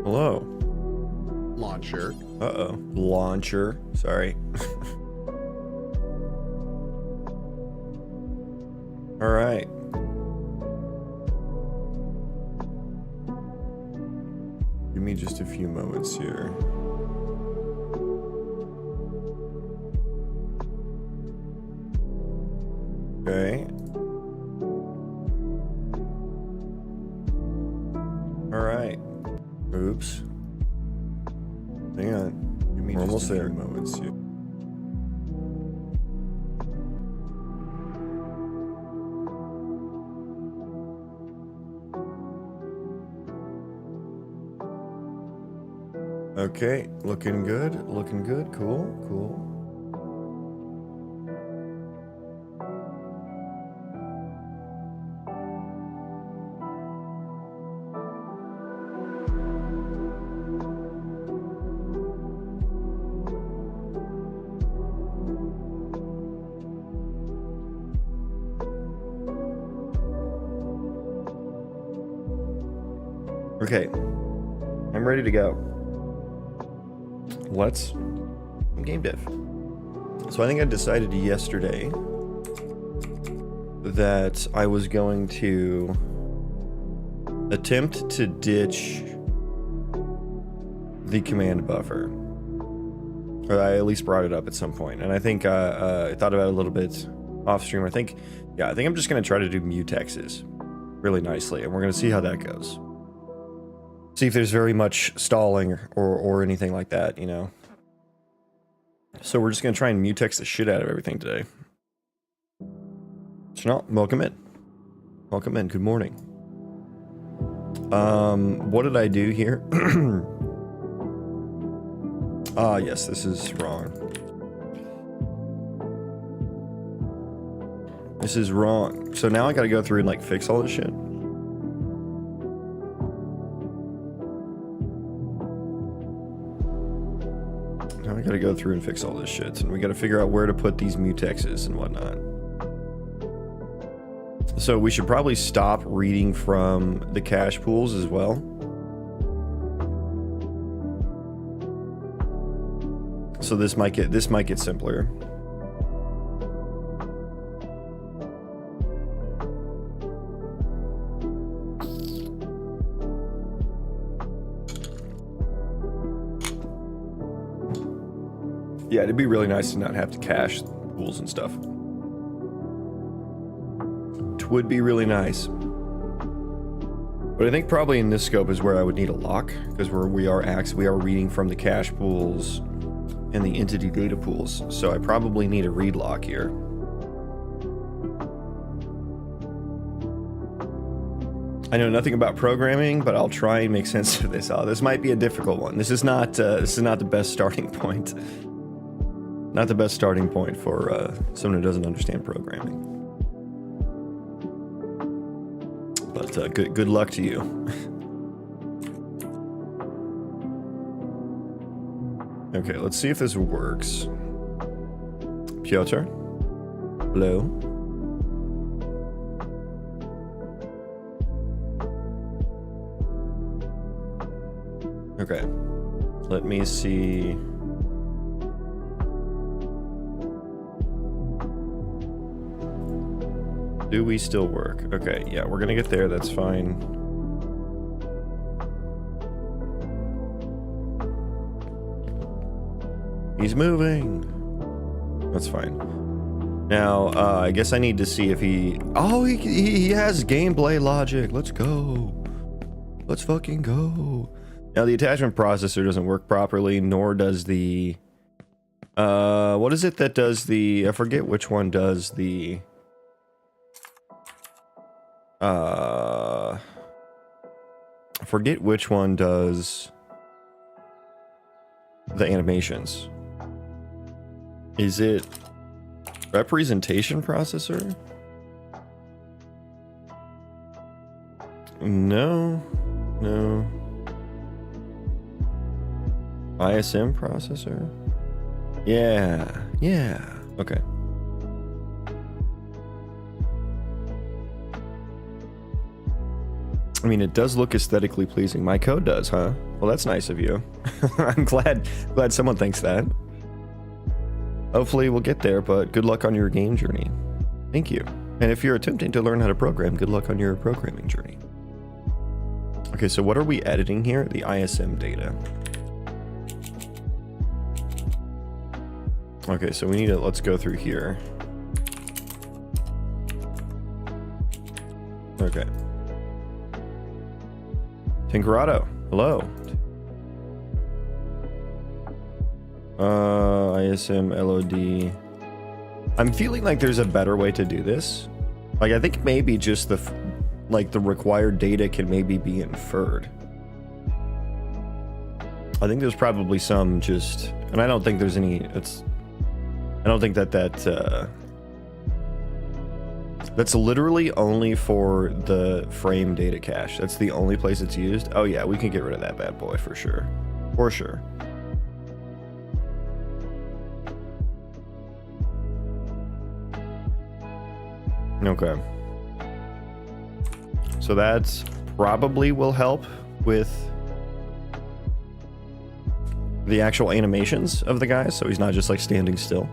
Hello. Launcher. Uh-oh. Launcher. Sorry. All right. Give me just a few moments here. Okay. All right. Oops. Hang on. Give me just a few moments here. Okay, looking good, cool, cool. Okay, I'm ready to go. Let's game dev. So I think I decided yesterday that I was going to attempt to ditch the command buffer. Or I at least brought it up at some point. And I think I thought about it a little bit off stream. I think I'm just going to try to do mutexes really nicely. And we're going to see how that goes. See if there's very much stalling or anything like that, you know. So we're just going to try and mutex the shit out of everything today. Chanel, welcome in. Welcome in. Good morning. What did I do here? Ah, yes, this is wrong. This is wrong. So now I got to go through and like fix all this shit. Now we gotta go through and fix all this shit, and we gotta figure out where to put these mutexes and whatnot. So we should probably stop reading from the cache pools as well. So this might get simpler. Yeah, it'd be really nice to not have to cache pools and stuff. It would be really nice. But I think probably in this scope is where I would need a lock, because we are reading from the cache pools and the entity data pools. So I probably need a read lock here. I know nothing about programming, but I'll try and make sense of this. This might be a difficult one. This is not the best starting point. Not the best starting point for someone who doesn't understand programming. But good luck to you. Okay, let's see if this works. Piotr? Hello? Okay. Let me see. Do we still work? Okay, yeah, we're gonna get there, that's fine. He's moving! That's fine. Now, I guess I need to see if he... Oh, he has gameplay logic! Let's go! Let's fucking go! Now, the attachment processor doesn't work properly, nor does the... what is it that does the... I forget which one does the... I forget which one does the animations. Is it representation processor? No. ISM processor? Yeah. Okay. I mean, it does look aesthetically pleasing. My code does, huh? Well, that's nice of you. I'm glad someone thinks that. Hopefully we'll get there, but good luck on your game journey. Thank you. And if you're attempting to learn how to program, good luck on your programming journey. Okay, so what are we editing here? The ISM data. Okay, so we need to, let's go through here. Okay. Tinkerado, hello. ISM LOD. I'm feeling like there's a better way to do this. Like, I think maybe just the required data can maybe be inferred. I think there's probably some just, and I don't think there's any, I don't think that's literally only for the frame data cache. That's the only place it's used. Oh yeah, we can get rid of that bad boy for sure. For sure. Okay. So that probably will help with the actual animations of the guy, so he's not just like standing still.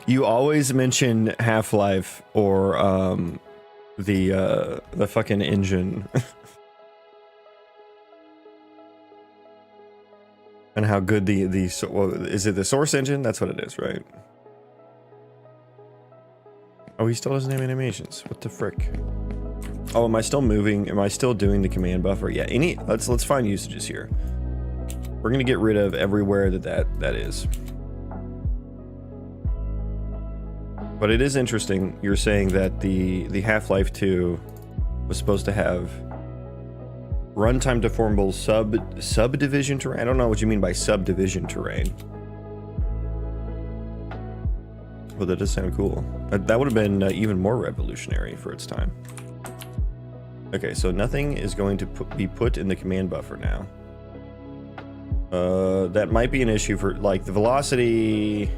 You always mention Half-Life or the fucking engine. And how good well, is it the source engine? That's what it is, right? Oh, he still doesn't have animations. What the frick? Oh, am I still moving? Am I still doing the command buffer? Yeah, let's find usages here. We're gonna get rid of everywhere that is. But it is interesting, you're saying that the Half-Life 2 was supposed to have runtime deformable subdivision terrain. I don't know what you mean by subdivision terrain. Well, that does sound cool. That would have been even more revolutionary for its time. Okay, so nothing is going to be put in the command buffer now. That might be an issue for, like, the velocitor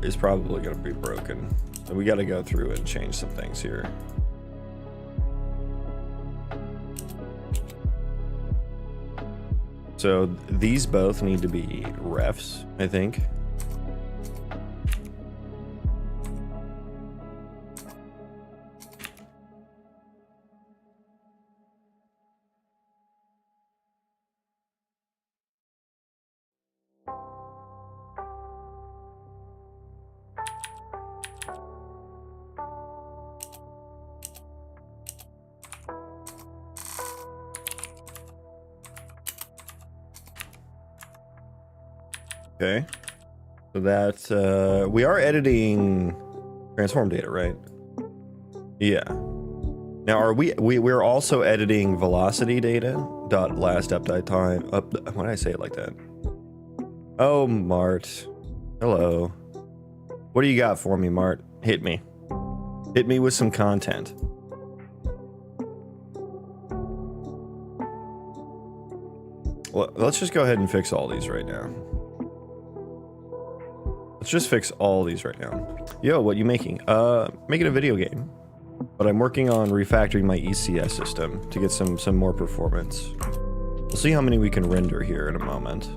is probably going to be broken. So we got to go through and change some things here. So these both need to be refs, I think. Okay, so that we are editing transform data, right? Yeah. Now, are we're also editing velocity data dot last update time. Why did I say it like that? Oh, Mart. Hello. What do you got for me, Mart? Hit me. Hit me with some content. Well, let's just go ahead and fix all these right now. Let's just fix all these right now. Yo, what you making? Making a video game. But I'm working on refactoring my ECS system to get some more performance. We'll see how many we can render here in a moment.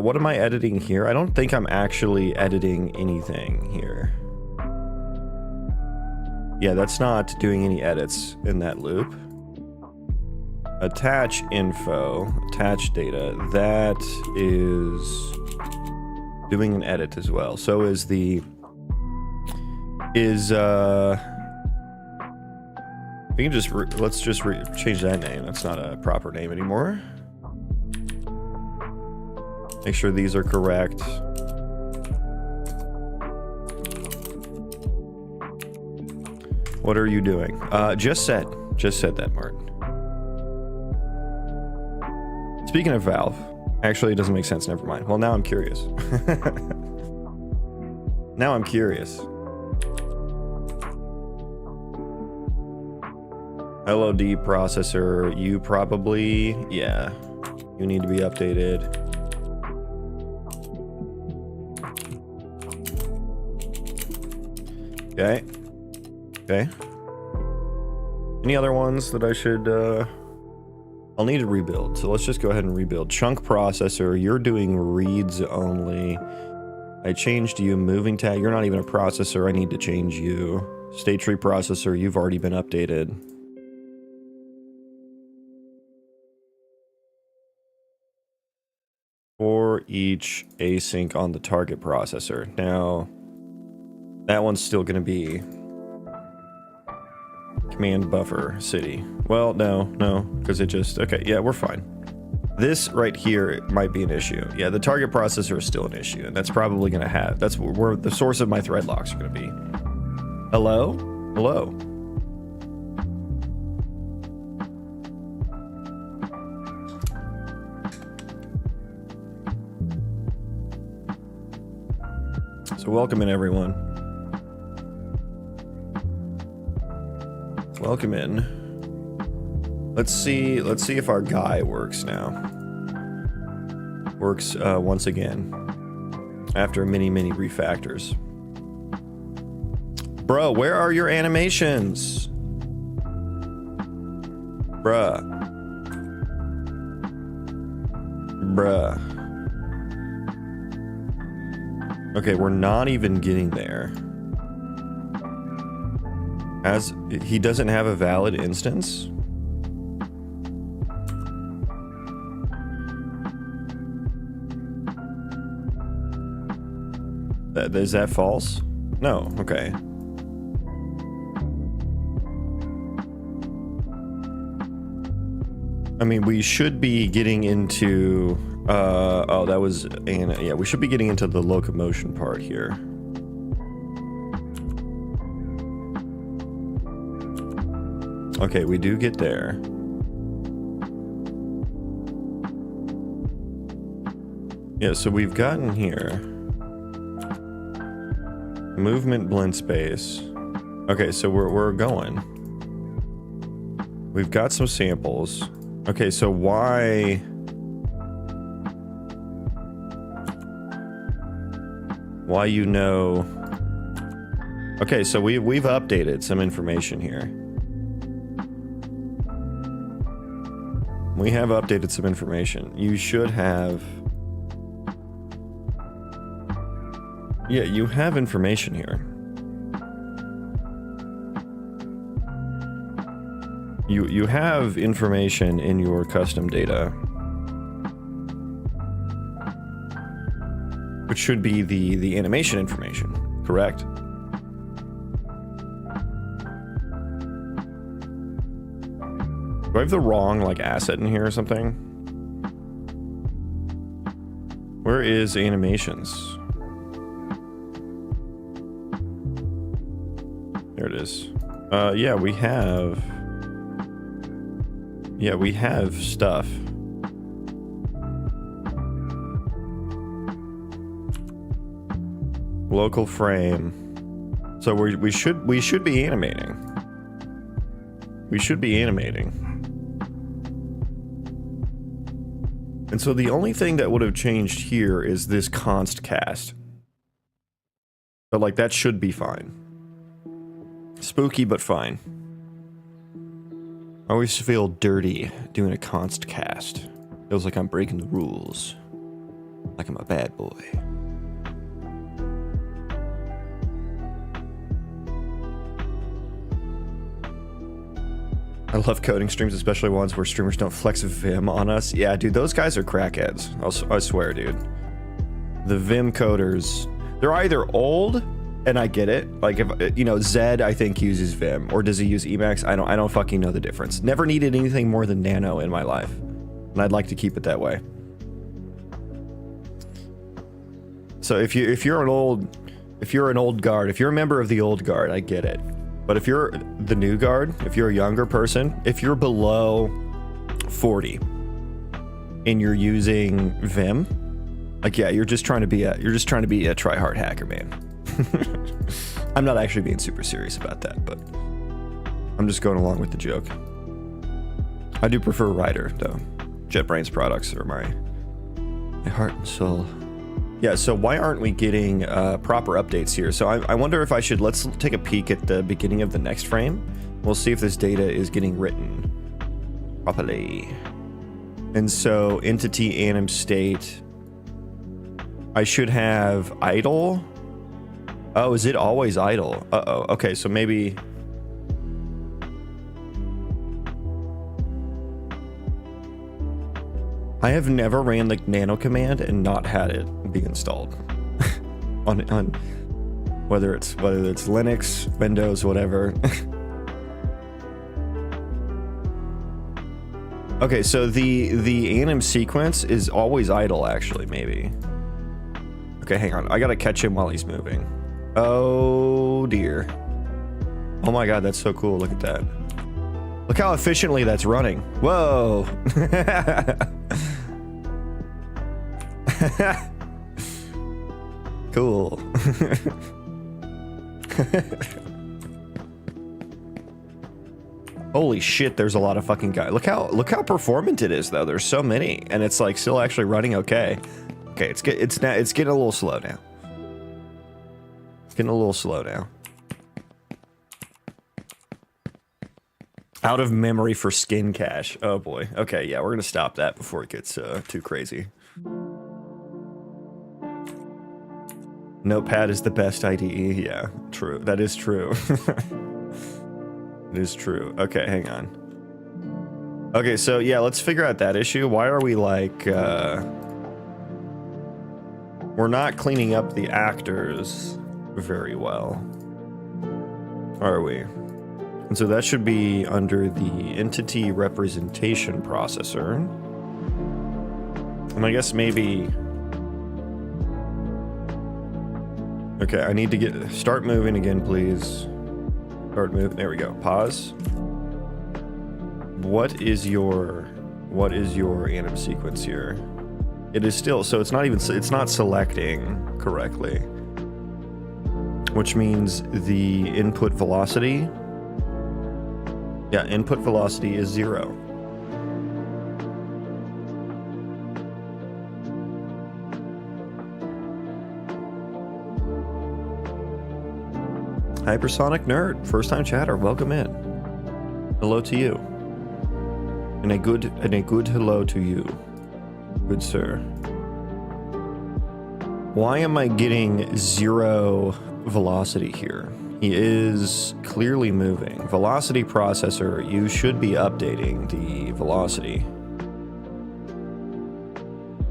What am I editing here? I don't think I'm actually editing anything here. Yeah, that's not doing any edits in that loop. Attach info, attach data. That is doing an edit as well. So is the we can just let's just change that name. That's not a proper name anymore. Make sure these are correct. What are you doing? Just said that, Martin. Speaking of Valve, actually it doesn't make sense. Never mind. Well, now I'm curious. Now I'm curious. LOD processor, you probably, yeah, you need to be updated. Okay. Okay. Any other ones that I should, I'll need to rebuild. So let's just go ahead and rebuild. Chunk processor, you're doing reads only. I changed you. Moving tag, you're not even a processor. I need to change you. State tree processor, you've already been updated. For each async on the target processor. Now, that one's still going to be command buffer city. Well, no, because it just, okay, yeah, we're fine. This right here might be an issue. Yeah, the target processor is still an issue, and that's probably going to have, that's where the source of my thread locks are going to be. Hello? Hello? So welcome in, everyone. Welcome in. Let's see if our guy works now. Works once again after many refactors. Bro, where are your animations? Bruh. Okay, we're not even getting there. As he doesn't have a valid instance? Is that false? No, okay. I mean, we should be getting into oh, that was Anna. Yeah, we should be getting into the locomotion part here. Okay, we do get there. Yeah, so we've gotten here. Movement blend space. Okay, so we're going. We've got some samples. Okay, so why you know? Okay, so we've updated some information here. We have updated some information. You should have. Yeah, you have information here. You have information in your custom data, which should be the animation information, correct? Do I have the wrong like asset in here or something? Where is animations? There it is. Yeah, we have. Yeah, we have stuff. Local frame. So we should be animating. We should be animating. And so the only thing that would have changed here is this const cast. But like that should be fine. Spooky but fine. I always feel dirty doing a const cast. Feels like I'm breaking the rules. Like I'm a bad boy. I love coding streams, especially ones where streamers don't flex Vim on us. Yeah, dude, those guys are crackheads. I swear, dude. The Vim coders, they're either old, and I get it. Like, if you know, Zed, I think uses Vim, or does he use Emacs? I don't fucking know the difference. Never needed anything more than Nano in my life, and I'd like to keep it that way. So if you're an old guard, if you're a member of the old guard, I get it. But if you're the new guard, if you're a younger person, if you're below 40 and you're using Vim, like yeah, you're just trying to be a try-hard hacker, man. I'm not actually being super serious about that, but I'm just going along with the joke. I do prefer Rider though. JetBrains products are my heart and soul. Yeah, so why aren't we getting proper updates here? So I wonder if I should, let's take a peek at the beginning of the next frame. We'll see if this data is getting written properly. And so entity anim state, I should have idle. Oh, is it always idle? Uh-oh, okay, so maybe. I have never ran the nano command and not had it be installed on whether it's Linux, Windows, whatever. Okay, so the anim sequence is always idle, actually, maybe. Okay, hang on. I gotta catch him while he's moving. Oh dear. Oh my god, that's so cool. Look at that. Look how efficiently that's running. Whoa. Cool. Holy shit, there's a lot of fucking guys. Look how performant it is though. There's so many and it's like still actually running okay. Okay, it's getting a little slow now. It's getting a little slow now. Out of memory for skin cache. Oh boy. Okay, yeah, we're gonna stop that before it gets too crazy. Notepad is the best IDE. Yeah, true. That is true. It is true. Okay, hang on. Okay, so yeah, let's figure out that issue. Why are we like, we're not cleaning up the actors very well, are we? And so that should be under the entity representation processor. And I guess maybe, okay, I need to start moving again, please. Start moving. There we go. Pause. What is your anim sequence here? It is still, so it's not selecting correctly, which means the input velocity. Yeah, input velocity is 0. Hypersonic Nerd, first time chatter, welcome in. Hello to you. And a good hello to you. Good sir. Why am I getting 0 velocity here? He is clearly moving. Velocity processor, you should be updating the velocity.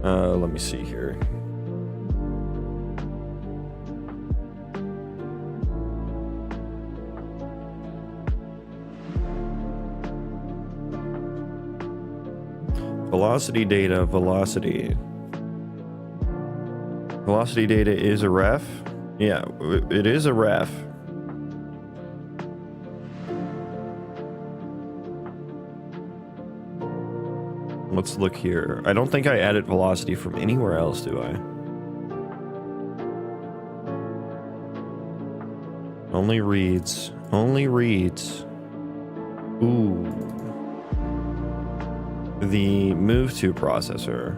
Let me see here. Velocity data, velocity. Velocity data is a ref? Yeah, it is a ref. Let's look here. I don't think I added velocity from anywhere else, do I? Only reads. Only reads. Ooh. The move to processor.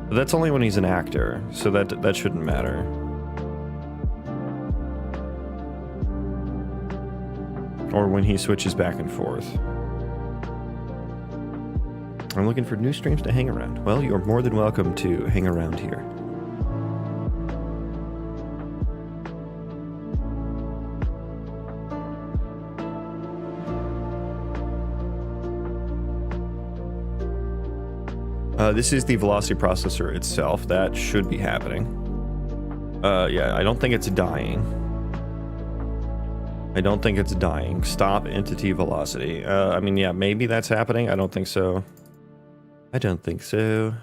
But that's only when he's an actor, so that shouldn't matter. Or when he switches back and forth. I'm looking for new streams to hang around. Well, you're more than welcome to hang around here. This is the velocity processor itself. That should be happening. Yeah, I don't think it's dying. I don't think it's dying. Stop entity velocity. I mean, yeah, maybe that's happening. I don't think so. I don't think so.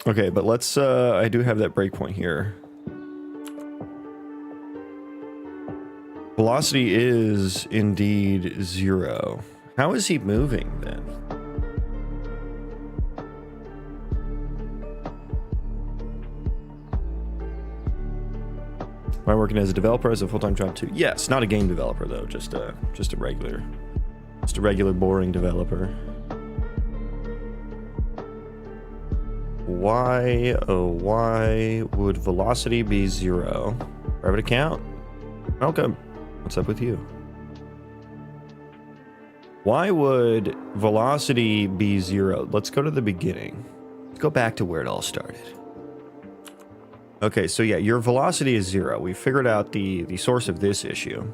Okay, but let's, I do have that breakpoint here. Velocity is indeed 0. How is he moving then? Am I working as a developer, as a full-time job too? Yes, not a game developer though, just a regular boring developer. Why, oh why would velocity be 0? Private account? Welcome. What's up with you? Why would velocity be 0? Let's go to the beginning. Let's go back to where it all started. Okay, so yeah, your velocity is 0. We figured out the source of this issue.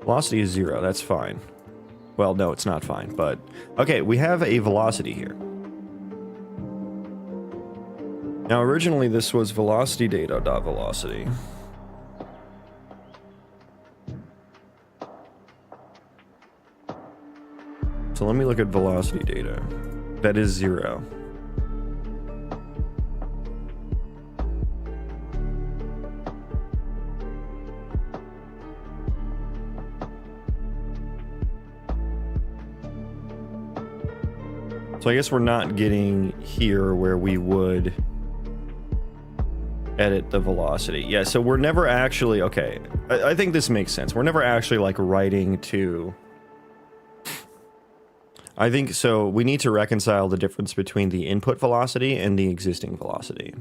Velocity is 0, that's fine. Well, no, it's not fine, but... Okay, we have a velocity here. Now, originally this was velocity data.velocity. So let me look at velocity data. That is 0. So I guess we're not getting here where we would edit the velocity. Yeah, so we're never actually, okay, I think this makes sense. We're never actually like writing to, I think, so we need to reconcile the difference between the input velocity and the existing velocity.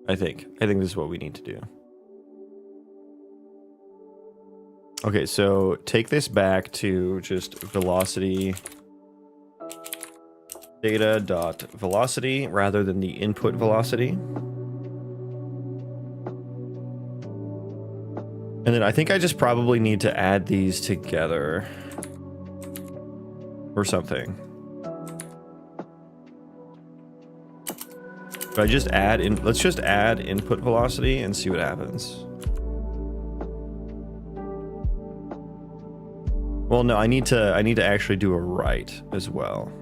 I think this is what we need to do. Okay, so take this back to just velocity data.velocity rather than the input velocity. And then I think I just probably need to add these together or something. If I just add in, let's just add input velocity and see what happens. Well, no, I need to actually do a write as well.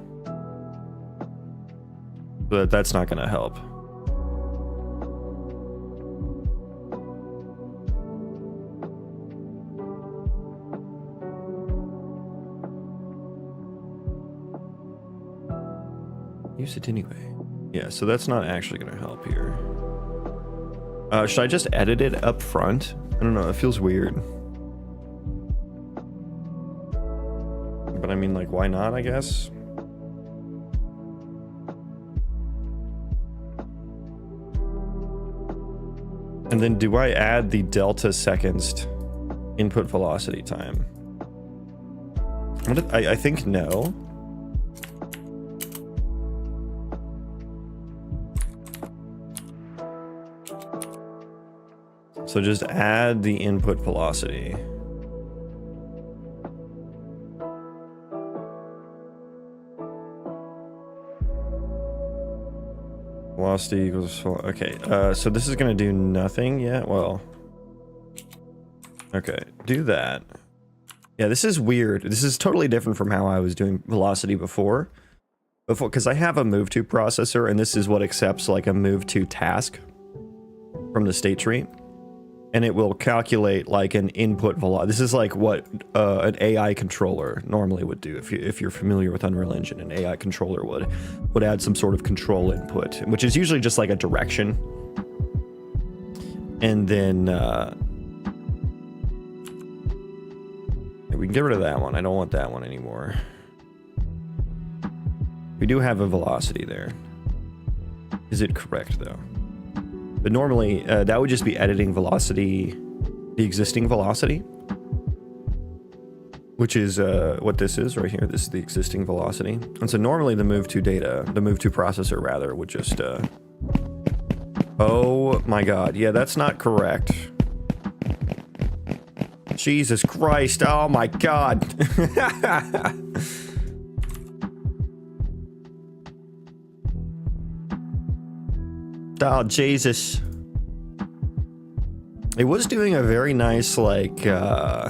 But that's not going to help. Use it anyway. Yeah, so that's not actually going to help here. Should I just edit it up front? I don't know, it feels weird. But I mean, like, why not, I guess? And then do I add the delta seconds input velocity time? I think no. So just add the input velocity. Velocity equals, okay, so this is gonna do nothing yet. Well, okay, do that. Yeah, this is weird. This is totally different from how I was doing velocity before, because I have a move to processor, and this is what accepts like a move to task from the state tree, and it will calculate like an input velocity. This is like what an AI controller normally would do. If you're familiar with Unreal Engine, an AI controller would add some sort of control input, which is usually just like a direction. And then we can get rid of that one. I don't want that one anymore. We do have a velocity there. Is it correct though? But normally, that would just be editing velocity, the existing velocity, which is what this is right here. This is the existing velocity. And so normally the move to data, the move to processor rather, would just, oh my God. Yeah, that's not correct. Jesus Christ. Oh my God. Oh, Jesus. It was doing a very nice, like, how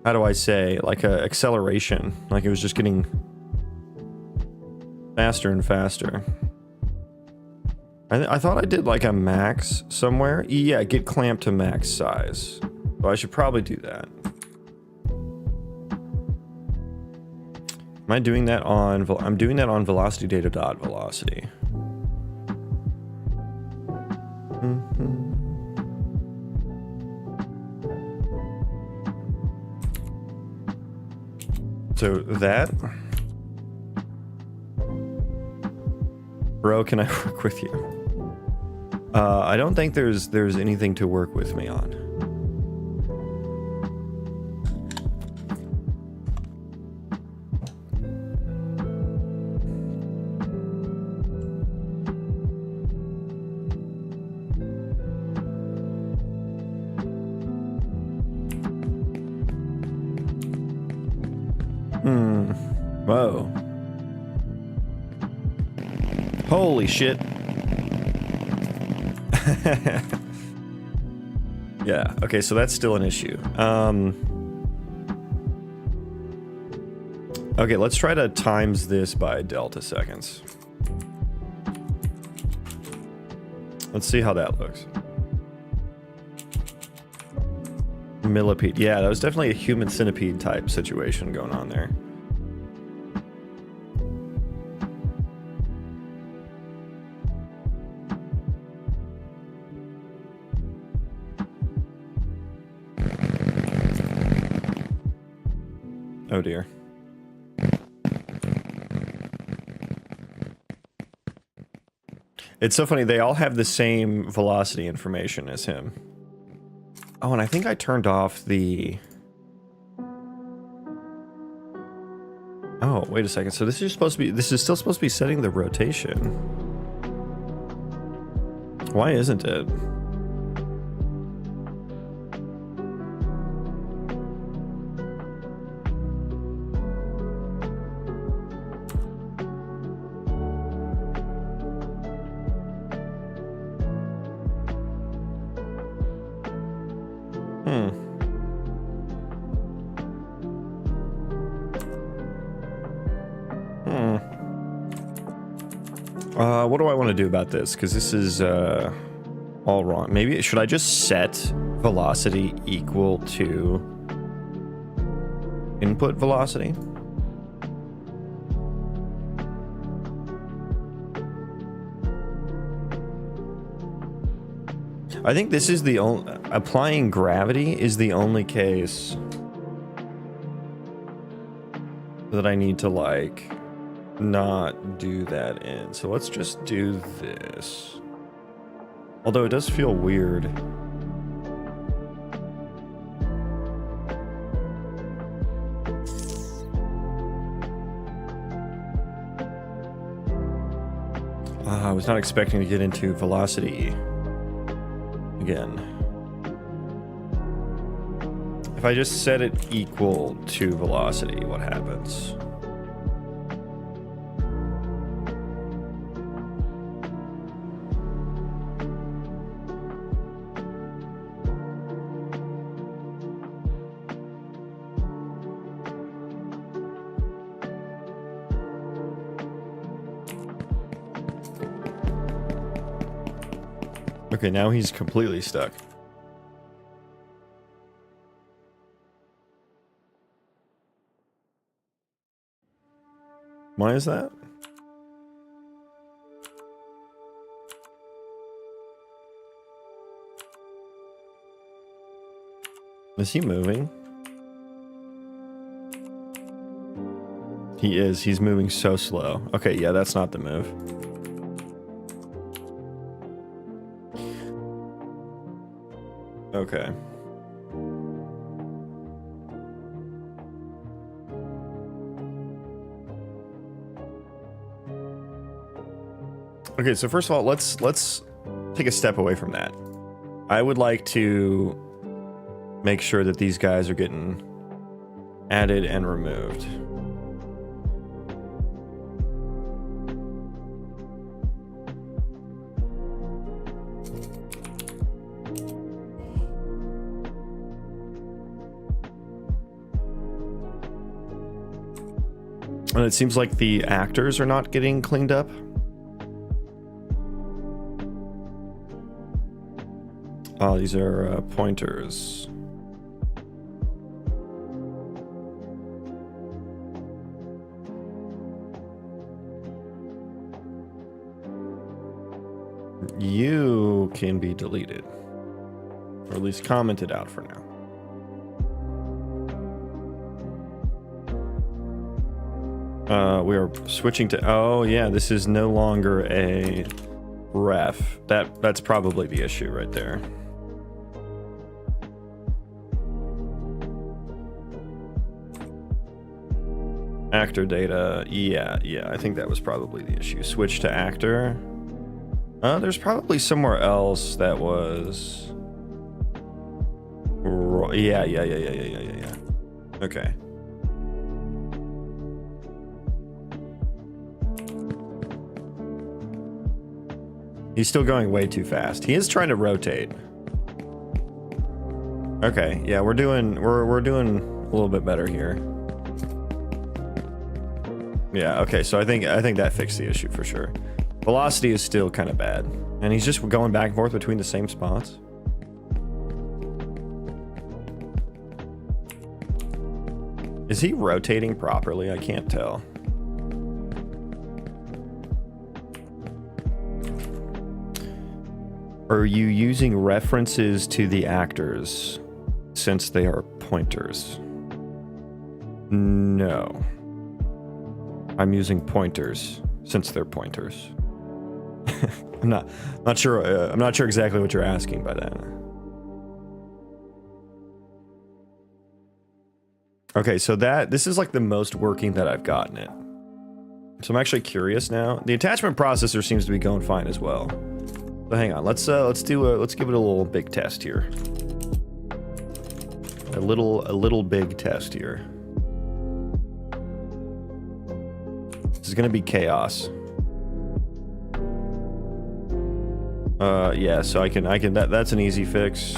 do I say, like a acceleration. Like it was just getting faster and faster. I thought I did like a max somewhere. Yeah, get clamped to max size. So I should probably do that. Am I doing that on, I'm doing that on velocity data.velocity. So that... Bro, can I work with you? I don't think there's anything to work with me on. Whoa. Holy shit. Yeah, okay, so that's still an issue. Okay, let's try to times this by delta seconds. Let's see how that looks. Millipede. Yeah, that was definitely a human centipede type situation going on there. Oh dear. It's so funny, they all have the same velocity information as him. Oh, and I think I turned off the... Oh, wait a second. So this is supposed to be... This is still supposed to be setting the rotation. Why isn't it? What do I want to do about this? Because this is all wrong. Maybe should I just set velocity equal to input velocity? I think this is the only... Applying gravity is the only case that I need to, like, not do that in. So let's just do this. Although it does feel weird. I was not expecting to get into velocity again. If I just set it equal to velocity, what happens? Okay, now he's completely stuck. Why is that? Is he moving? He is. He's moving so slow. Okay, yeah, that's not the move. Okay. Okay, so first of all, let's take a step away from that. I would like to make sure that these guys are getting added and removed. And it seems like the actors are not getting cleaned up. Oh, these are pointers. You can be deleted, or at least commented out for now. We are switching to, oh yeah, this is no longer a ref. That's probably the issue right there. Actor data, yeah, I think that was probably the issue. Switch to actor. There's probably somewhere else that was... Yeah. Okay. He's still going way too fast. He is trying to rotate. Okay, yeah, we're doing a little bit better here. Yeah, okay, so I think that fixed the issue for sure. Velocity is still kind of bad. And he's just going back and forth between the same spots. Is he rotating properly? I can't tell. Are you using references to the actors since they are pointers? No. I'm using pointers since they're pointers. I'm not sure. I'm not sure exactly what you're asking by that. Okay, so this is like the most working that I've gotten it. So I'm actually curious now. The attachment processor seems to be going fine as well. So hang on, let's give it a little big test here. A little big test here. This is gonna be chaos. Yeah, so I can that's an easy fix.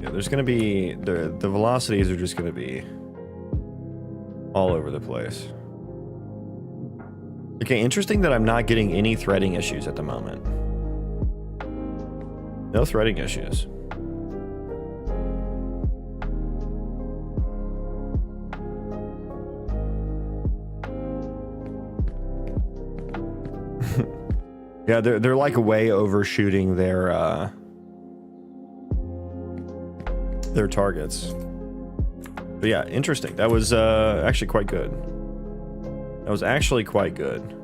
Yeah, there's gonna be the velocities are just gonna be all over the place. Okay, interesting that I'm not getting any threading issues at the moment. No threading issues. Yeah, they're like way overshooting their targets. But yeah, interesting. That was actually quite good. That was actually quite good.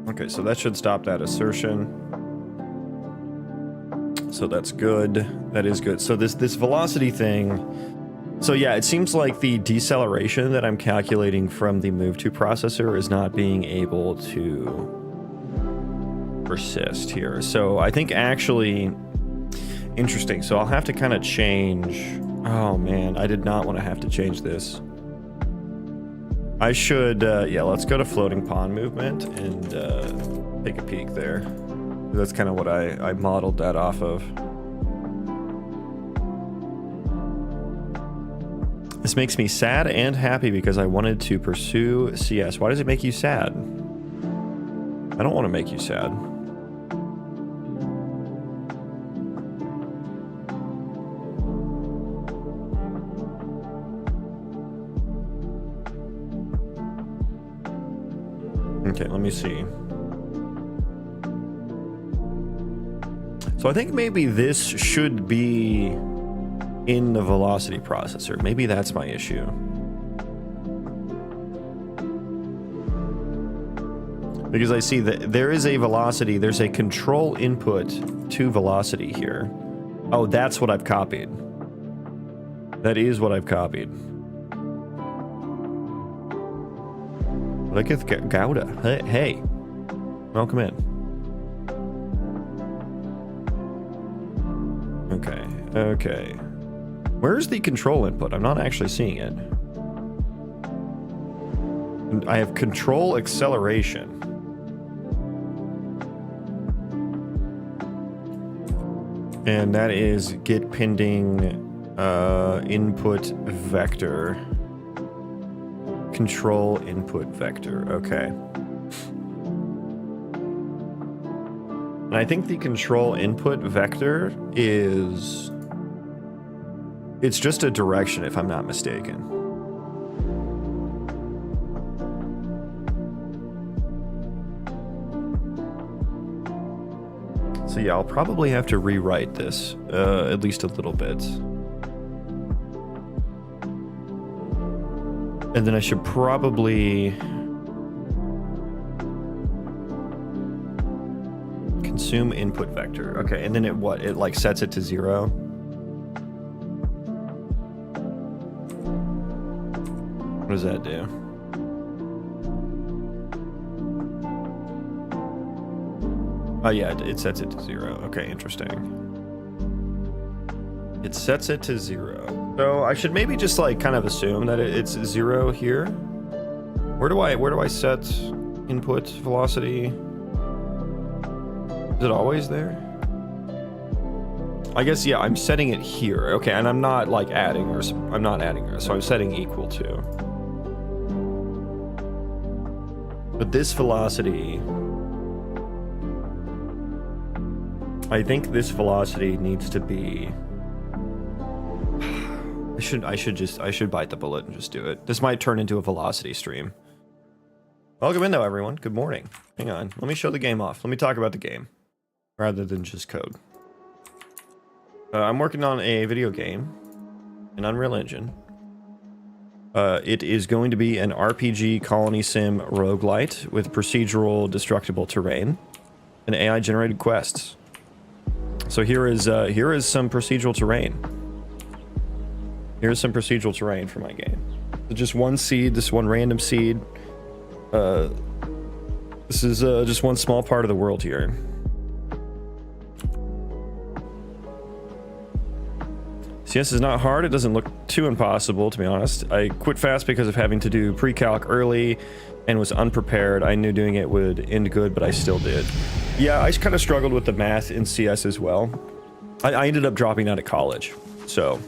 Okay, so that should stop that assertion. So that's good. That is good. So this velocity thing. So yeah, it seems like the deceleration that I'm calculating from the move to processor is not being able to persist here. So I think actually interesting. So I'll have to kind of change. Oh man, I did not want to have to change this. I should, yeah, let's go to floating pawn movement and take a peek there. That's kind of what I modeled that off of. This makes me sad and happy because I wanted to pursue CS. Why does it make you sad? I don't want to make you sad. Okay, let me see. So I think maybe this should be in the velocity processor. Maybe that's my issue. Because I see that there is a velocity, there's a control input to velocity here. Oh, that's what I've copied. That is what I've copied. Look at Gouda. Hey, welcome in. Okay, okay. Where's the control input? I'm not actually seeing it. I have control acceleration. And that is get pending input vector. Control input vector. Okay. And I think the control input vector is... It's just a direction, if I'm not mistaken. So yeah, I'll probably have to rewrite this, at least a little bit. And then I should probably... Consume input vector. Okay, and then it what? It like sets it to 0? What does that do? Oh yeah, it sets it to 0. Okay, interesting. It sets it to 0. So I should maybe just like kind of assume that it's 0 here. Where do I set input velocity? Is it always there? I guess, yeah, I'm setting it here. Okay, and I'm not like adding or I'm not adding, so I'm setting equal to. But this velocity, I think this velocity needs to be... I should bite the bullet and just do it. This might turn into a velocity stream. Welcome in though, everyone. Good morning. Hang on, let me show the game off. Let me talk about the game rather than just code. I'm working on a video game, an Unreal Engine. It is going to be an RPG Colony Sim Roguelite with procedural destructible terrain and AI-generated quests. So here is some procedural terrain. Here's some procedural terrain for my game. So just one seed, this one random seed. This is just one small part of the world here. CS is not hard. It doesn't look too impossible, to be honest. I quit fast because of having to do pre-calc early and was unprepared. I knew doing it would end good, but I still did. Yeah, I kind of struggled with the math in CS as well. I ended up dropping out of college, so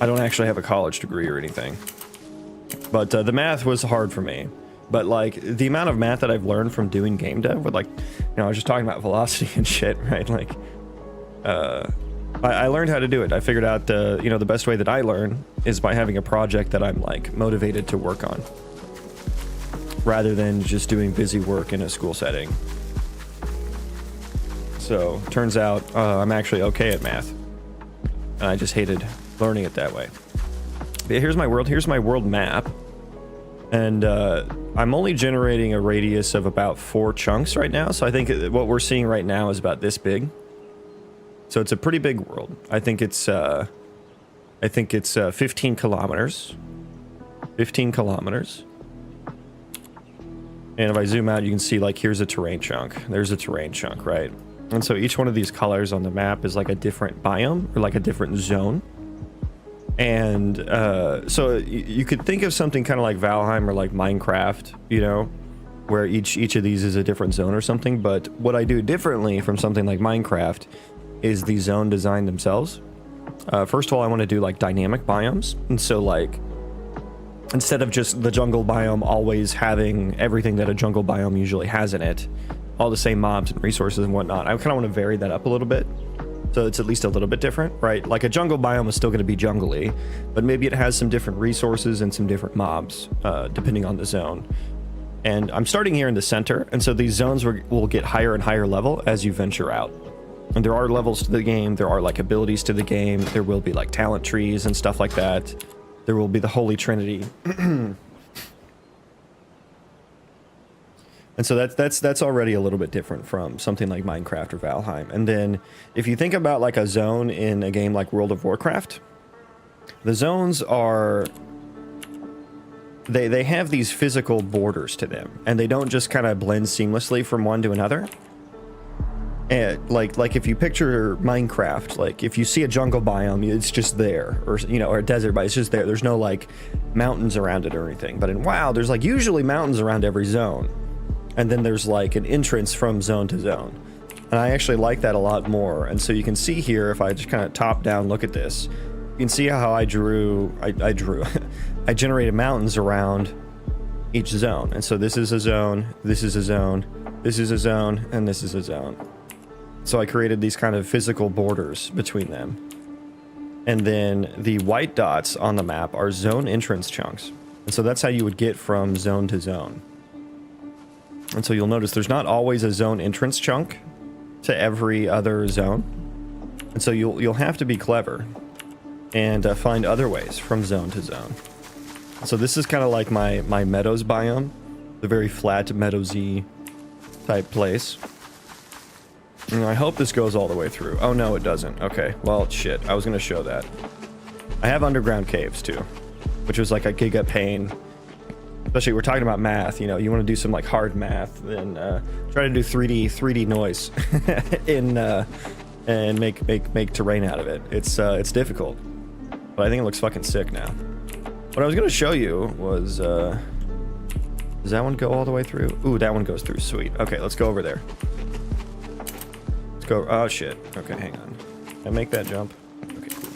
I don't actually have a college degree or anything. But the math was hard for me. But like the amount of math that I've learned from doing game dev with, like, you know, I was just talking about velocity and shit, right? Like, I learned how to do it. I figured out, you know, the best way that I learn is by having a project that I'm like motivated to work on, rather than just doing busy work in a school setting. So turns out I'm actually okay at math, and I just hated learning it that way. But here's my world. Here's my world map, and I'm only generating a radius of about 4 chunks right now. So I think what we're seeing right now is about this big. So it's a pretty big world. I think it's 15 kilometers. 15 kilometers. And if I zoom out, you can see, like, here's a terrain chunk. There's a terrain chunk, right? And so each one of these colors on the map is like a different biome or like a different zone. And so you could think of something kind of like Valheim or like Minecraft, you know, where each of these is a different zone or something. But what I do differently from something like Minecraft is the zone design themselves. First of all, I want to do like dynamic biomes. And so like, instead of just the jungle biome always having everything that a jungle biome usually has in it, all the same mobs and resources and whatnot, I kind of want to vary that up a little bit. So it's at least a little bit different, right? Like a jungle biome is still going to be jungly, but maybe it has some different resources and some different mobs, depending on the zone. And I'm starting here in the center, and so these zones will get higher and higher level as you venture out. And there are levels to the game, there are like abilities to the game, there will be like talent trees and stuff like that. There will be the Holy Trinity. And so that's already a little bit different from something like Minecraft or Valheim. And then if you think about like a zone in a game like World of Warcraft, the zones are... They have these physical borders to them, and they don't just kind of blend seamlessly from one to another. And like if you picture Minecraft, like if you see a jungle biome, it's just there, or or a desert biome, it's just there. There's no like mountains around it or anything. But in WoW, there's like usually mountains around every zone, and then there's like an entrance from zone to zone. And I actually like that a lot more. And so you can see here, if I just kind of top down look at this, you can see how I generated mountains around each zone. And so this is a zone, this is a zone, this is a zone, and this is a zone. So I created these kind of physical borders between them. And then the white dots on the map are zone entrance chunks. And so that's how you would get from zone to zone. And so you'll notice there's not always a zone entrance chunk to every other zone. And so you'll have to be clever and find other ways from zone to zone. So this is kind of like my meadows biome, the very flat meadowsy type place. And I hope this goes all the way through. Oh no, it doesn't. Okay, well shit, I was gonna show that. I have underground caves too, which was like a giga pain. Especially we're talking about math, you want to do some like hard math and try to do 3D noise and make terrain out of it. It's difficult, but I think it looks fucking sick now. What I was gonna show you was does that one go all the way through? Ooh, that one goes through. Sweet. Okay, let's go over there. Let's go. Oh shit. Okay, hang on. Can I make that jump? Okay, cool.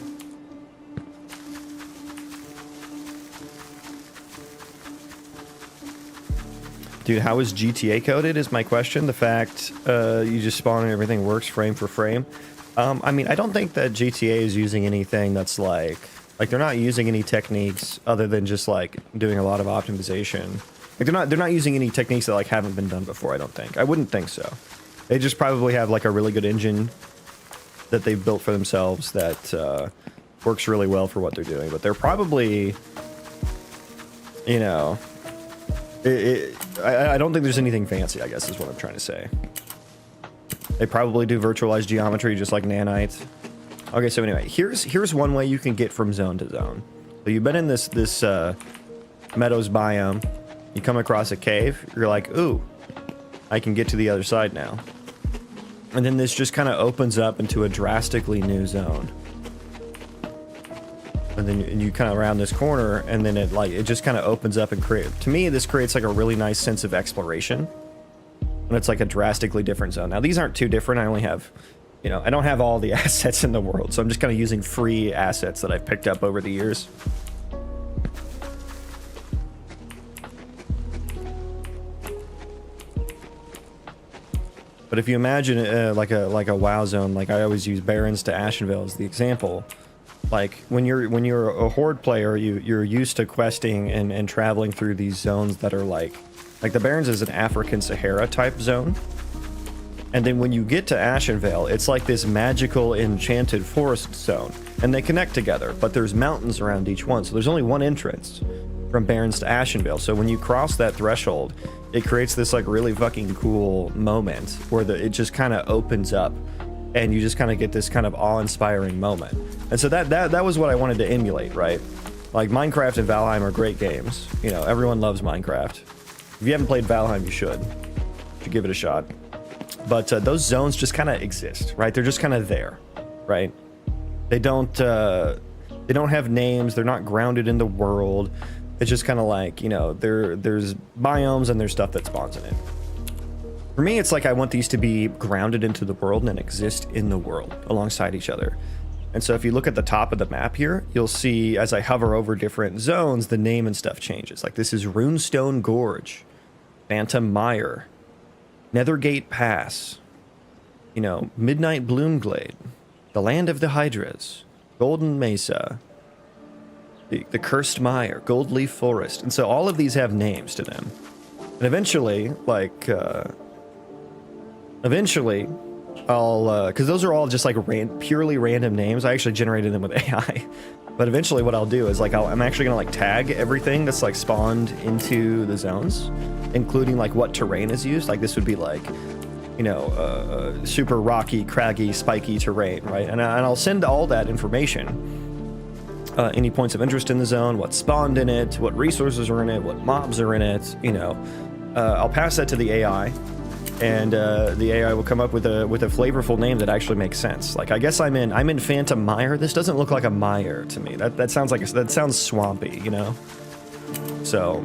Dude, how is GTA coded is my question. The fact you just spawn and everything works frame for frame. I mean, I don't think that GTA is using anything that's like they're not using any techniques other than just like doing a lot of optimization. Like they're not using any techniques that like haven't been done before, I don't think. I wouldn't think so. They just probably have like a really good engine that they've built for themselves that works really well for what they're doing. But they're probably, I don't think there's anything fancy, I guess is what I'm trying to say. They probably do virtualized geometry just like Nanite. Okay, so anyway, here's one way you can get from zone to zone. So you've been in this meadows biome, you come across a cave, you're like, ooh, I can get to the other side now. And then this just kind of opens up into a drastically new zone. And then you kind of round this corner, and then it just kind of opens up and to me, this creates like a really nice sense of exploration. And it's like a drastically different zone. Now, these aren't too different. I only have, I don't have all the assets in the world. So I'm just kind of using free assets that I've picked up over the years. But if you imagine like a WoW zone, like I always use Barrens to Ashenvale as the example. Like when you're a Horde player, you're used to questing and traveling through these zones that are like the Barrens is an African Sahara type zone. And then when you get to Ashenvale, it's like this magical enchanted forest zone, and they connect together, but there's mountains around each one. So there's only one entrance from Barrens to Ashenvale. So when you cross that threshold, it creates this like really fucking cool moment where it just kind of opens up and you just kind of get this kind of awe-inspiring moment. And so that was what I wanted to emulate, right? Like Minecraft and Valheim are great games. Everyone loves Minecraft. If you haven't played Valheim, you should give it a shot. But those zones just kind of exist, right? They're just kind of there, right? They don't have names. They're not grounded in the world. It's just kind of like, there's biomes and there's stuff that spawns in it. For me, it's like I want these to be grounded into the world and exist in the world alongside each other. And so if you look at the top of the map here, you'll see as I hover over different zones, the name and stuff changes. Like this is Runestone Gorge, Phantom Mire, Nethergate Pass, Midnight Bloomglade, the Land of the Hydras, Golden Mesa, the Cursed Mire, Goldleaf Forest. And so all of these have names to them. And eventually, I'll, because those are all just like purely random names. I actually generated them with AI. But eventually what I'll do is I'm actually going to tag everything that's spawned into the zones, including what terrain is used. Like this would be super rocky, craggy, spiky terrain, right? And I'll send all that information. Any points of interest in the zone, what spawned in it, what resources are in it, what mobs are in it, I'll pass that to the AI, and the AI will come up with a flavorful name that actually makes sense. Like, I guess I'm in Phantom Mire. This doesn't look like a mire to me. That sounds like that sounds swampy, you know. So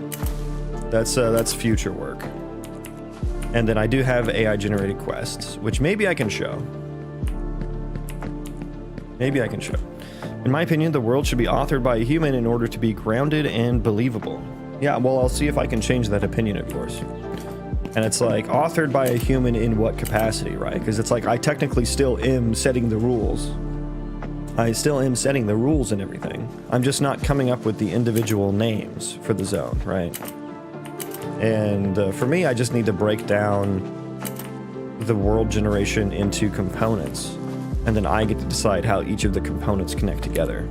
that's future work. And then I do have AI generated quests, which maybe I can show. Maybe I can show. In my opinion, the world should be authored by a human in order to be grounded and believable. Yeah, well, I'll see if I can change that opinion of yours. And it's like, authored by a human in what capacity, right? Because it's like, I technically still am setting the rules. I still am setting the rules and everything. I'm just not coming up with the individual names for the zone, right? And for me, I just need to break down the world generation into components. And then I get to decide how each of the components connect together.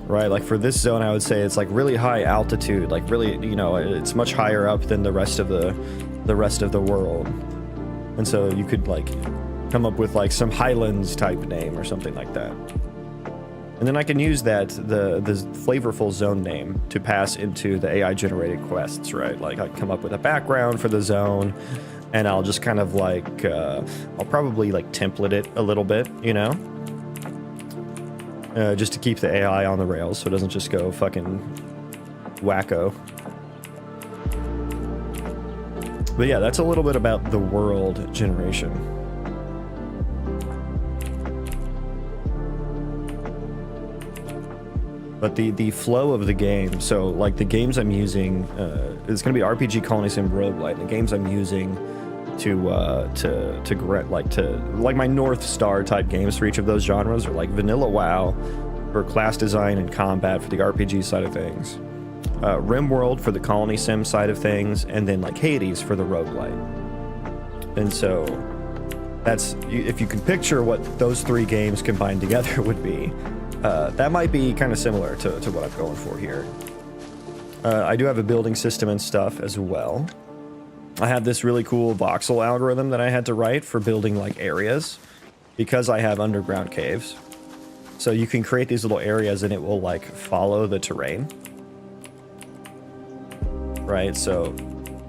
Right, like for this zone, I would say it's like really high altitude, like really, you know, it's much higher up than the rest of the world. And so you could like come up with like some Highlands type name or something like that. And then I can use that, the flavorful zone name to pass into the AI generated quests, right? Like I can come up with a background for the zone, and I'll just kind of like, I'll probably like template it a little bit, you know? Just to keep the AI on the rails so it doesn't just go fucking wacko. But yeah, that's a little bit about the world generation. But the flow of the game, so like the games I'm using, it's going to be RPG Colony Sim Roguelite. The games I'm using to my North Star type games for each of those genres are like Vanilla WoW for class design and combat for the RPG side of things, RimWorld for the Colony Sim side of things, and then like Hades for the roguelite. And so that's, if you can picture what those three games combined together would be, that might be kind of similar to what I'm going for here. I do have a building system and stuff as well. I have this really cool voxel algorithm that I had to write for building like areas because I have underground caves. So you can create these little areas and it will like follow the terrain. Right, so,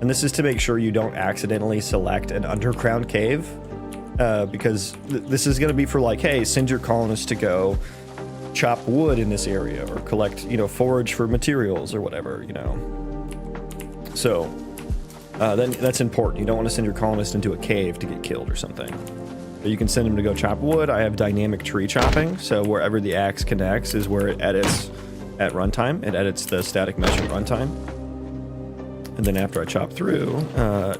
and this is to make sure you don't accidentally select an underground cave, because this is going to be for like, hey, send your colonists to go chop wood in this area or collect, you know, forage for materials or whatever, you know. So then that's important. You don't want to send your colonist into a cave to get killed or something. But you can send them to go chop wood. I have dynamic tree chopping, so wherever the axe connects is where it edits at runtime. It edits the static mesh at runtime. And then after I chop through,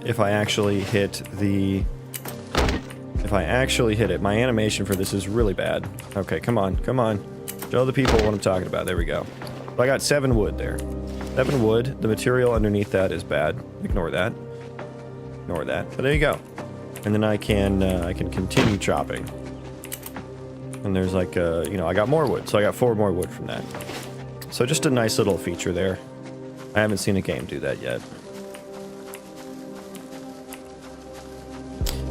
if I actually hit it, my animation for this is really bad. Okay, come on. Show the people what I'm talking about. There we go. So I got 7 wood there. 7 wood. The material underneath that is bad. Ignore that. But there you go. And then I can continue chopping. And there's like, you know, I got more wood. So I got 4 more wood from that. So just a nice little feature there. I haven't seen a game do that yet.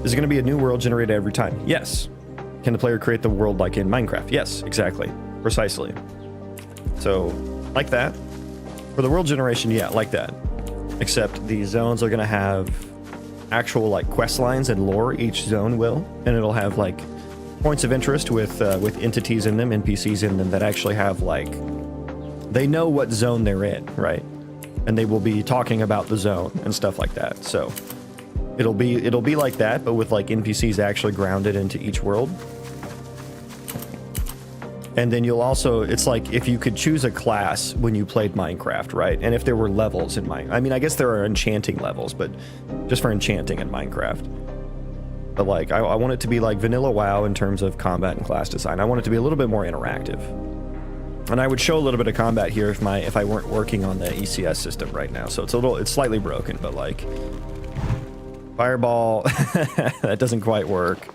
Is it going to be a new world generated every time? Yes. Can the player create the world like in Minecraft? Yes, exactly. Precisely. So, like that. For the world generation, yeah, like that. Except the zones are going to have actual like quest lines and lore, each zone will. And it'll have like points of interest with entities in them, NPCs in them that actually have like, they know what zone they're in, right? And they will be talking about the zone and stuff like that. So it'll be like that, but with like NPCs actually grounded into each world. And then you'll also, it's like if you could choose a class when you played Minecraft, right? And if there were levels in Minecraft, I mean, I guess there are enchanting levels, but just for enchanting in Minecraft. But like, I want it to be like Vanilla WoW in terms of combat and class design. I want it to be a little bit more interactive. And I would show a little bit of combat here if I weren't working on the ECS system right now. So it's slightly broken, but like fireball, that doesn't quite work.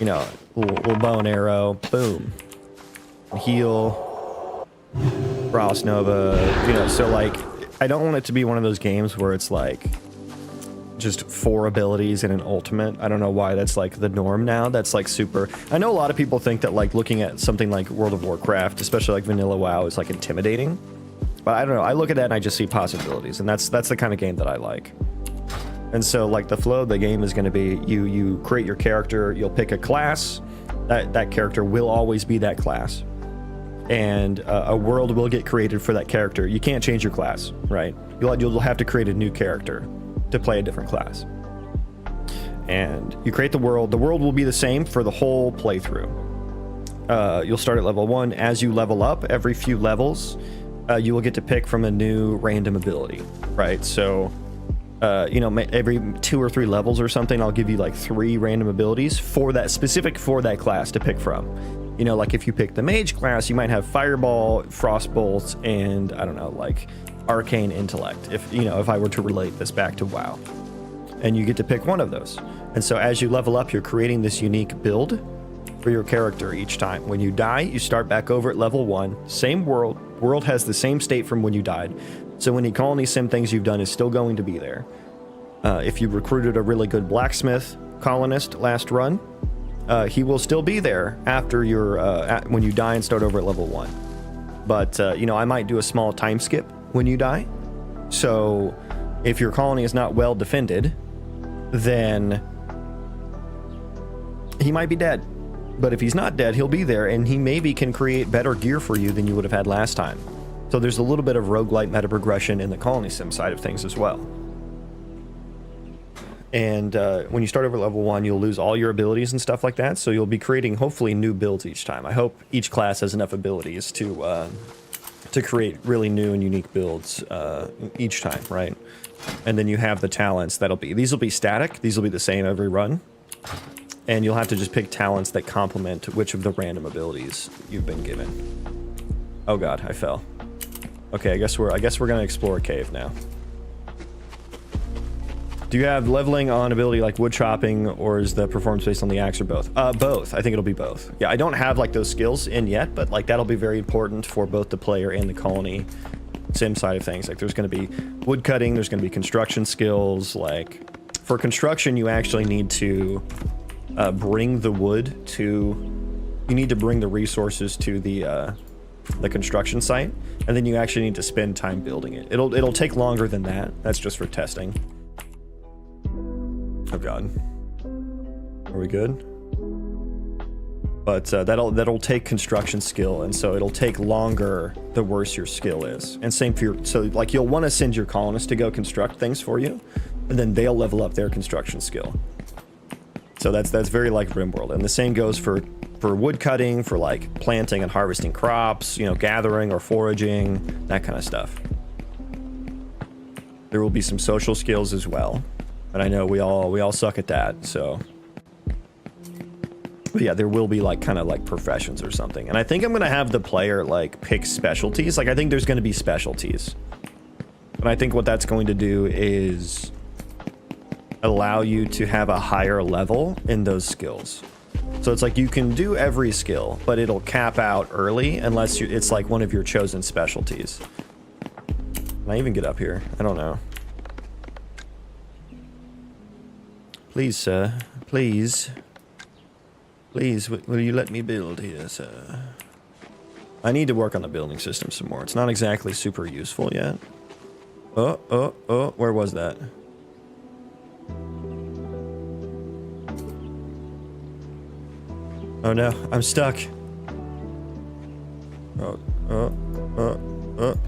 You know, little bow and arrow, boom. Heal, Frost Nova, you know, so like, I don't want it to be one of those games where it's like just 4 abilities and an ultimate. I don't know why that's like the norm now. That's like super, I know a lot of people think that like looking at something like World of Warcraft, especially like Vanilla WoW, is like intimidating. But I don't know. I look at that and I just see possibilities, and that's the kind of game that I like. And so, like, the flow of the game is going to be you create your character, you'll pick a class. That character will always be that class, and a world will get created for that character. You can't change your class, right? You'll have to create a new character to play a different class. And you create the world. The world will be the same for the whole playthrough. You'll start at level 1. As you level up, every few levels, you will get to pick from a new random ability, right? So, you know, every 2 or 3 levels or something, I'll give you like 3 random abilities for that specific for that class to pick from. You know, like if you pick the mage class, you might have Fireball, Frostbolt, and I don't know, like Arcane Intellect. If I were to relate this back to WoW, and you get to pick one of those. And so as you level up, you're creating this unique build for your character each time. When you die, you start back over at level 1. Same world. World has the same state from when you died. So any Colony Sim things you've done is still going to be there. If you recruited a really good blacksmith colonist last run, he will still be there after when you die and start over at level 1. But you know, I might do a small time skip when you die. So if your colony is not well defended, then he might be dead. But if he's not dead, he'll be there, and he maybe can create better gear for you than you would have had last time. So there's a little bit of roguelite meta progression in the Colony Sim side of things as well. And when you start over level 1, you'll lose all your abilities and stuff like that, so you'll be creating hopefully new builds each time. I hope each class has enough abilities to create really new and unique builds each time, right? And then you have the talents these will be static, these will be the same every run. And you'll have to just pick talents that complement which of the random abilities you've been given. Oh god, I fell. Okay, I guess we're gonna explore a cave now. Do you have leveling on ability like wood chopping, or is the performance based on the axe, or both? Both. I think it'll be both. Yeah, I don't have like those skills in yet, but like that'll be very important for both the player and the Colony Sim side of things. Like there's gonna be wood cutting, there's gonna be construction skills. Like for construction, you actually need to bring the wood you need to bring the resources to the construction site, and then you actually need to spend time building it. It'll take longer than that. That's just for testing. Oh god. Are we good? But that'll take construction skill, and so it'll take longer the worse your skill is. And same for so like you'll want to send your colonists to go construct things for you, and then they'll level up their construction skill. So that's very like RimWorld, and the same goes for wood cutting, for like planting and harvesting crops, you know, gathering or foraging, that kind of stuff. There will be some social skills as well, but I know we all suck at that. So, but yeah, there will be like kind of like professions or something, and I think I'm gonna have the player like pick specialties. Like I think there's gonna be specialties, but I think what that's going to do is allow you to have a higher level in those skills. So it's like you can do every skill, but it'll cap out early unless it's like one of your chosen specialties. Can I even get up here? I don't know. Please, sir. Please. Please, will you let me build here, sir? I need to work on the building system some more. It's not exactly super useful yet. Oh, where was that? Oh no, I'm stuck.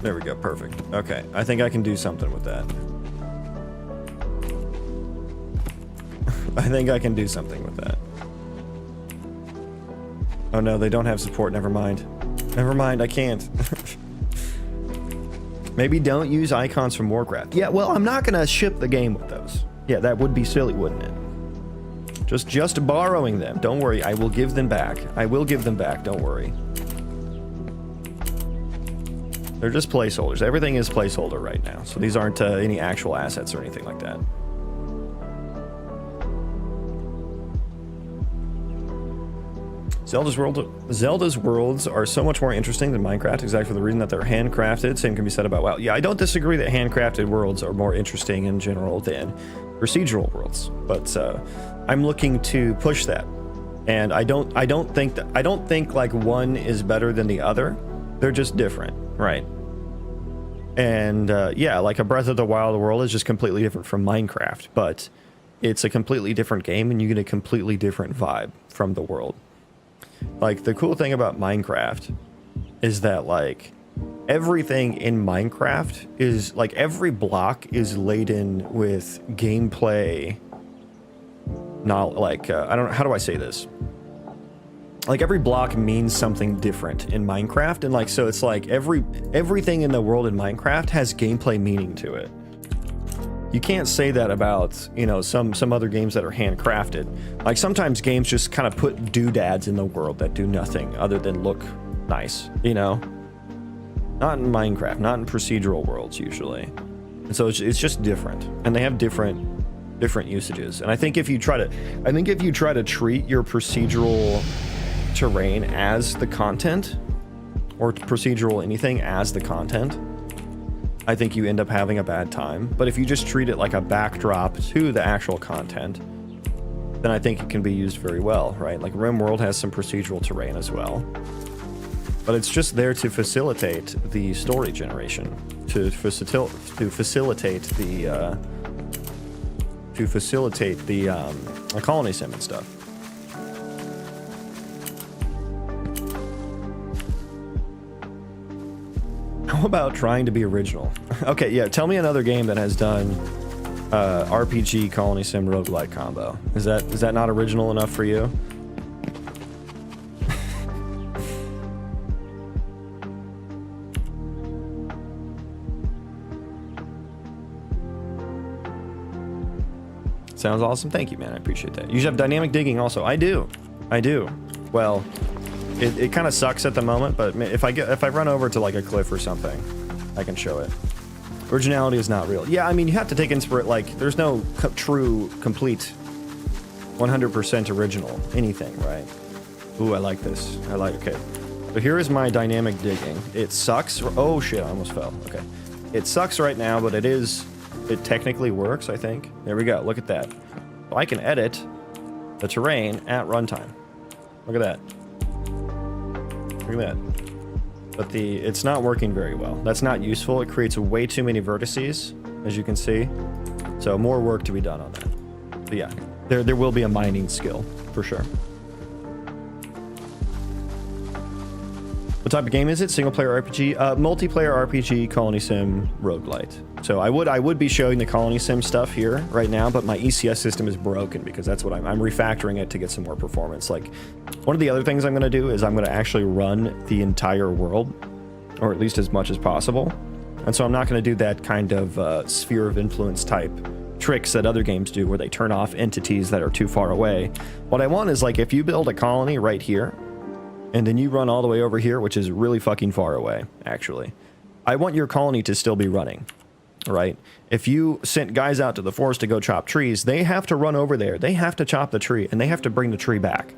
There we go, perfect. Okay, I think I can do something with that. I think I can do something with that. Oh no, they don't have support, never mind. Never mind, I can't. Maybe don't use icons from Warcraft. Yeah, well, I'm not gonna ship the game with those. Yeah, that would be silly, wouldn't it? Just borrowing them. Don't worry, I will give them back. I will give them back, don't worry. They're just placeholders. Everything is placeholder right now, so these aren't any actual assets or anything like that. Zelda's worlds are so much more interesting than Minecraft, exactly for the reason that they're handcrafted. Same can be said about WoW. Yeah, I don't disagree that handcrafted worlds are more interesting in general than procedural worlds, but I'm looking to push that. And I don't think like one is better than the other. They're just different, right? And yeah, like a Breath of the Wild world is just completely different from Minecraft, but it's a completely different game and you get a completely different vibe from the world. Like, the cool thing about Minecraft is that, like, everything in Minecraft is, like, every block is laden with gameplay. Not like, I don't know, how do I say this? Like, every block means something different in Minecraft, and like, so it's like everything in the world in Minecraft has gameplay meaning to it. You can't say that about, you know, some other games that are handcrafted. Like, sometimes games just kind of put doodads in the world that do nothing other than look nice, you know? Not in Minecraft, not in procedural worlds usually. And so it's just different, and they have different usages. And I think if you try to treat your procedural terrain as the content, or procedural anything as the content, I think you end up having a bad time. But if you just treat it like a backdrop to the actual content, then I think it can be used very well, right? Like, RimWorld has some procedural terrain as well, but it's just there to facilitate the story generation, to facilitate the colony sim and stuff. How about trying to be original? Okay, yeah, tell me another game that has done RPG Colony Sim Roguelite combo. Is that not original enough for you? Sounds awesome. Thank you, man. I appreciate that. You should have dynamic digging also. I do. Well, it kind of sucks at the moment, but if I run over to like a cliff or something, I can show it. Originality is not real. Yeah, I mean, you have to take inspiration. Like, there's no true, complete, 100% original anything, right? Ooh, I like this. Okay. So here is my dynamic digging. It sucks. Oh shit, I almost fell. Okay. It sucks right now, but it technically works, I think. There we go. Look at that. So I can edit the terrain at runtime. Look at that. Look at that. But it's not working very well. That's not useful. It creates way too many vertices, as you can see. So more work to be done on that. But yeah, there will be a mining skill for sure. What type of game is it? Single player RPG? Multiplayer RPG Colony Sim Roguelite. So I would be showing the Colony Sim stuff here right now, but my ECS system is broken because that's what I'm refactoring it to get some more performance. Like, one of the other things I'm going to do is I'm going to actually run the entire world, or at least as much as possible. And so I'm not going to do that kind of sphere of influence type tricks that other games do where they turn off entities that are too far away. What I want is, like, if you build a colony right here, and then you run all the way over here, which is really fucking far away, actually, I want your colony to still be running, right? If you sent guys out to the forest to go chop trees, they have to run over there. They have to chop the tree, and they have to bring the tree back.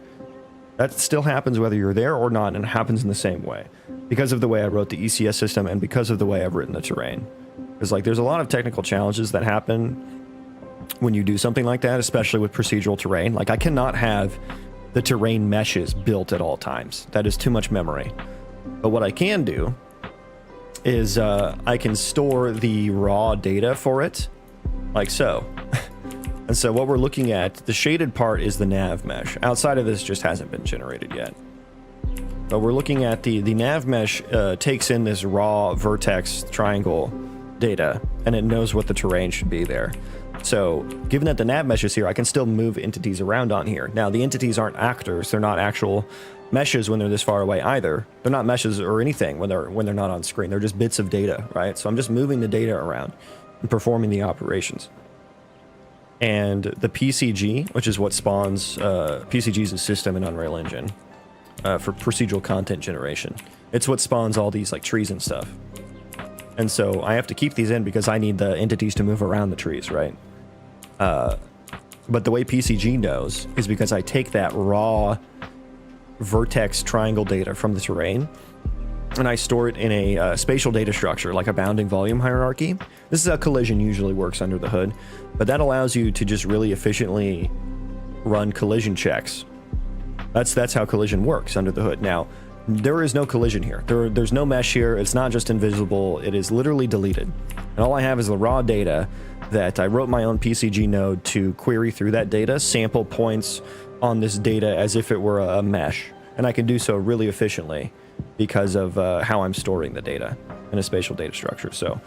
That still happens whether you're there or not, and it happens in the same way. Because of the way I wrote the ECS system, and because of the way I've written the terrain. Because, like, there's a lot of technical challenges that happen when you do something like that, especially with procedural terrain. Like, I cannot have the terrain meshes built at all times. That is too much memory. But what I can do is I can store the raw data for it, like so. And so what we're looking at, the shaded part is the nav mesh. Outside of this just hasn't been generated yet. But we're looking at the nav mesh takes in this raw vertex triangle data, and it knows what the terrain should be there. So, given that the nav mesh is here, I can still move entities around on here. Now, the entities aren't actors. They're not actual meshes when they're this far away either. They're not meshes or anything when they're not on screen. They're just bits of data, right? So I'm just moving the data around and performing the operations. And the PCG, which is what spawns, PCG is a system in Unreal Engine for procedural content generation. It's what spawns all these, like, trees and stuff. And so I have to keep these in because I need the entities to move around the trees, right? But the way PCG knows is because I take that raw vertex triangle data from the terrain and I store it in a spatial data structure, like a bounding volume hierarchy. This is how collision usually works under the hood, but that allows you to just really efficiently run collision checks. That's how collision works under the hood. Now, there is no collision here. There's no mesh here. It's not just invisible. It is literally deleted. And all I have is the raw data that I wrote my own PCG node to query through that data, sample points on this data as if it were a mesh. And I can do so really efficiently because of how I'm storing the data in a spatial data structure. So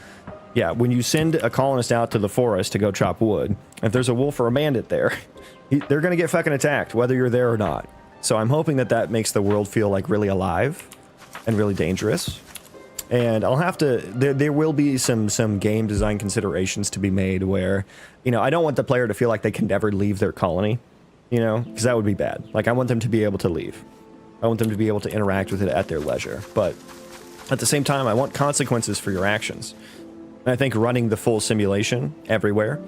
yeah, when you send a colonist out to the forest to go chop wood, if there's a wolf or a bandit there, they're going to get fucking attacked, whether you're there or not. So I'm hoping that that makes the world feel like really alive and really dangerous. And I'll have to, there will be some game design considerations to be made where, you know, I don't want the player to feel like they can never leave their colony, you know, because that would be bad. Like, I want them to be able to leave. I want them to be able to interact with it at their leisure. But at the same time, I want consequences for your actions. And I think running the full simulation everywhere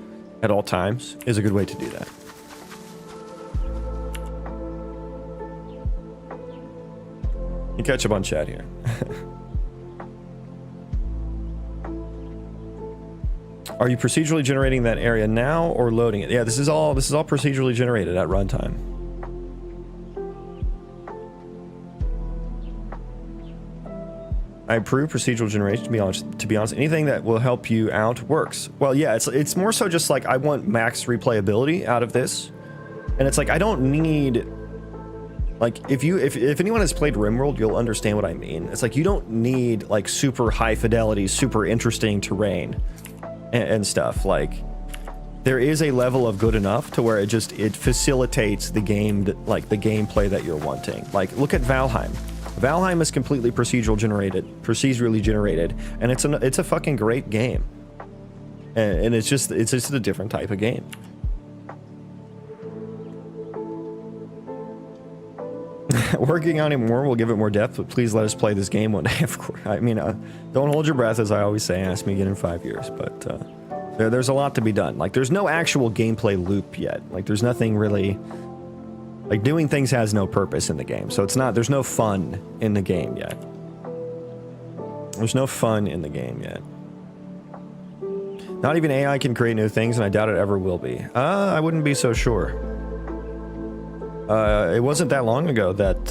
at all times is a good way to do that. You catch up on chat here. Are you procedurally generating that area now or loading it? Yeah, this is all procedurally generated at runtime. I approve procedural generation, to be honest. Anything that will help you out works. Well, yeah, it's more so just like I want max replayability out of this. And it's like I don't need, like, if anyone has played RimWorld, you'll understand what I mean. It's like you don't need like super high fidelity, super interesting terrain and stuff. Like, there is a level of good enough to where it facilitates the game, like the gameplay that you're wanting. Like, look at Valheim. Valheim is completely procedurally generated, and it's a fucking great game. And it's just a different type of game. Working on it more will give it more depth, but please let us play this game one day. Of course, I mean, don't hold your breath, as I always say. Ask me again in 5 years. But there's a lot to be done. Like, there's no actual gameplay loop yet. Like, there's nothing really. Like, doing things has no purpose in the game, so there's no fun in the game yet. There's no fun in the game yet. Not even AI can create new things, and I doubt it ever will be. I wouldn't be so sure. It wasn't that long ago that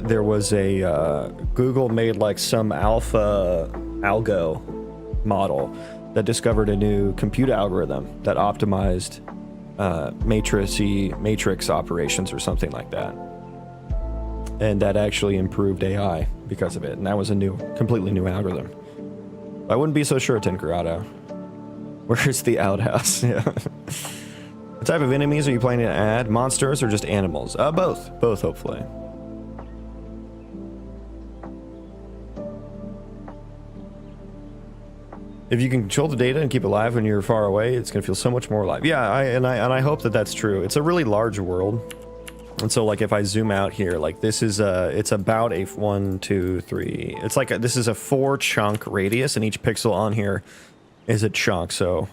there was a Google made like some alpha algo model that discovered a new compute algorithm that optimized matrix operations or something like that, and that actually improved AI because of it. And that was a completely new algorithm. I wouldn't be so sure, Tinkerado. Where's the outhouse? Yeah. What type of enemies are you planning to add? Monsters or just animals? Both, hopefully. If you can control the data and keep it alive when you're far away, it's going to feel so much more alive. Yeah, I hope that that's true. It's a really large world. And so, like, if I zoom out here, like, this is it's about a 1, 2, 3. It's like this is a 4 chunk radius, and each pixel on here is a chunk. So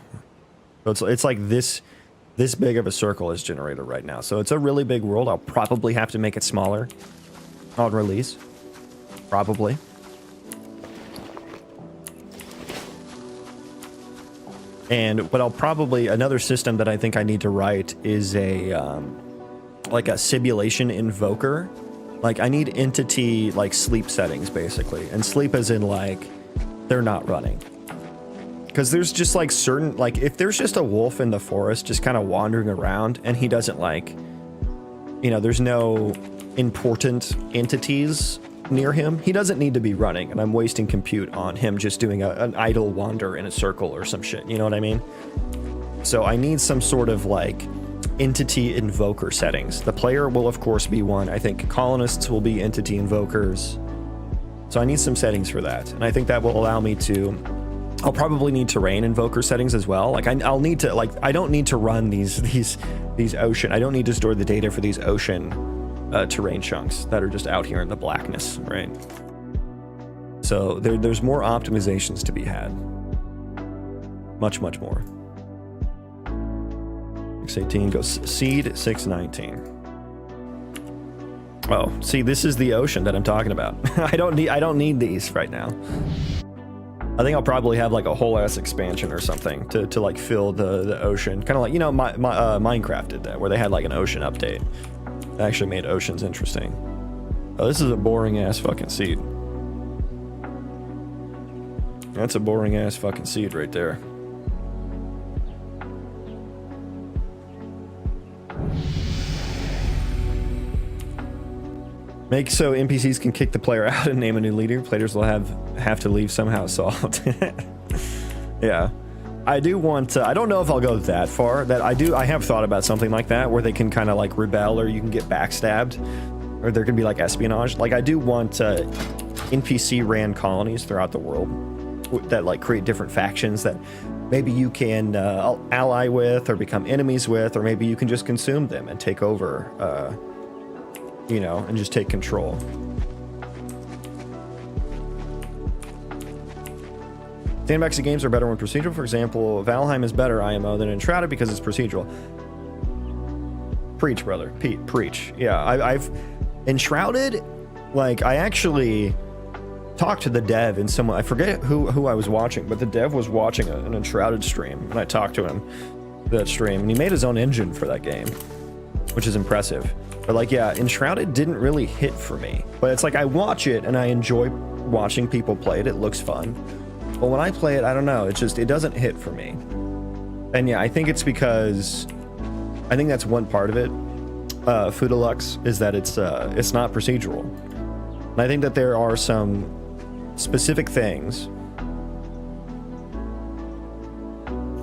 it's like this big of a circle is generated right now. So it's a really big world. I'll probably have to make it smaller on release. Probably. But I'll probably, another system that I think I need to write is like a simulation invoker. Like, I need entity, like, sleep settings, basically. And sleep as in, like, they're not running. Because there's just, like, certain, like, if there's just a wolf in the forest just kind of wandering around and he doesn't, like, you know, there's no important entities near him, he doesn't need to be running, and I'm wasting compute on him just doing an idle wander in a circle or some shit, you know what I mean? So I need some sort of, like, entity invoker settings. The player will, of course, be one. I think colonists will be entity invokers. So I need some settings for that, and I think that will allow me to... I'll probably need terrain invoker settings as well. Like, I'll need to, like, I don't need to run these ocean... I don't need to store the data for these ocean terrain chunks that are just out here in the blackness, right? So there's more optimizations to be had. Much more. 618 goes seed 619. Oh, see, this is the ocean that I'm talking about. I don't need these right now. I think I'll probably have like a whole ass expansion or something to like fill the ocean, kind of like, you know, Minecraft did that, where they had like an ocean update. It actually made oceans interesting. Oh, this is a boring ass fucking seed. That's a boring ass fucking seed right there. Make so NPCs can kick the player out and name a new leader. Players will have to leave somehow solved. Yeah. I do want I don't know if I'll go that far. I have thought about something like that where they can kind of like rebel, or you can get backstabbed, or there could be like espionage. Like I do want NPC ran colonies throughout the world that like create different factions that maybe you can ally with or become enemies with, or maybe you can just consume them and take over, you know, and just take control. Sandbox games are better when procedural. For example, Valheim is better IMO than Enshrouded because it's procedural. Preach, brother. Pete, preach. Yeah, I've Enshrouded, like, I actually talked to the dev in someone, I forget who I was watching, but the dev was watching an Enshrouded stream, and I talked to him for that stream, and he made his own engine for that game, which is impressive. But like, yeah, Enshrouded didn't really hit for me, but it's like I watch it and I enjoy watching people play it. It looks fun. But when I play it, I don't know, it doesn't hit for me. And yeah, I think it's because, I think that's one part of it. Foodalux is that it's not procedural. And I think that there are some specific things.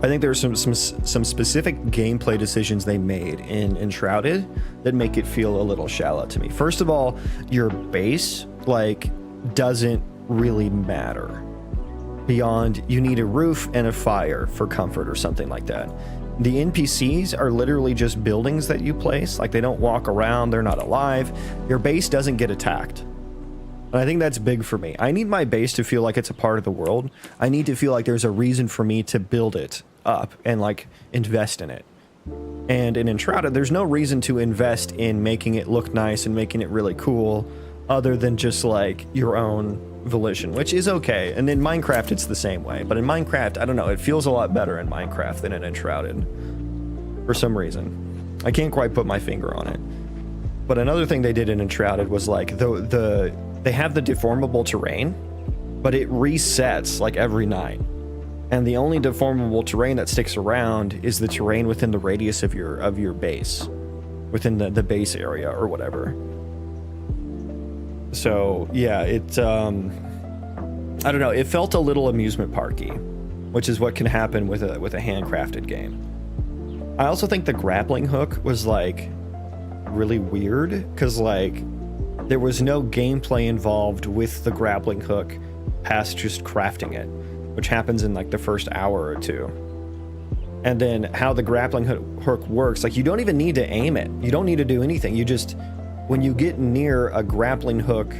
I think there are some specific gameplay decisions they made in Enshrouded that make it feel a little shallow to me. First of all, your base, like, doesn't really matter. Beyond, you need a roof and a fire for comfort or something like that. The NPCs are literally just buildings that you place. Like, they don't walk around, they're not alive. Your base doesn't get attacked. And I think that's big for me. I need my base to feel like it's a part of the world. I need to feel like there's a reason for me to build it up and like invest in it. And in Enshrouded, there's no reason to invest in making it look nice and making it really cool other than just like your own volition, which is okay. And in Minecraft, it's the same way. But in Minecraft, I don't know, it feels a lot better in Minecraft than in Enshrouded for some reason. I can't quite put my finger on it. But another thing they did in Enshrouded was like they have the deformable terrain, but it resets like every night. And the only deformable terrain that sticks around is the terrain within the radius of your base, within the base area or whatever. So yeah, it I don't know, it felt a little amusement parky, which is what can happen with a handcrafted game. I also think the grappling hook was like really weird, because like there was no gameplay involved with the grappling hook past just crafting it, which happens in like the first hour or two. And then how the grappling hook works, like you don't even need to aim it. You don't need to do anything. You just, when you get near a grappling hook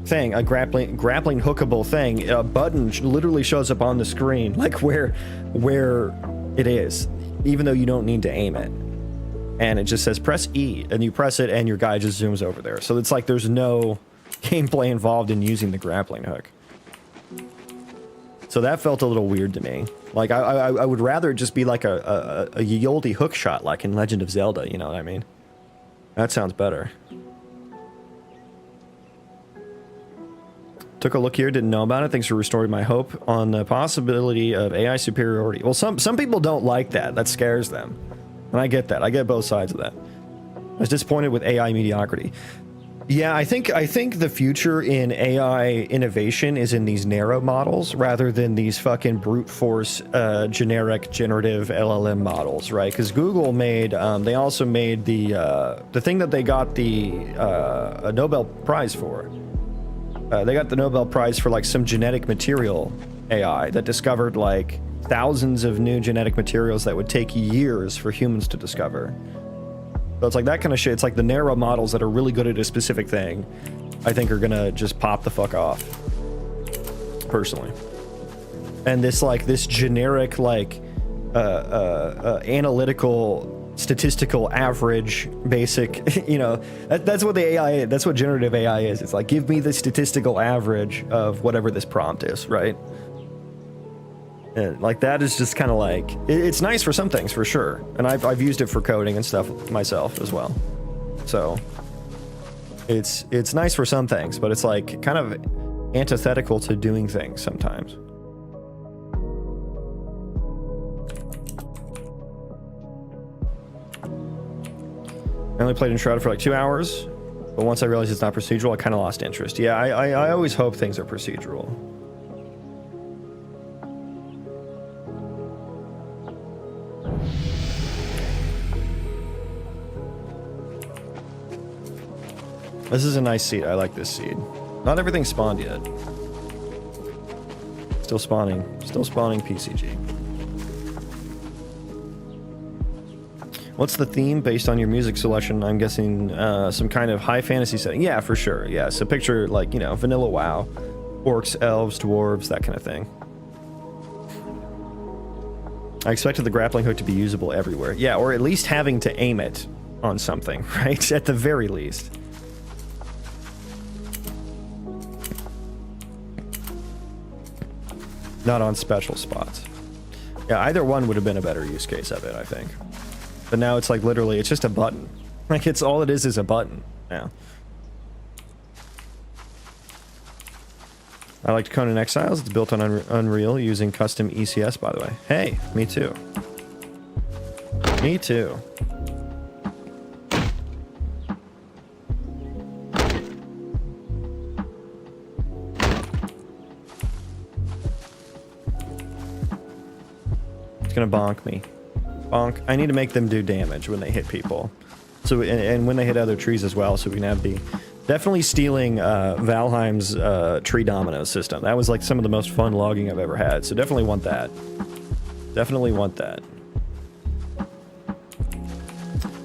thing, a grappling hookable thing, a button literally shows up on the screen, like where it is, even though you don't need to aim it. And it just says press E, and you press it and your guy just zooms over there. So it's like there's no gameplay involved in using the grappling hook. So that felt a little weird to me. Like I would rather it just be like a ye olde hook shot, like in Legend of Zelda, you know what I mean? That sounds better. Took a look here, didn't know about it. Thanks for restoring my hope on the possibility of AI superiority. Well, some people don't like that. That scares them. And I get that. I get both sides of that. I was disappointed with AI mediocrity. Yeah, I think the future in AI innovation is in these narrow models rather than these fucking brute force generic generative LLM models, right? Because Google made, they also made the thing that they got a Nobel Prize for. They got the Nobel Prize for like some genetic material AI that discovered like thousands of new genetic materials that would take years for humans to discover. So it's like that kind of shit. It's like the narrow models that are really good at a specific thing, I think are gonna just pop the fuck off, personally. And this generic like analytical statistical average basic, you know, that's what the AI, that's what generative AI is. It's like, give me the statistical average of whatever this prompt is, right? And like that is just kind of like, it's nice for some things for sure, and I've used it for coding and stuff myself as well. So It's nice for some things, but it's like kind of antithetical to doing things sometimes. I only played Enshrouded for like 2 hours, but once I realized it's not procedural, I kind of lost interest. Yeah, I always hope things are procedural. This is a nice seed. I like this seed. Not everything spawned yet. Still spawning PCG. What's the theme based on your music selection? I'm guessing some kind of high fantasy setting. Yeah, for sure. Yeah, so picture like, you know, vanilla WoW. Orcs, elves, dwarves, that kind of thing. I expected the grappling hook to be usable everywhere. Yeah, or at least having to aim it on something, right? At the very least. Not on special spots. Yeah, either one would have been a better use case of it, I think. But now it's like literally, it's just a button. Like it's all it is a button. Yeah. I liked Conan Exiles. It's built on Unreal using custom ECS, by the way. Hey, me too. Me too. It's gonna bonk me. Bonk. I need to make them do damage when they hit people. So and when they hit other trees as well, so we can have the... Definitely stealing Valheim's tree domino system. That was like some of the most fun logging I've ever had. So definitely want that. Definitely want that.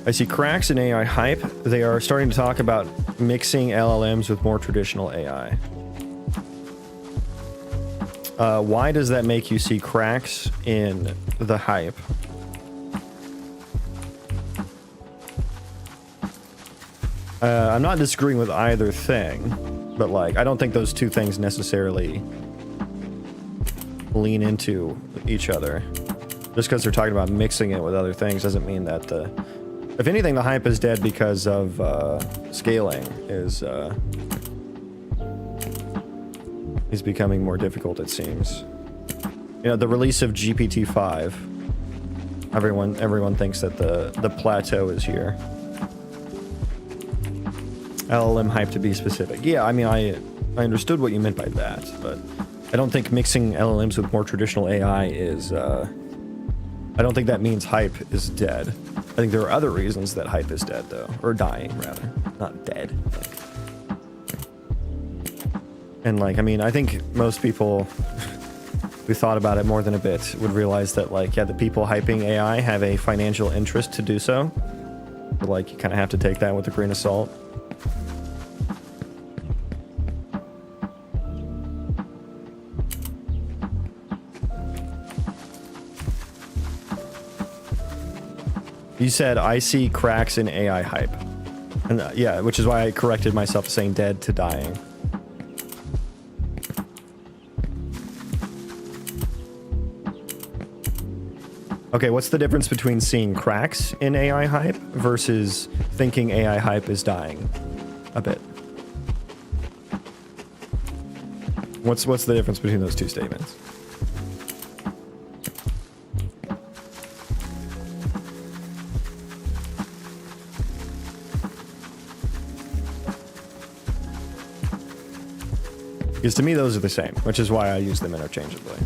I see cracks in AI hype. They are starting to talk about mixing LLMs with more traditional AI. Why does that make you see cracks in the hype? I'm not disagreeing with either thing, but like, I don't think those two things necessarily lean into each other. Just because they're talking about mixing it with other things doesn't mean that the... If anything, the hype is dead because of scaling is becoming more difficult, it seems. You know, the release of GPT-5, everyone thinks that the plateau is here. LLM hype to be specific. Yeah, I mean, I understood what you meant by that, but I don't think mixing LLMs with more traditional AI is, I don't think that means hype is dead. I think there are other reasons that hype is dead, though. Or dying, rather. Not dead. And, like, I mean, I think most people who thought about it more than a bit would realize that, like, yeah, the people hyping AI have a financial interest to do so. But, like, you kind of have to take that with a grain of salt. You said, I see cracks in AI hype. And yeah, which is why I corrected myself saying dead to dying. Okay, what's the difference between seeing cracks in AI hype versus thinking AI hype is dying a bit? What's the difference between those two statements? Because to me, those are the same, which is why I use them interchangeably.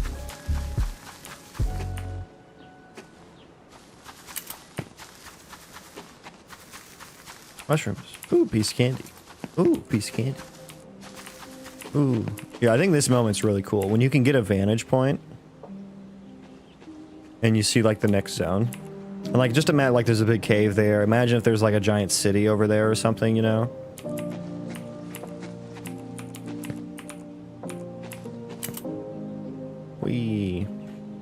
Mushrooms. Ooh, piece of candy. Ooh, piece of candy. Ooh. Yeah, I think this moment's really cool. When you can get a vantage point and you see, like, the next zone. And, like, just imagine, like, there's a big cave there. Imagine if there's, like, a giant city over there or something, you know?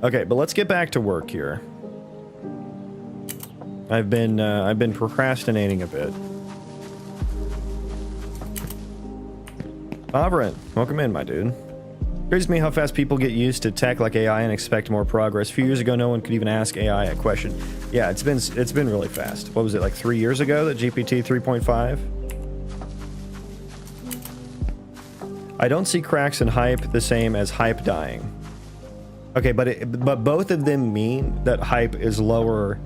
Okay, but let's get back to work here. I've been procrastinating a bit. Bobrin, welcome in, my dude. Curious to me how fast people get used to tech like AI and expect more progress. A few years ago, no one could even ask AI a question. Yeah, it's been really fast. What was it, like 3 years ago that GPT 3.5 I don't see cracks in hype the same as hype dying. Okay, but both of them mean that hype is lower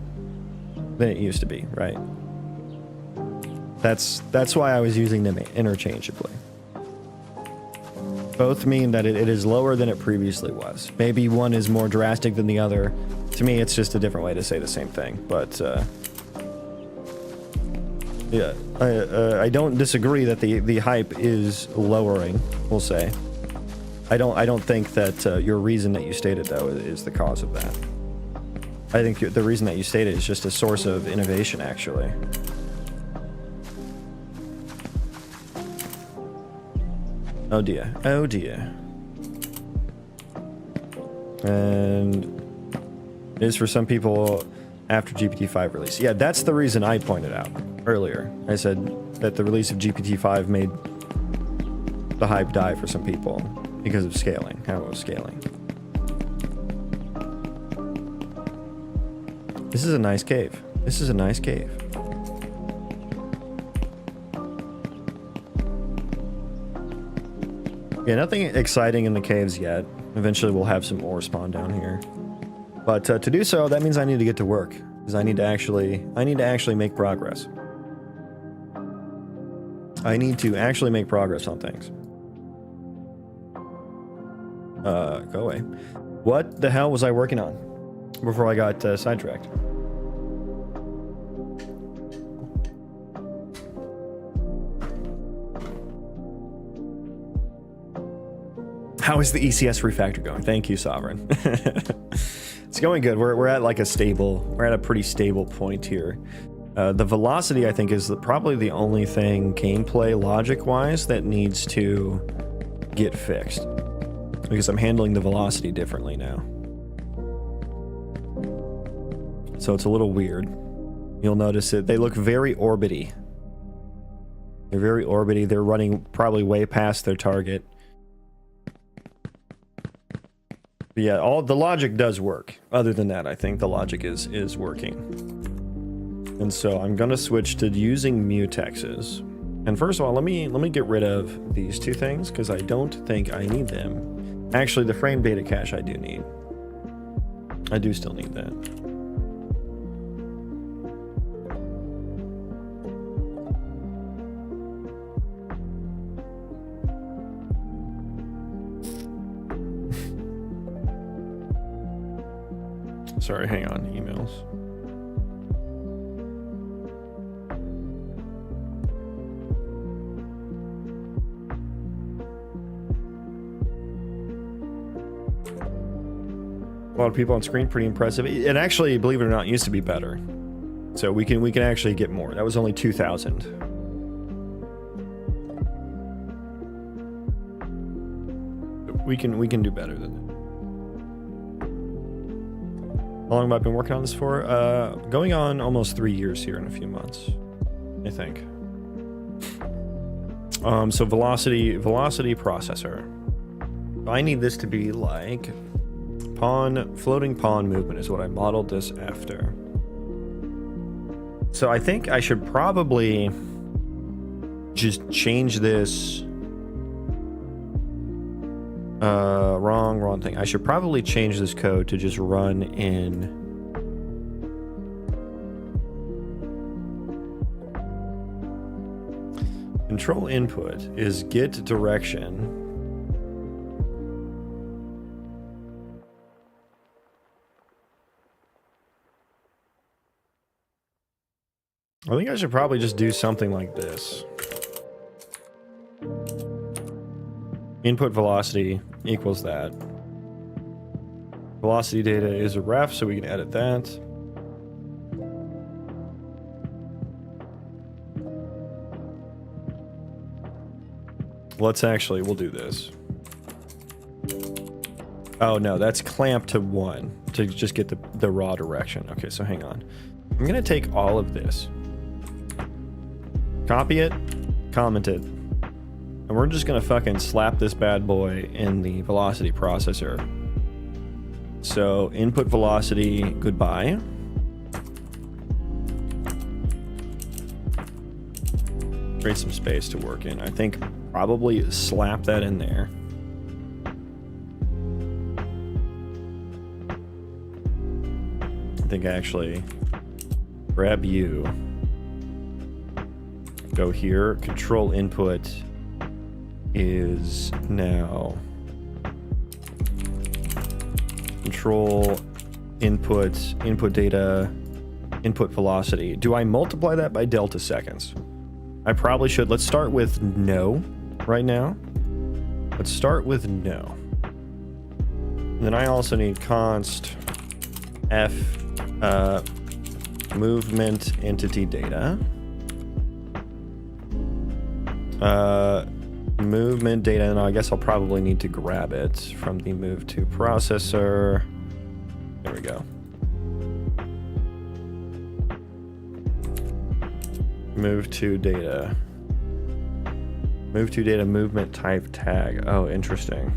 than it used to be, right? That's why I was using them interchangeably. Both mean that it is lower than it previously was. Maybe one is more drastic than the other. To me, it's just a different way to say the same thing. But yeah, I don't disagree that the hype is lowering. We'll say. I don't think that your reason that you stated though is the cause of that. I think the reason that you stated is just a source of innovation, actually. Oh dear. Oh dear. And it is for some people after GPT-5 release. Yeah, that's the reason I pointed out earlier. I said that the release of GPT-5 made the hype die for some people because of scaling, how it was scaling. This is a nice cave. This is a nice cave. Yeah, nothing exciting in the caves yet. Eventually we'll have some ore spawn down here. But to do so, that means I need to get to work. Because I need to actually make progress. I need to actually make progress on things. Go away. What the hell was I working on before I got sidetracked? How is the ECS refactor going? Thank you, Sovereign. It's going good. We're at like we're at a pretty stable point here. The velocity, I think, is probably the only thing gameplay logic-wise that needs to get fixed. Because I'm handling the velocity differently now. So it's a little weird. You'll notice that they look very orbity. They're very orbity. They're running probably way past their target. But yeah, all the logic does work. Other than that, I think the logic is working. And so I'm gonna switch to using mutexes. And first of all, let me get rid of these two things because I don't think I need them. Actually, the frame data cache I do need. I do still need that. Sorry, hang on, emails. A lot of people on screen, pretty impressive. It actually, believe it or not, used to be better. So we can actually get more. That was only 2,000. We can do better than that. How long have I been working on this for? Going on almost 3 years here in a few months, I think. So velocity processor. I need this to be like floating pawn movement is what I modeled this after. So I think I should probably just change this. Wrong thing. I should probably change this code to just run in control input is get direction. I think I should probably just do something like this. Input velocity equals that. Velocity data is a ref, so we can edit that. We'll do this. Oh no, that's clamped to 1 to just get the raw direction. Okay, so hang on. I'm gonna take all of this, copy it, comment it, and we're just gonna fucking slap this bad boy in the velocity processor. So input velocity, goodbye. Create some space to work in. I think probably slap that in there. I think actually grab you, go here, control input is now control input data, input velocity. Do I multiply that by delta seconds? I probably should. Let's start with no right now. Let's start with no. And then I also need const f movement entity data. Movement data, and I guess I'll probably need to grab it from the move to processor. There we go. Move to data. Move to data movement type tag. Oh, interesting.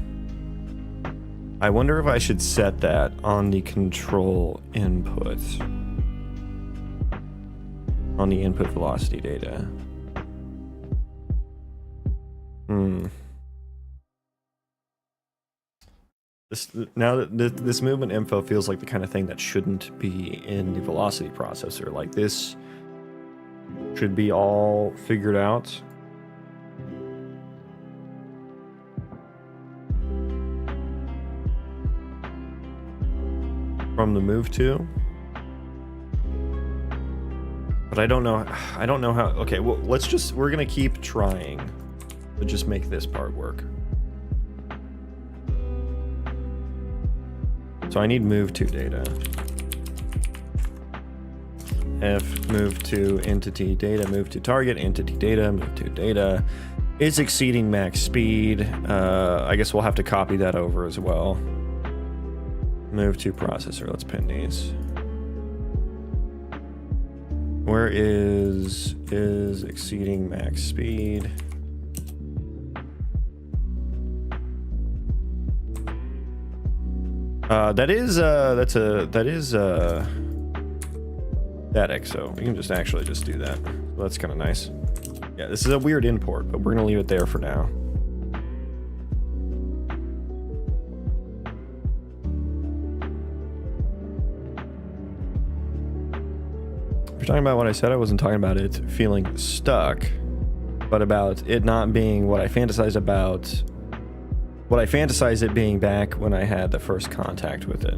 I wonder if I should set that on the control input. On the input velocity data. This movement info feels like the kind of thing that shouldn't be in the velocity processor. Like this should be all figured out. From the move to. But I don't know how. Okay, well, we're gonna keep trying to just make this part work. So I need move to data. F move to entity data, move to target, entity data, move to data. It's exceeding max speed. I guess we'll have to copy that over as well. Move to processor. Let's pin these. Where is exceeding max speed? That is static, so we can just actually just do that. So that's kind of nice. Yeah, this is a weird import, but we're gonna leave it there for now. If you're talking about what I said, I wasn't talking about it feeling stuck, but about it not being what I fantasized about. What I fantasized it being back when I had the first contact with it.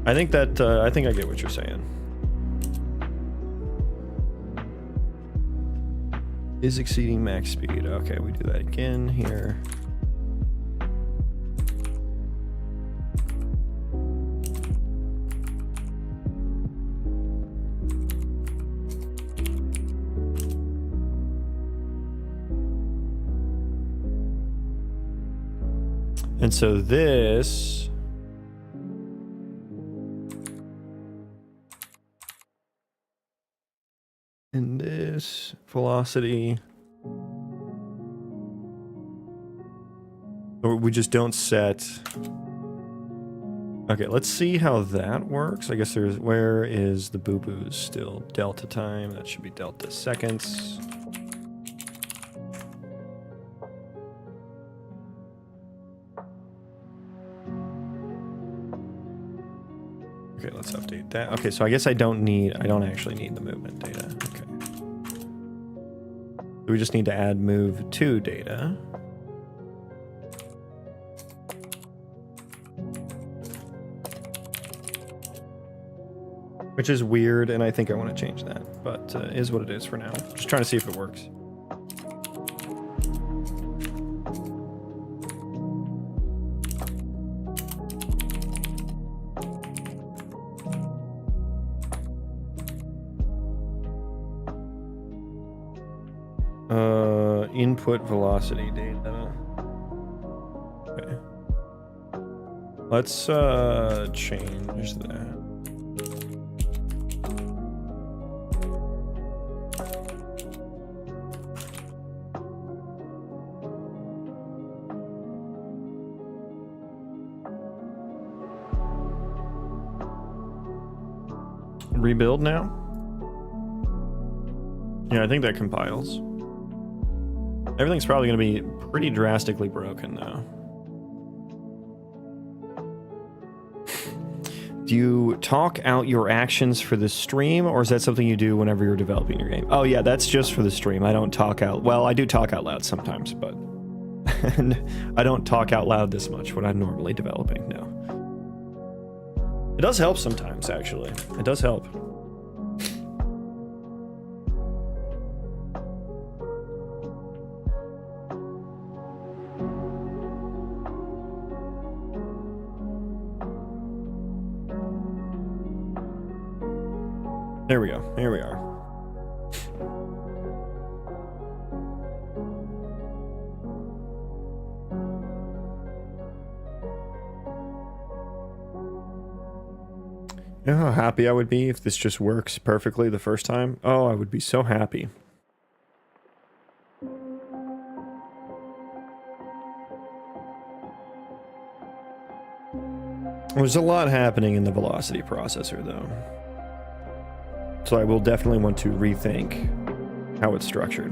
I think I get what you're saying. Is exceeding max speed. Okay, we do that again here. And so this and this velocity, or we just don't set. Okay, let's see how that works. I guess where is the boo-boos still? Delta time, that should be delta seconds. Okay, let's update that. Okay, so I guess I don't actually need the movement data. Okay. We just need to add move to data. Which is weird, and I think I want to change that, but is what it is for now. Just trying to see if it works. Input velocity data. Okay. Let's change that. Rebuild now. Yeah, I think that compiles. Everything's probably going to be pretty drastically broken, though. Do you talk out your actions for the stream, or is that something you do whenever you're developing your game? Oh yeah, that's just for the stream. I don't talk out... Well, I do talk out loud sometimes, but... I don't talk out loud this much when I'm normally developing, no. It does help sometimes, actually. It does help. There we go. Here we are. You know how happy I would be if this just works perfectly the first time? Oh, I would be so happy. There's a lot happening in the velocity processor, though. So I will definitely want to rethink how it's structured.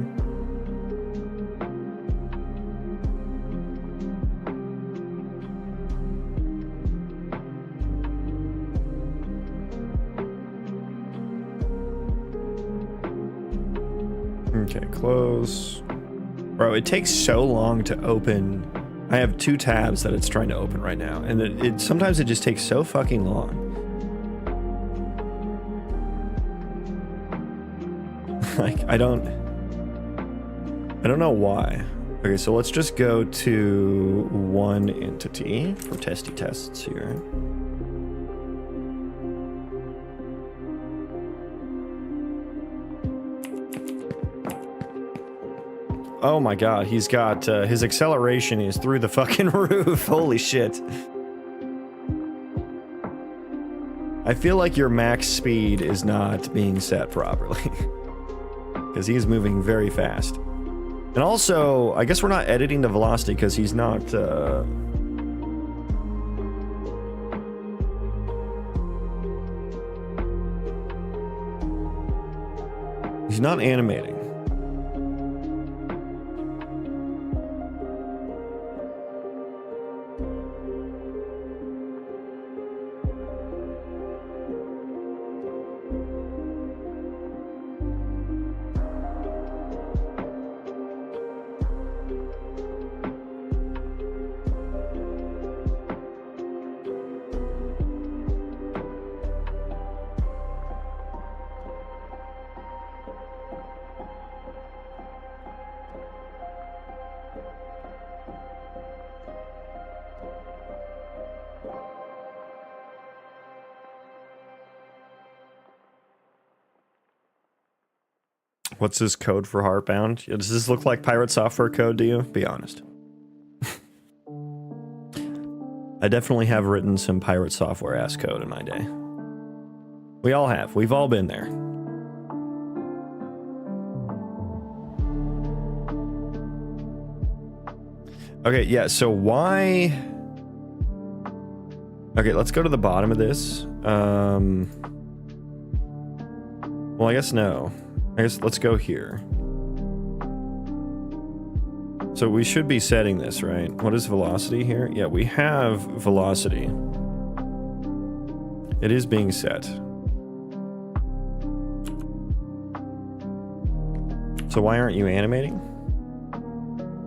Okay, close. Bro, it takes so long to open. I have 2 tabs that it's trying to open right now, and sometimes it just takes so fucking long. Like, I don't know why. Okay, so let's just go to one entity for testy tests here. Oh my god, he's got, his acceleration is through the fucking roof. Holy shit. I feel like your max speed is not being set properly. Because he's moving very fast. And also, I guess we're not editing the velocity because he's not, he's not animating. What's this code for Heartbound? Does this look like pirate software code to you? Be honest. I definitely have written some pirate software ass code in my day. We all have. We've all been there. Okay, yeah, so why... Okay, let's go to the bottom of this. Well, I guess no. I guess let's go here. So we should be setting this, right? What is velocity here? Yeah, we have velocity. It is being set. So why aren't you animating?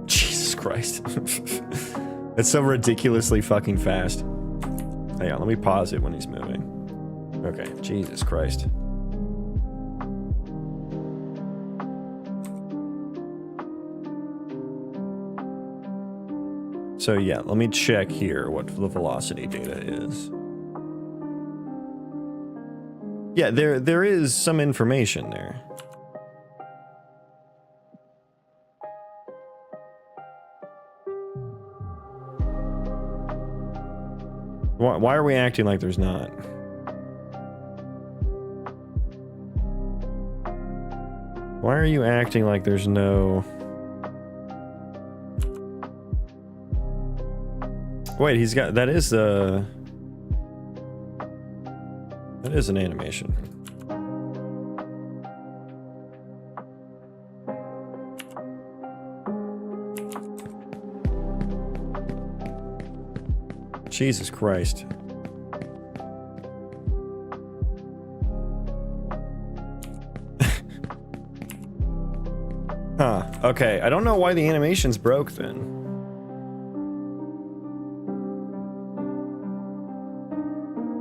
Jesus Christ. It's so ridiculously fucking fast. Hang on, let me pause it when he's moving. Okay, Jesus Christ. So yeah, let me check here what the velocity data is. Yeah, there is some information there. Why are we acting like there's not? Why are you acting like there's no... Wait, he's got... That is an animation. Jesus Christ. Huh. Okay, I don't know why the animation's broke then.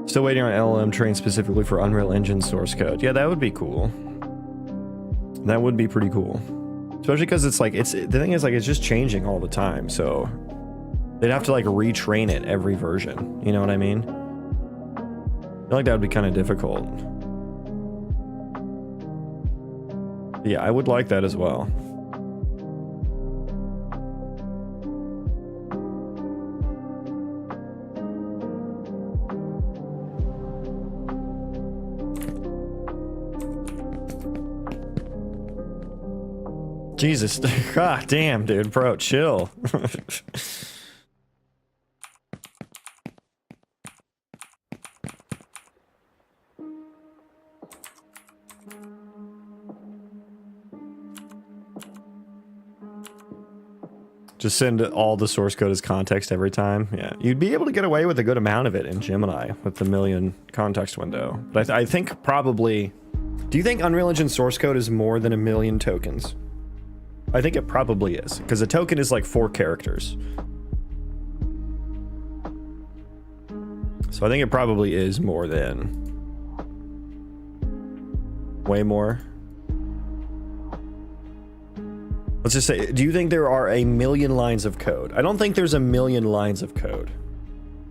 Still waiting on LLM trained specifically for Unreal Engine source code. Yeah, that would be cool. That would be pretty cool. Especially because it's like, the thing is like, it's just changing all the time, so they'd have to like retrain it every version. You know what I mean? I feel like that would be kind of difficult. Yeah, I would like that as well. Jesus, god damn, dude, bro, chill. Just send all the source code as context every time. Yeah, you'd be able to get away with a good amount of it in Gemini with the million context window. But I think probably... Do you think Unreal Engine source code is more than 1 million tokens? I think it probably is, because a token is like 4 characters. So I think it probably is more than... Way more. Let's just say, do you think there are 1 million lines of code? I don't think there's 1 million lines of code.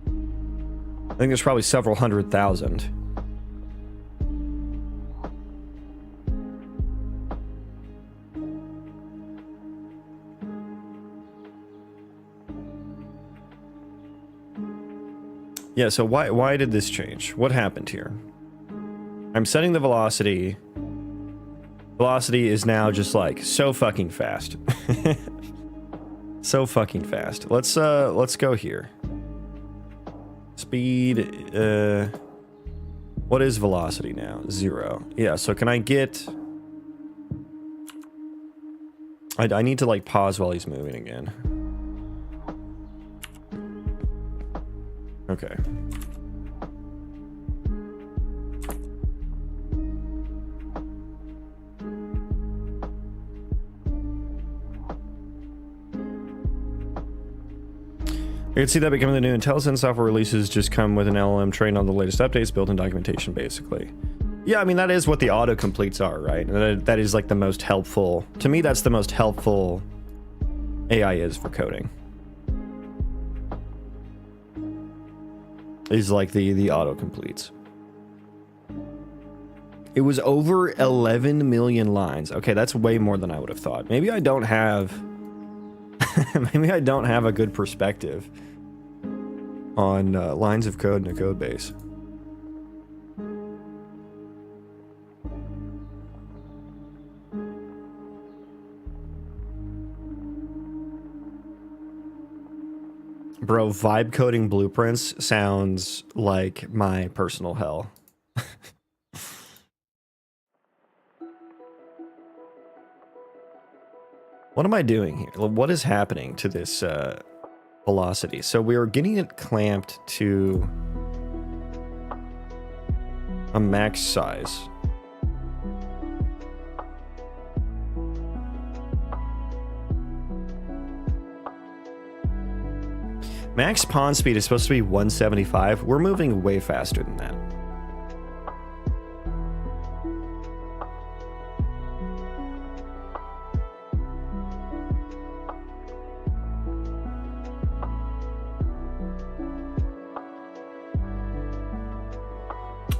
I think there's probably several 100,000. Yeah, so why did this change? What happened here? I'm setting the velocity. Velocity is now just like so fucking fast. So fucking fast. Let's go here. Speed, what is velocity now? 0. Yeah, so can I get... I need to like pause while he's moving again. Okay. I can see that becoming the new IntelliSense software releases just come with an LLM trained on the latest updates, built-in documentation, basically. Yeah, I mean, that is what the autocompletes are, right? That is like the most helpful... To me, that's the most helpful AI is for coding. Is like the autocompletes. It was over 11 million lines. Okay, that's way more than I would have thought. Maybe I don't have... maybe I don't have a good perspective on lines of code in a code base. Bro, vibe coding blueprints sounds like my personal hell. What am I doing here? What is happening to this velocity? So we're getting it clamped to a max size. Max pawn speed is supposed to be 175. We're moving way faster than that.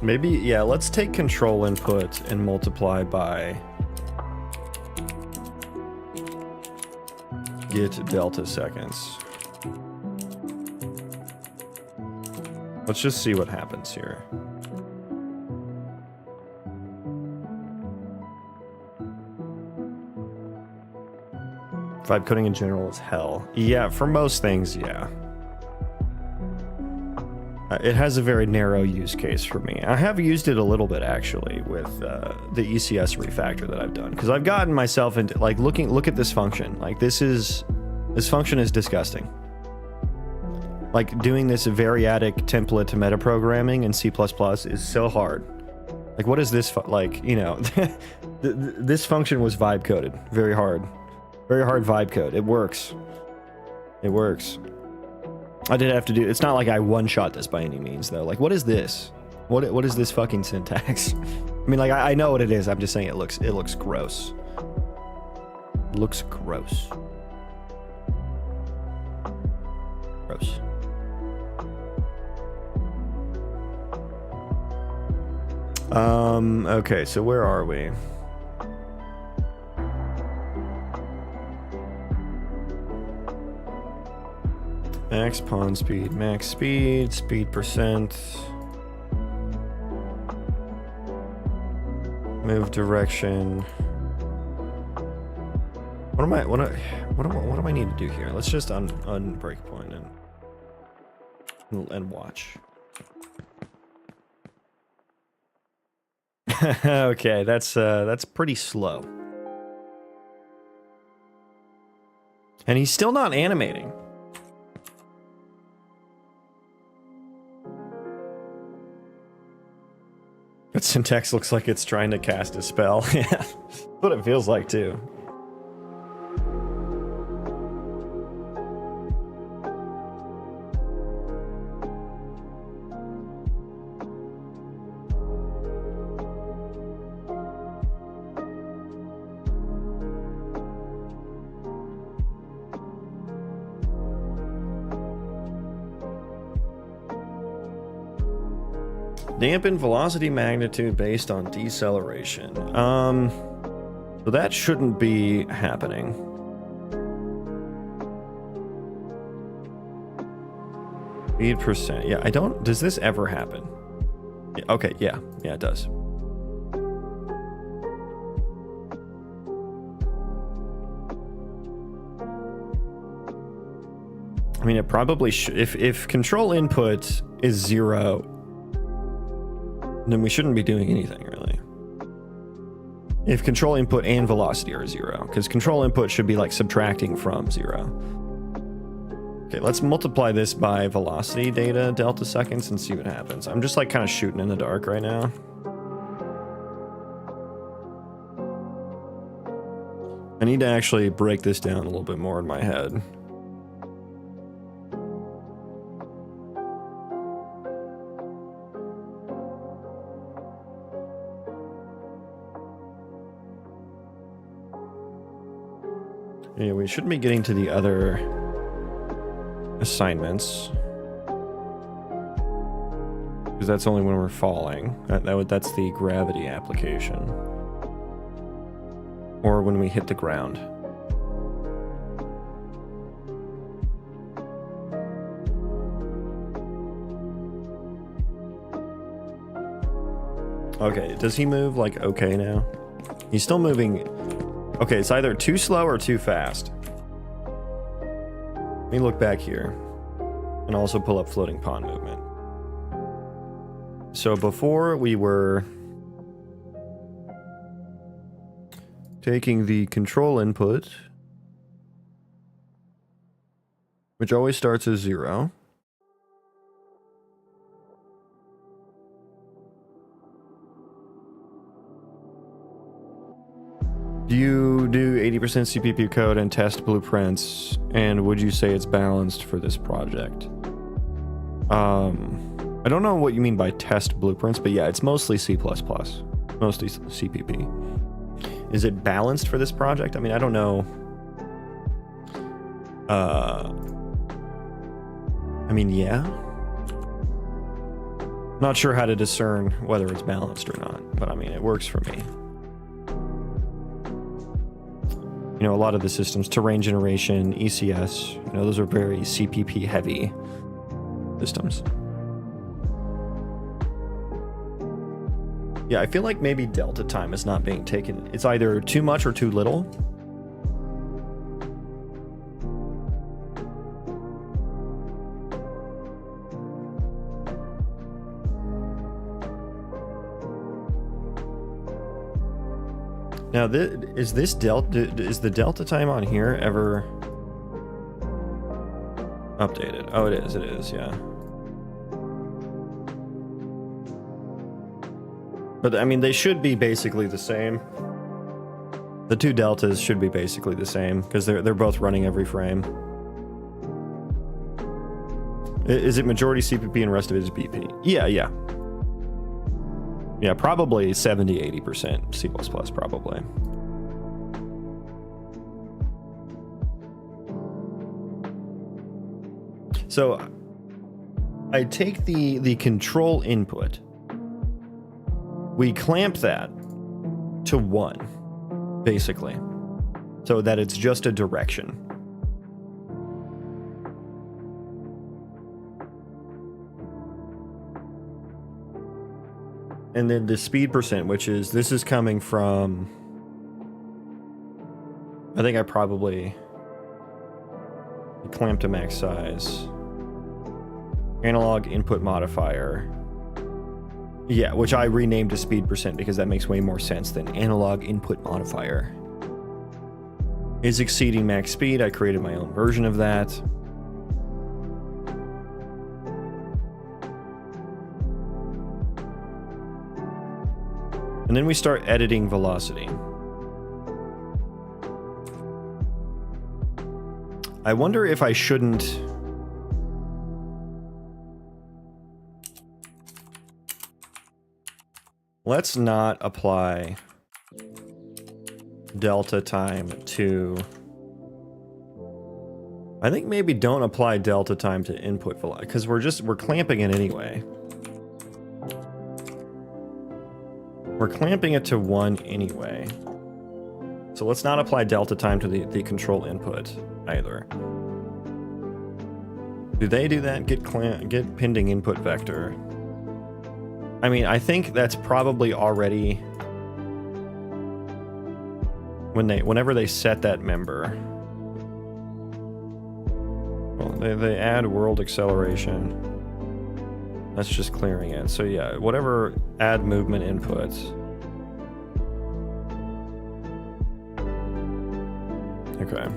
Maybe, yeah, let's take control input and multiply by get delta seconds. Let's just see what happens here. Vibe coding in general is hell. Yeah, for most things, yeah. It has a very narrow use case for me. I have used it a little bit actually with the ECS refactor that I've done, because I've gotten myself into like look at this function. Like this function is disgusting. Like doing this variadic template to metaprogramming in C++ is so hard. Like, what is this? Like, you know, this function was vibe coded. Very hard vibe code. It works. It works. I did have to do. It's not like I one-shot this by any means, though. Like, what is this? What is this fucking syntax? I mean, like, I know what it is. I'm just saying it looks gross. It looks gross. Gross. Okay, so where are we? Max pawn speed, max speed, speed percent. Move direction. What do I need to do here? Let's just breakpoint and watch. Okay, that's pretty slow. And he's still not animating. That syntax looks like it's trying to cast a spell. Yeah, that's what it feels like too. Dampen velocity magnitude based on deceleration. So that shouldn't be happening. Speed percent. Yeah, does this ever happen? Yeah, okay, yeah, it does. I mean, it probably should. If control input is 0, then we shouldn't be doing anything, really. If control input and velocity are 0, because control input should be like subtracting from 0. Okay, let's multiply this by velocity data delta seconds and see what happens. I'm just like kind of shooting in the dark right now. I need to actually break this down a little bit more in my head. Yeah, we shouldn't be getting to the other assignments, because that's only when we're falling. That's the gravity application, or when we hit the ground. Okay, does he move like okay now? He's still moving. Okay, it's either too slow or too fast. Let me look back here and also pull up floating pawn movement. So before we were taking the control input, which always starts as 0. Do you do 80% CPP code and test blueprints? And would you say it's balanced for this project? I don't know what you mean by test blueprints, but yeah, it's mostly C++, mostly CPP. Is it balanced for this project? I mean, I don't know. I mean, yeah. Not sure how to discern whether it's balanced or not, but I mean, it works for me. You know, a lot of the systems, terrain generation, ECS, you know, those are very CPP heavy systems. Yeah, I feel like maybe delta time is not being taken. It's either too much or too little. Now, is the delta time on here ever? Updated. Oh, it is, yeah. But I mean, they should be basically the same. The two deltas should be basically the same because they're both running every frame. Is it majority CPP and rest of it is BP? Yeah. Yeah, probably 70-80% C++, probably. So I take the control input, we clamp that to 1, basically, so that it's just a direction. And then the speed percent, which is, this is coming from, I think I probably clamped to max size. Analog input modifier. Yeah, which I renamed to speed percent because that makes way more sense than analog input modifier. Is exceeding max speed. I created my own version of that. And then we start editing velocity. I wonder if I shouldn't... Let's not apply delta time to... I think maybe don't apply delta time to input velocity, because we're clamping it anyway. We're clamping it to 1 anyway. So let's not apply delta time to the control input either. Do they do that? Get pending input vector. I mean, I think that's probably already whenever they set that member. Well, they add world acceleration. That's just clearing it. So yeah, whatever add movement inputs. Okay.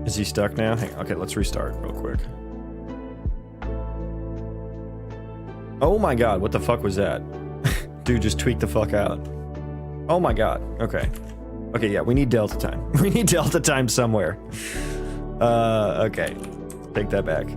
Is he stuck now? Hang on. Okay, let's restart real quick. Oh my god, what the fuck was that? Dude, just tweaked the fuck out. Oh my god. Okay. Okay, yeah, we need delta time. We need delta time somewhere. Okay. Take that back.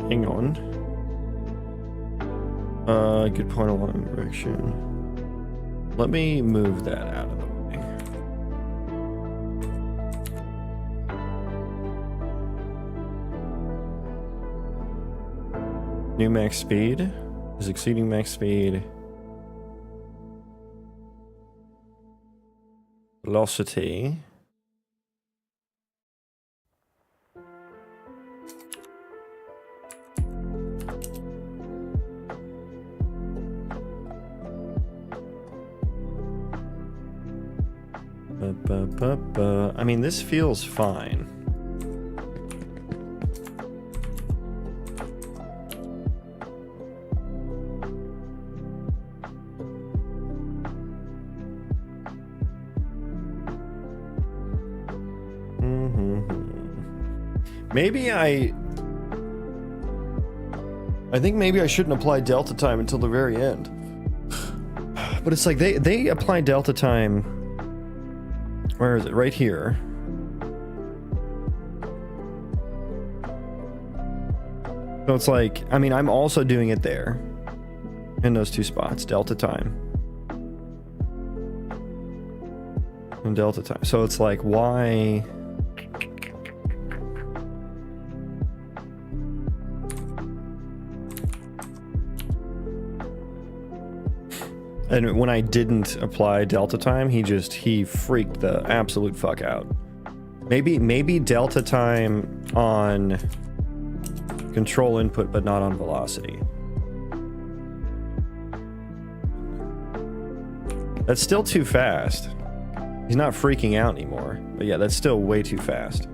Hang on. Good point along direction. Let me move that out of the way. New max speed is exceeding max speed. Velocity. I mean, this feels fine. Maybe I think maybe I shouldn't apply delta time until the very end. But it's like they apply delta time. Where is it? Right here. So it's like, I mean, I'm also doing it there. In those two spots, delta time. And delta time. So it's like, why? And when I didn't apply delta time, he freaked the absolute fuck out. Maybe delta time on control input, but not on velocity. That's still too fast. He's not freaking out anymore. But yeah, that's still way too fast.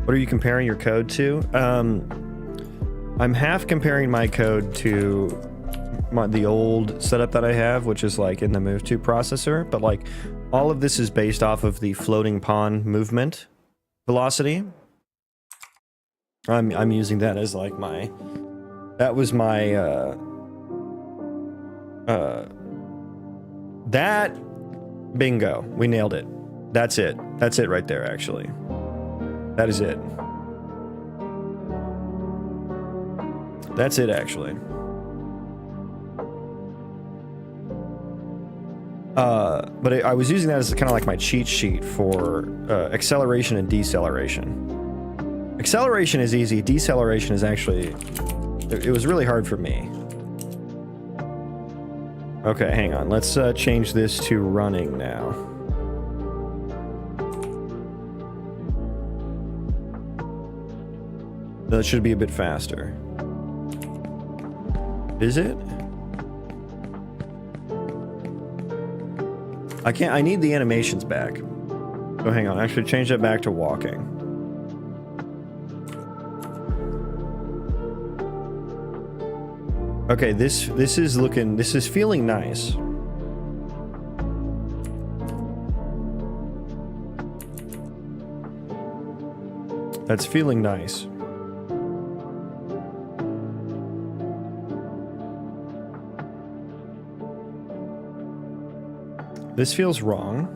What are you comparing your code to? I'm half comparing my code to the old setup that I have, which is like in the move to processor, but like all of this is based off of the floating pawn movement velocity. I'm using that as like my, that was my that bingo, we nailed it. That's it right there. Actually, that is it. That's it actually. But I was using that as kind of like my cheat sheet for acceleration and deceleration. Acceleration is easy. Deceleration is actually, it was really hard for me. Okay, hang on. Let's change this to running now. That should be a bit faster. Is it? I need the animations back. So hang on, actually change that back to walking. Okay, this is feeling nice. That's feeling nice. This feels wrong.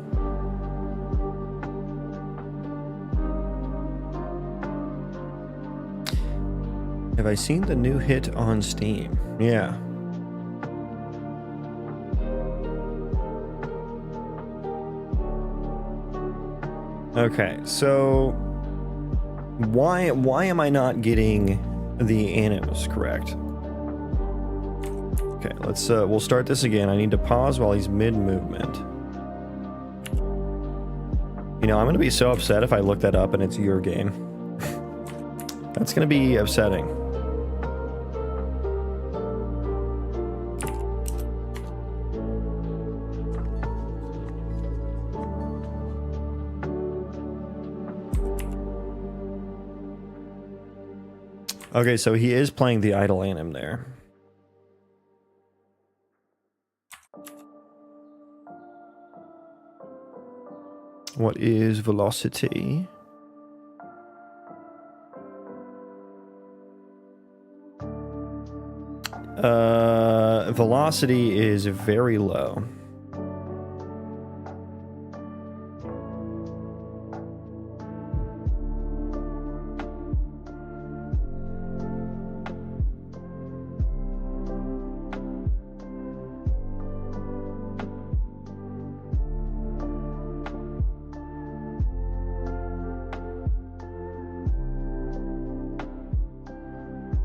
Have I seen the new hit on Steam? Yeah. Okay, so why am I not getting the animus correct? Okay, let's we'll start this again. I need to pause while he's mid-movement. You know, I'm gonna be so upset if I look that up and it's your game. That's gonna be upsetting. Okay, so he is playing the idle anim there. What is velocity? Velocity is very low.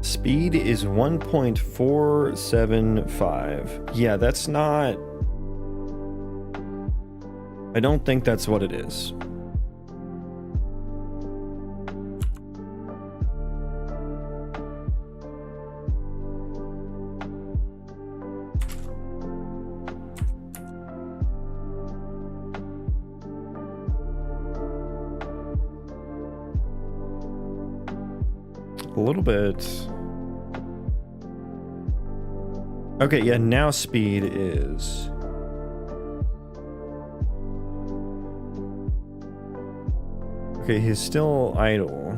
Speed is 1.475. Yeah, that's not... I don't think that's what it is. A little bit... Okay, yeah, now speed is... Okay, he's still idle.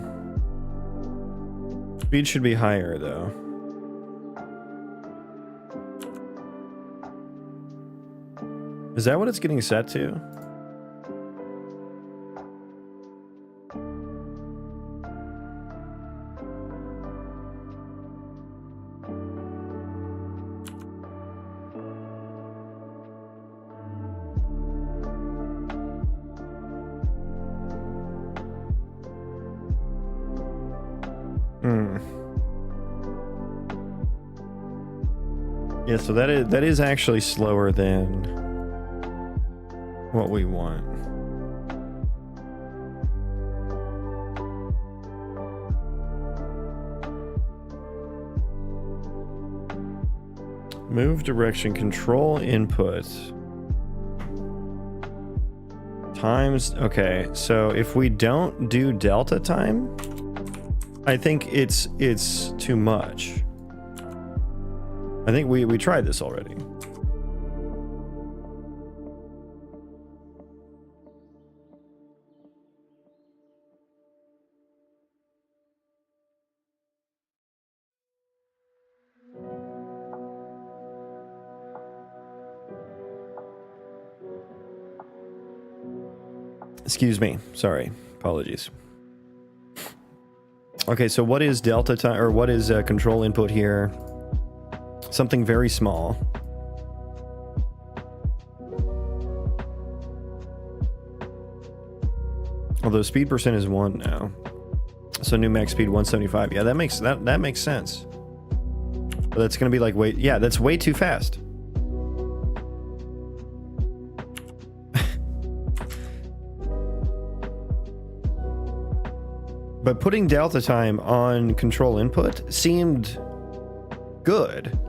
Speed should be higher, though. Is that what it's getting set to? Hmm. Yeah, so that is actually slower than what we want. Move direction, control input. Times, okay, so if we don't do delta time, I think it's too much. I think we tried this already. Excuse me. Sorry. Apologies. Okay, so what is delta time, or what is control input here? Something very small. Although speed percent is 1 now. So new max speed 175. Yeah, that makes sense. But that's gonna be like yeah, that's way too fast. But putting delta time on control input seemed good.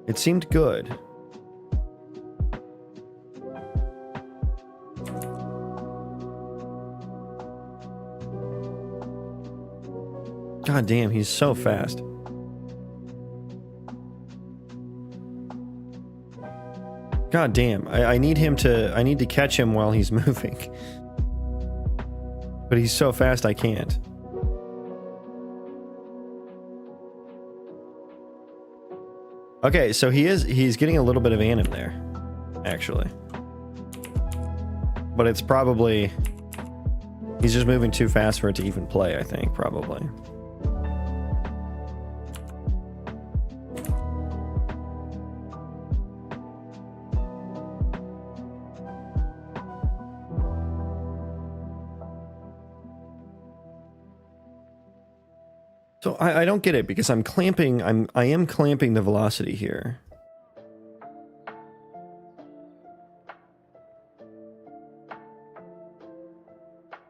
It seemed good. God damn, he's so fast. God damn, I need to catch him while he's moving. But he's so fast I can't. Okay, so he's getting a little bit of anim there, actually. But it's probably, he's just moving too fast for it to even play, I think, probably. So I don't get it, because I am clamping the velocity here.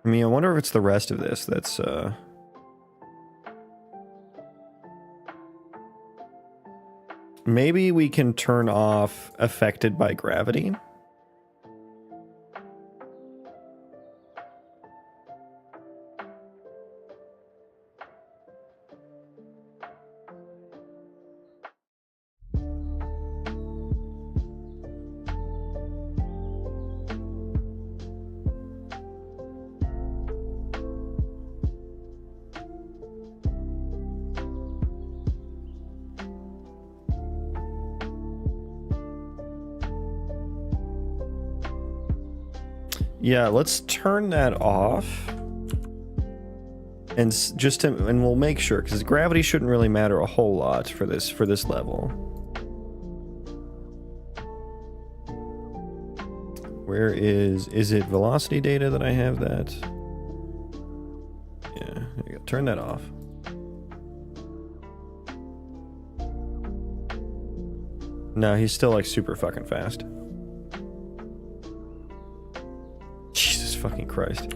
I mean, I wonder if it's the rest of this that's maybe we can turn off affected by gravity. Yeah, let's turn that off. And and we'll make sure, because gravity shouldn't really matter a whole lot for this level. Where is it velocity data that I have that? Yeah, there you go. Turn that off. No, he's still like super fucking fast. Jesus fucking Christ.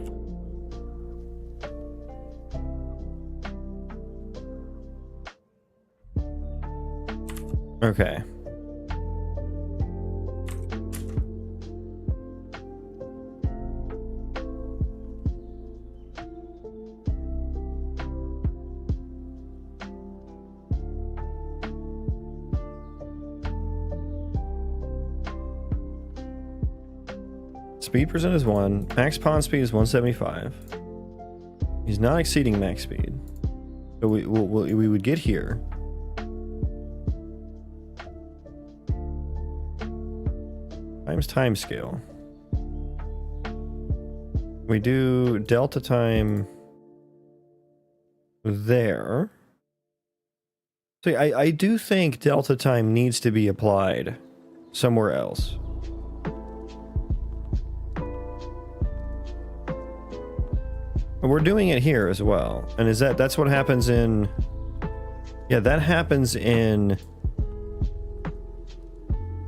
Okay. Speed percent is 1. Max pawn speed is 175. He's not exceeding max speed. So we would get here. Times time scale. We do delta time there. So I do think delta time needs to be applied somewhere else. We're doing it here as well. And is that's what happens in... Yeah, that happens in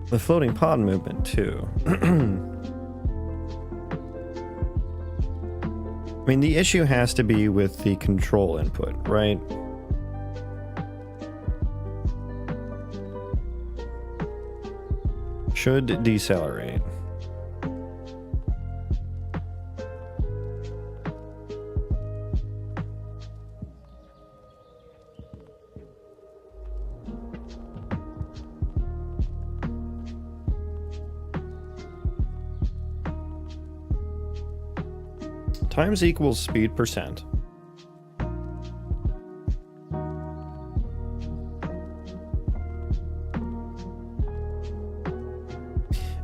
the floating pod movement too. I mean, the issue has to be with the control input, right? Should decelerate. Times equals speed percent.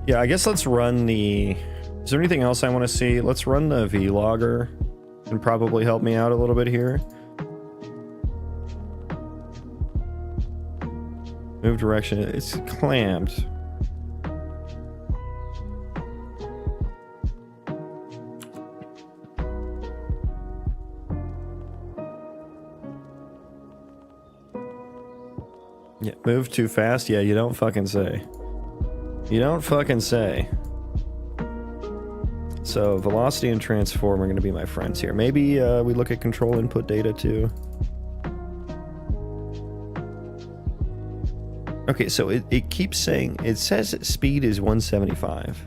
Yeah, I guess let's run the... Is there anything else I want to see? Let's run the vlogger and probably help me out a little bit here. Move direction. It's clamped. Yeah, move too fast? Yeah, you don't fucking say. You don't fucking say. So, velocity and transform are going to be my friends here. Maybe we look at control input data too. Okay, so it keeps saying... It says speed is 175.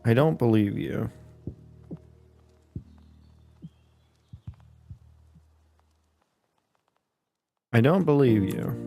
I don't believe you. I don't believe you.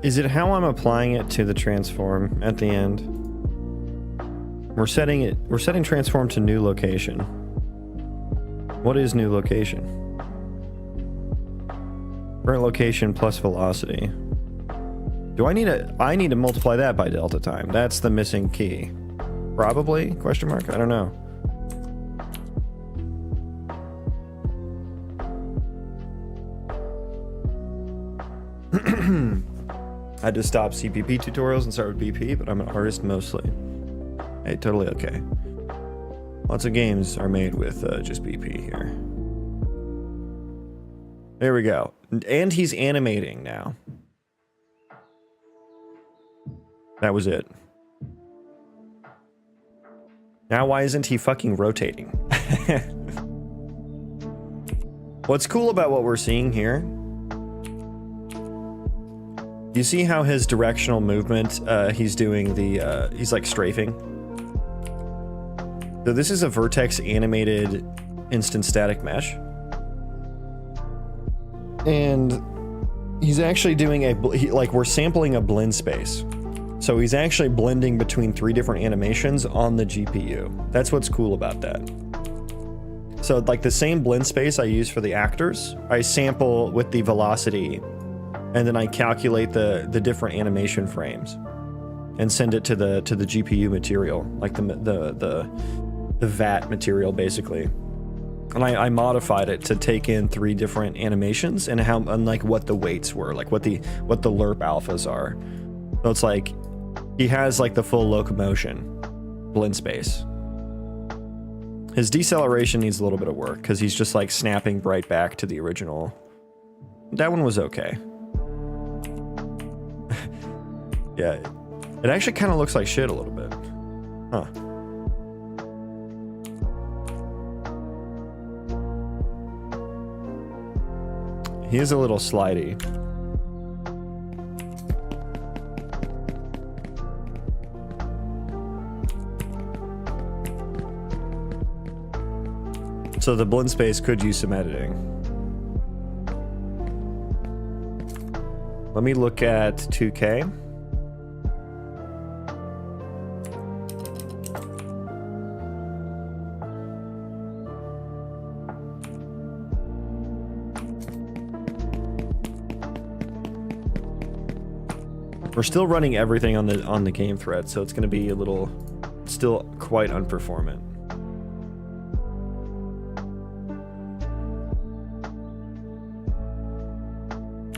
Is it how I'm applying it to the transform at the end? We're setting transform to new location. What is new location? Current location plus velocity. Do I need to multiply that by delta time? That's the missing key. Probably? Question mark? I don't know. I had to stop CPP tutorials and start with BP, but I'm an artist mostly. Hey, totally okay. Lots of games are made with just BP here. There we go. And he's animating now. That was it. Now why isn't he fucking rotating? What's cool about what we're seeing here, you see how his directional movement, he's doing the, he's like strafing. So this is a vertex animated instant static mesh. And he's actually doing like we're sampling a blend space. So he's actually blending between 3 different animations on the GPU. That's what's cool about that. So like the same blend space I use for the actors, I sample with the velocity, and then I calculate the different animation frames and send it to the GPU material, like the VAT material basically. And I modified it to take in 3 different animations and how like what the weights were, like what the lerp alphas are. So it's like he has like the full locomotion blend space. His deceleration needs a little bit of work because he's just like snapping right back to the original. That one was okay. Yeah, it actually kind of looks like shit a little bit. Huh. He is a little slidey. So the blend space could use some editing. Let me look at 2K. We're still running everything on the game thread, so it's going to be a little, still quite unperformant.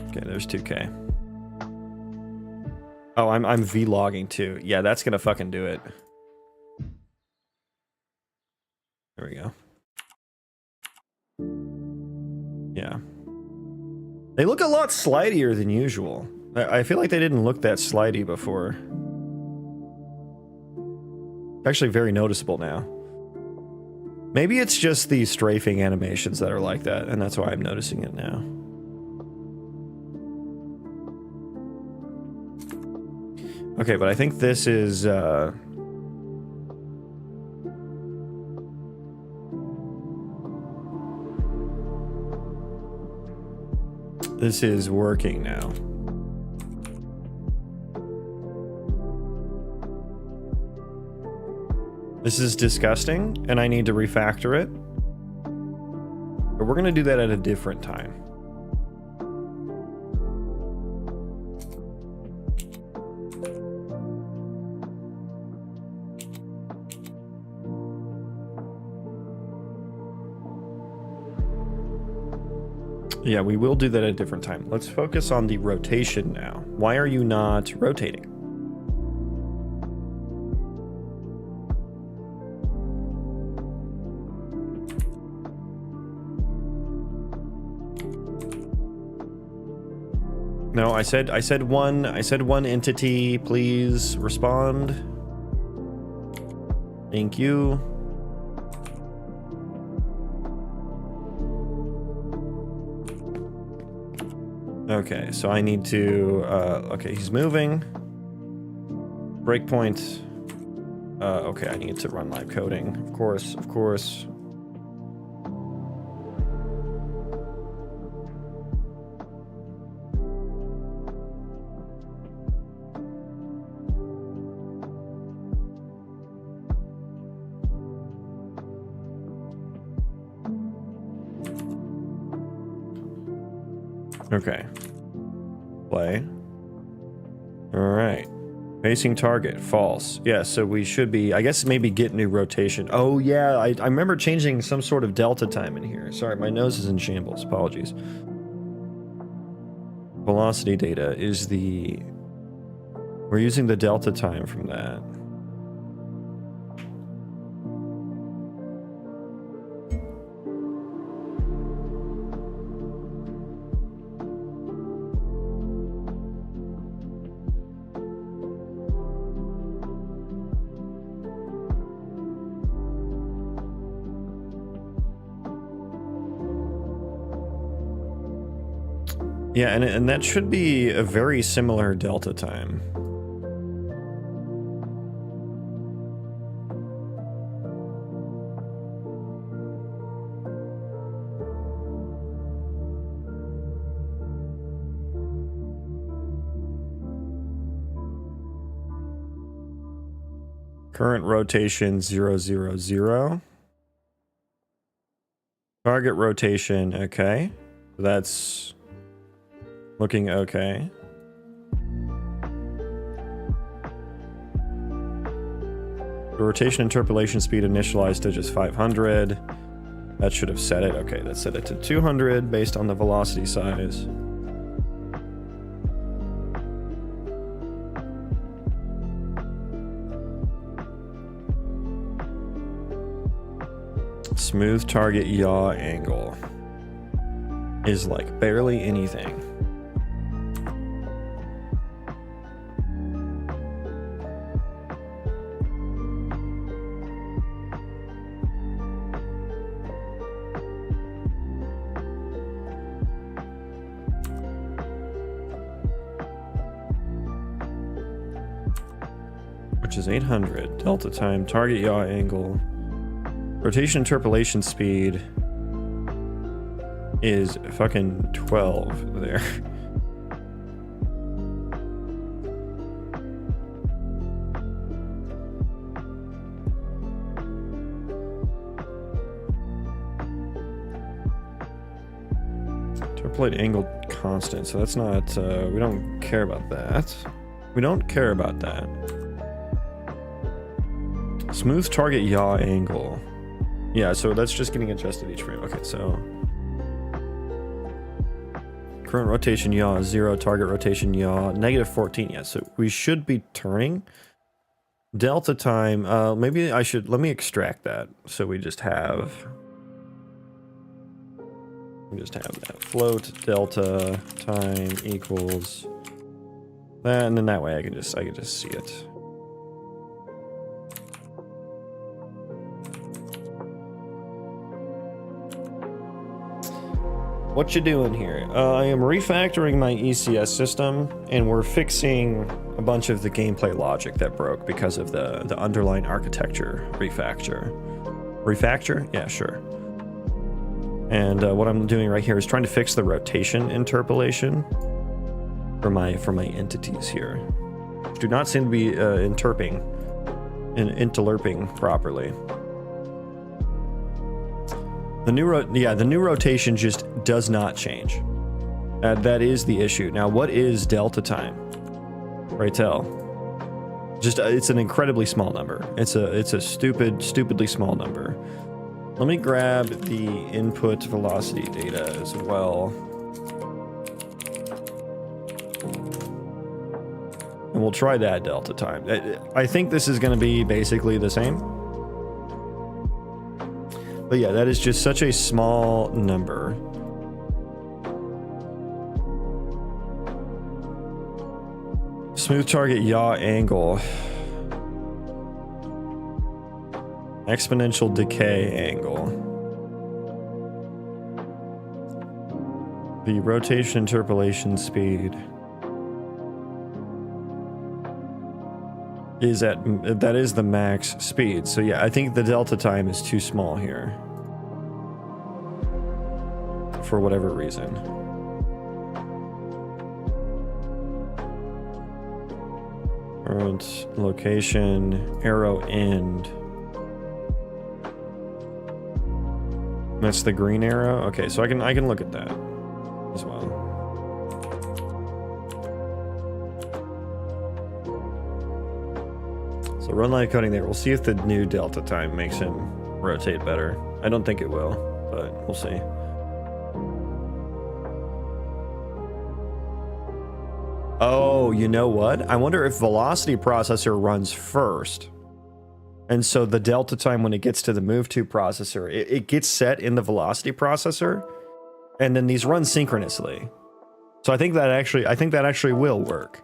Okay, there's 2K. Oh, I'm vlogging too. Yeah, that's gonna fucking do it. There we go. Yeah. They look a lot slidier than usual. I feel like they didn't look that slidey before. Actually very noticeable now. Maybe it's just the strafing animations that are like that, and that's why I'm noticing it now. Okay, but I think this is this is working now. This is disgusting, and I need to refactor it. But we're gonna do that at a different time. Yeah, we will do that at a different time. Let's focus on the rotation now. Why are you not rotating? No, I said one entity, please respond. Thank you. Okay, so I need to, okay, he's moving. Breakpoint. Okay, I need to run live coding. Of course, of course. Okay. Play. Alright. Facing target. False. Yeah, so we should be... I guess maybe get new rotation. Oh, yeah. I remember changing some sort of delta time in here. Sorry, my nose is in shambles. Apologies. Velocity data is the... We're using the delta time from that. Yeah, and that should be a very similar delta time. Current rotation 000. Target rotation, okay. That's looking okay. The rotation interpolation speed initialized to just 500. That should have set it. Okay, that set it to 200 based on the velocity size. Smooth target yaw angle is like barely anything. Which is 800. Delta time, target yaw angle. Rotation interpolation speed is fucking 12 there. interpolate angle constant, so that's not, we don't care about that. We don't care about that. Smooth target yaw angle. Yeah, so that's just getting adjusted each frame. Okay, so current rotation yaw, 0, target rotation yaw, -14. Yeah, so we should be turning. Delta time, maybe I should, let me extract that. So we just have that float delta time equals that, and then that way I can just see it. What you doing here? I am refactoring my ECS system, and we're fixing a bunch of the gameplay logic that broke because of the underlying architecture refactor. Refactor? Yeah, sure. And what I'm doing right here is trying to fix the rotation interpolation for my entities here. Do not seem to be interlerping properly. The new rotation just does not change. That is the issue. Now, what is delta time? Pray tell. Just it's an incredibly small number. It's a stupidly small number. Let me grab the input velocity data as well. And we'll try that delta time. I think this is going to be basically the same. But yeah, that is just such a small number. Smooth target yaw angle. Exponential decay angle. The rotation interpolation speed is that is the max speed. So yeah, I think the delta time is too small here for whatever reason. Current location, arrow end. That's the green arrow. Okay, so I can look at that as well. So run live coding there. We'll see if the new delta time makes him rotate better. I don't think it will, but we'll see. Oh, you know what? I wonder if velocity processor runs first. And so the delta time when it gets to the move to processor, it gets set in the velocity processor, and then these run synchronously. So I think that actually will work.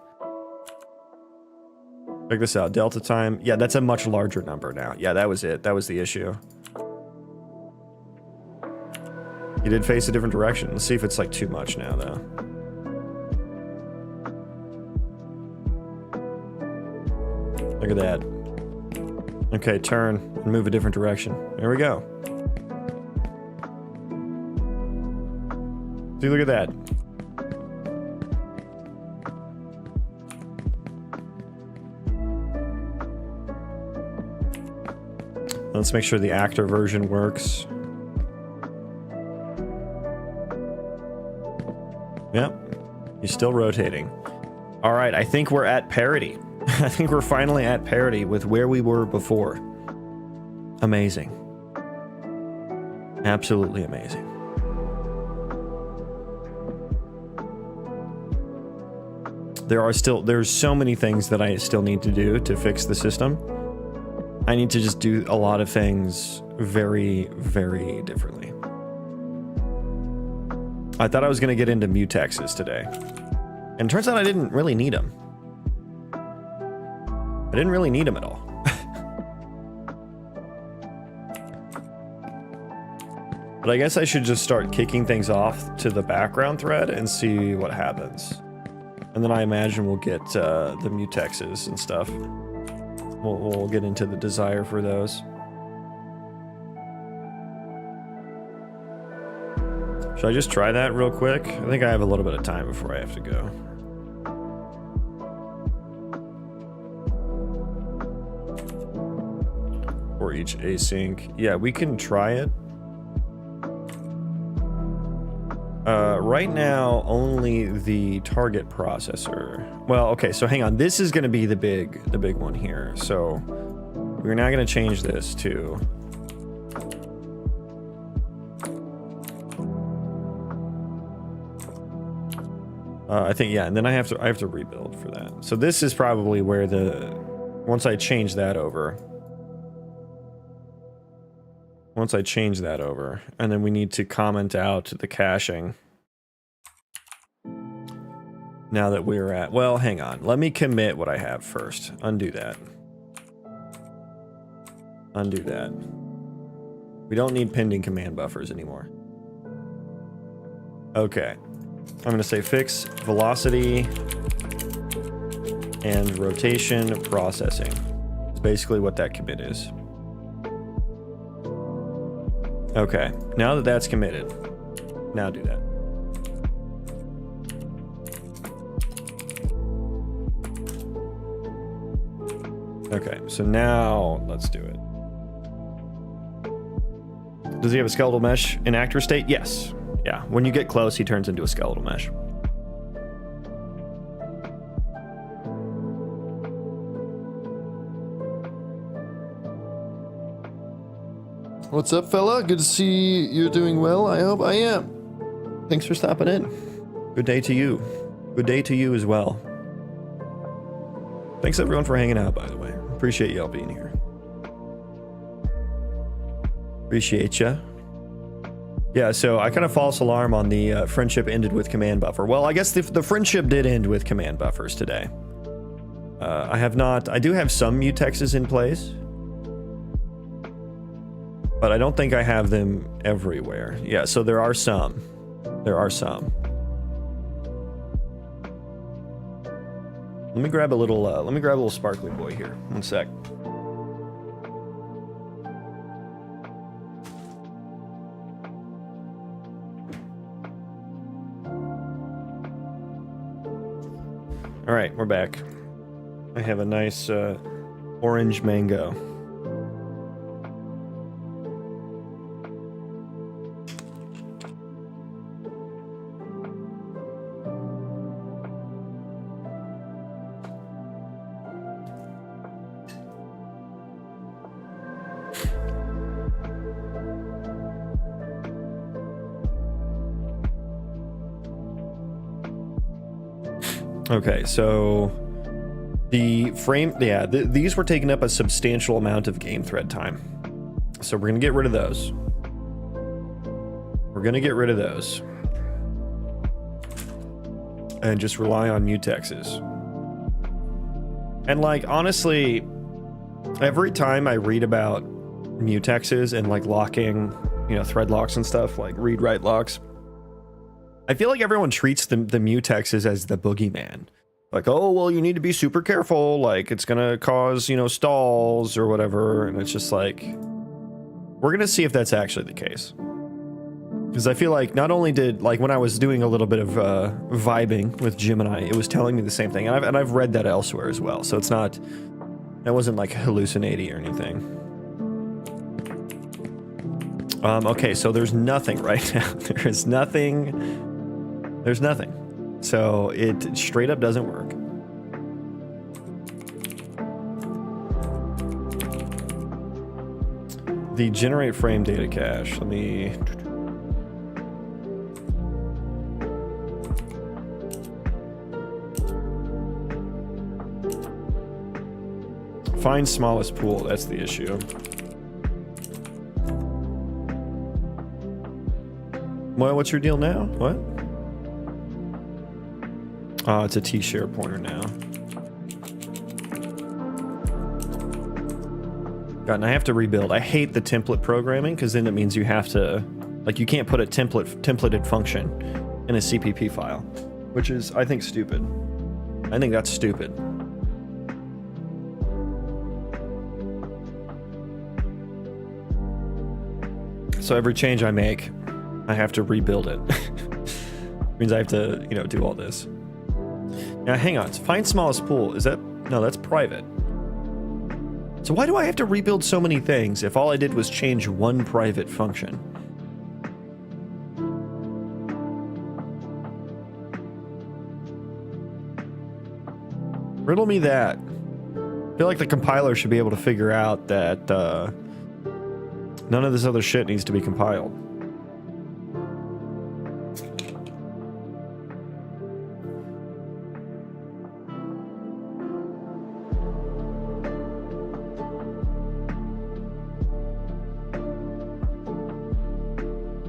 Check this out, delta time. Yeah, that's a much larger number now. Yeah, that was it. That was the issue. You did face a different direction. Let's see if it's like too much now, though. Look at that. Okay, turn and move a different direction. There we go. See, look at that. Let's make sure the actor version works. Yep, he's still rotating. All right, I think we're at parity. I think we're finally at parity with where we were before. Amazing. Absolutely amazing. There's so many things that I still need to do to fix the system. I need to just do a lot of things very, very differently. I thought I was going to get into mutexes today. And it turns out I didn't really need them. I didn't really need them at all. But I guess I should just start kicking things off to the background thread and see what happens. And then I imagine we'll get the mutexes and stuff. We'll get into the desire for those. Should I just try that real quick? I think I have a little bit of time before I have to go. For each async. Yeah, we can try it. Right now, only the target processor. Well, okay, so hang on. This is going to be the big one here. So we're now going to change this to... I think, yeah, and then I have to rebuild for that. So this is probably where once I change that over, and then we need to comment out the caching. Now that we're at, well, hang on. Let me commit what I have first. Undo that. Undo that. We don't need pending command buffers anymore. Okay. I'm going to say fix velocity and rotation processing. It's basically what that commit is. Okay, now that that's committed, now do that. Okay, so now let's do it. Does he have a skeletal mesh in actor state? Yes. Yeah, when you get close, he turns into a skeletal mesh. What's up, fella? Good to see you're doing well. I hope I am. Thanks for stopping in. Good day to you. Good day to you as well. Thanks everyone for hanging out, by the way. Appreciate y'all being here. Appreciate ya. Yeah, so I kind of false alarm on the friendship ended with command buffer. Well, I guess the friendship did end with command buffers today. I do have some mutexes in place, but I don't think I have them everywhere. Yeah, so there are some. There are some. Let me grab a little sparkly boy here. One sec. All right, we're back. I have a nice orange mango. Okay, so the frame, yeah, these were taking up a substantial amount of game thread time. So we're going to get rid of those. We're going to get rid of those. And just rely on mutexes. And like, honestly, every time I read about mutexes and like locking, you know, thread locks and stuff, like read-write locks, I feel like everyone treats the mutexes as the boogeyman. Like, oh, well, you need to be super careful. Like, it's going to cause, you know, stalls or whatever. And it's just like, we're going to see if that's actually the case. Because I feel like not only did, like, when I was doing a little bit of vibing with Gemini, it was telling me the same thing. And I've read that elsewhere as well. So it's not, that wasn't like hallucinating or anything. Okay, so there's nothing right now. There's nothing. There's nothing. So it straight up doesn't work. The generate frame data cache. Let me... Find smallest pool. That's the issue. Well, what's your deal now? What? Oh, it's a T-share pointer now. God, and I have to rebuild. I hate the template programming because then it means you have to, like, you can't put a templated function in a CPP file, which is, I think, stupid. I think that's stupid. So every change I make, I have to rebuild it. Means I have to, you know, do all this. Now, hang on. Find smallest pool. Is that... No, that's private. So why do I have to rebuild so many things if all I did was change one private function? Riddle me that. I feel like the compiler should be able to figure out that none of this other shit needs to be compiled.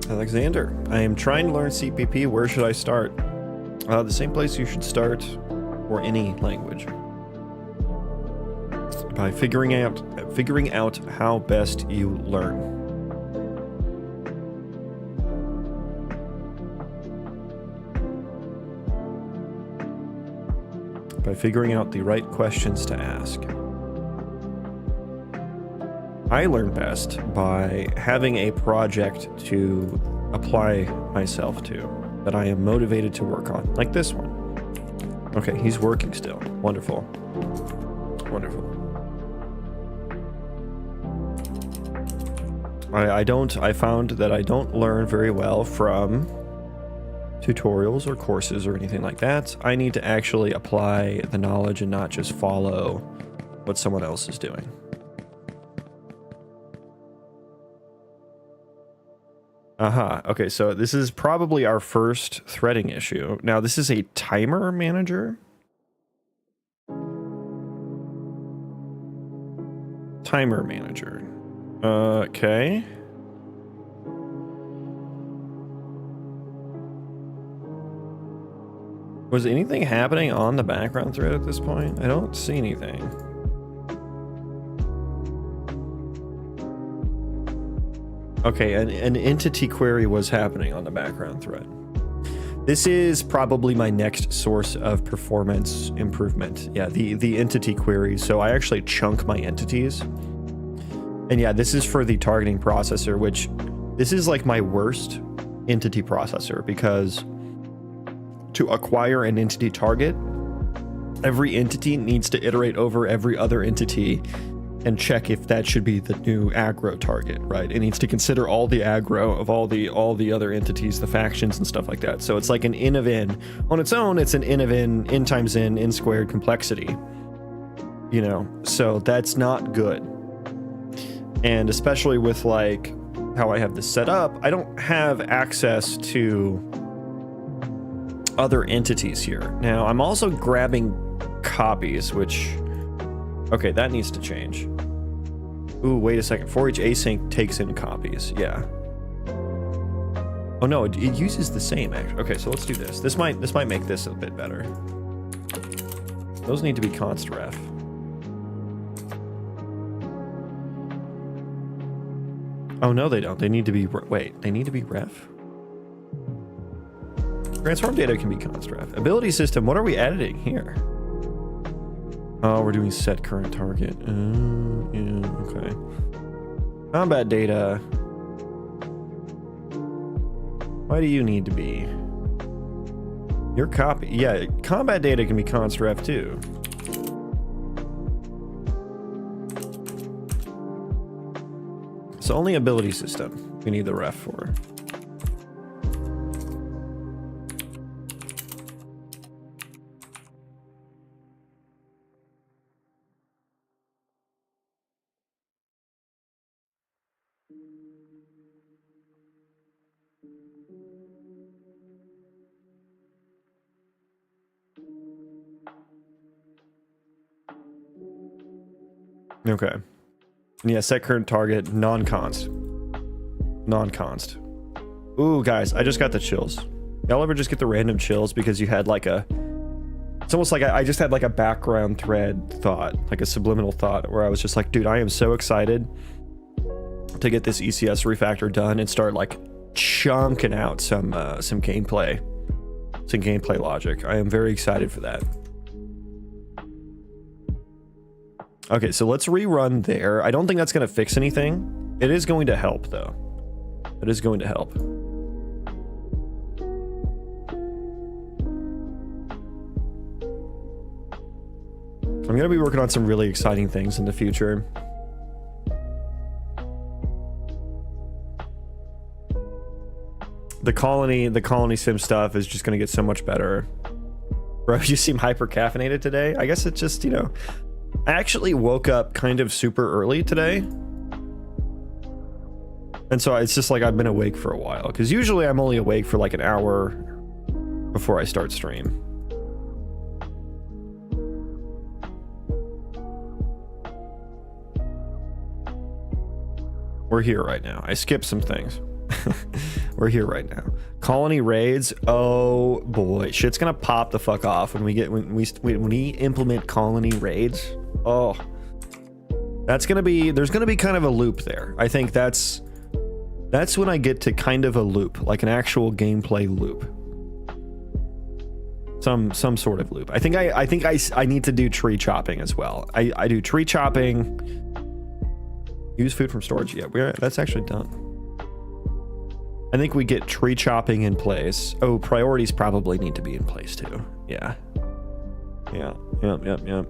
Alexander, I am trying to learn CPP. Where should I start? The same place you should start for any language. By figuring out how best you learn. By figuring out the right questions to ask. I learn best by having a project to apply myself to, that I am motivated to work on, like this one. Okay, he's working still. Wonderful. Wonderful. I found that I don't learn very well from tutorials or courses or anything like that. I need to actually apply the knowledge and not just follow what someone else is doing. Aha, okay, so this is probably our first threading issue. Now, this is a timer manager. Timer manager. Okay. Was anything happening on the background thread at this point? I don't see anything. Okay, an entity query was happening on the background thread. This is probably my next source of performance improvement. Yeah, the entity query. So I actually chunk my entities. And yeah, this is for the targeting processor, which this is like my worst entity processor, because to acquire an entity target, every entity needs to iterate over every other entity and check if that should be the new aggro target, right? It needs to consider all the aggro of all the other entities, the factions and stuff like that. So it's like an n of n. On its own, it's an n of n times n squared complexity. You know, so that's not good. And especially with like how I have this set up, I don't have access to other entities here. Now, I'm also grabbing copies, which, okay, that needs to change. Ooh, wait a second. For each async takes in copies. Yeah. Oh no, it uses the same actually. Okay, so let's do this. This might make this a bit better. Those need to be const ref. Oh no, they don't. They need to be, wait, they need to be ref? Transform data can be const ref. Ability system, what are we editing here? Oh, we're doing set current target. Yeah, okay. Combat data. Why do you need to be? Your copy. Yeah, combat data can be const ref too. So only ability system we need the ref for. Okay. Yeah, set current target, non-const. Non-const. Ooh, guys, I just got the chills. Y'all ever just get the random chills because you had like a... It's almost like I just had like a background thread thought, like a subliminal thought, where I was just like, dude, I am so excited to get this ECS refactor done and start like chunking out some gameplay. Some gameplay logic. I am very excited for that. Okay, so let's rerun there. I don't think that's going to fix anything. It is going to help, though. It is going to help. I'm going to be working on some really exciting things in the future. The Colony Sim stuff is just going to get so much better. Bro, you seem hyper caffeinated today. I guess it's just, you know, I actually woke up kind of super early today. And so it's just like I've been awake for a while, because usually I'm only awake for like an hour before I start stream. We're here right now. I skipped some things. We're here right now. Colony raids. Oh boy, shit's gonna pop the fuck off when we implement colony raids. Oh, that's gonna be, there's gonna be kind of a loop there. I think that's when I get to kind of a loop, like an actual gameplay loop. Some sort of loop. I think I need to do tree chopping as well. I do tree chopping. Use food from storage. Yeah, that's actually done. I think we get tree chopping in place. Oh, priorities probably need to be in place too. Yeah. Yeah. Yep.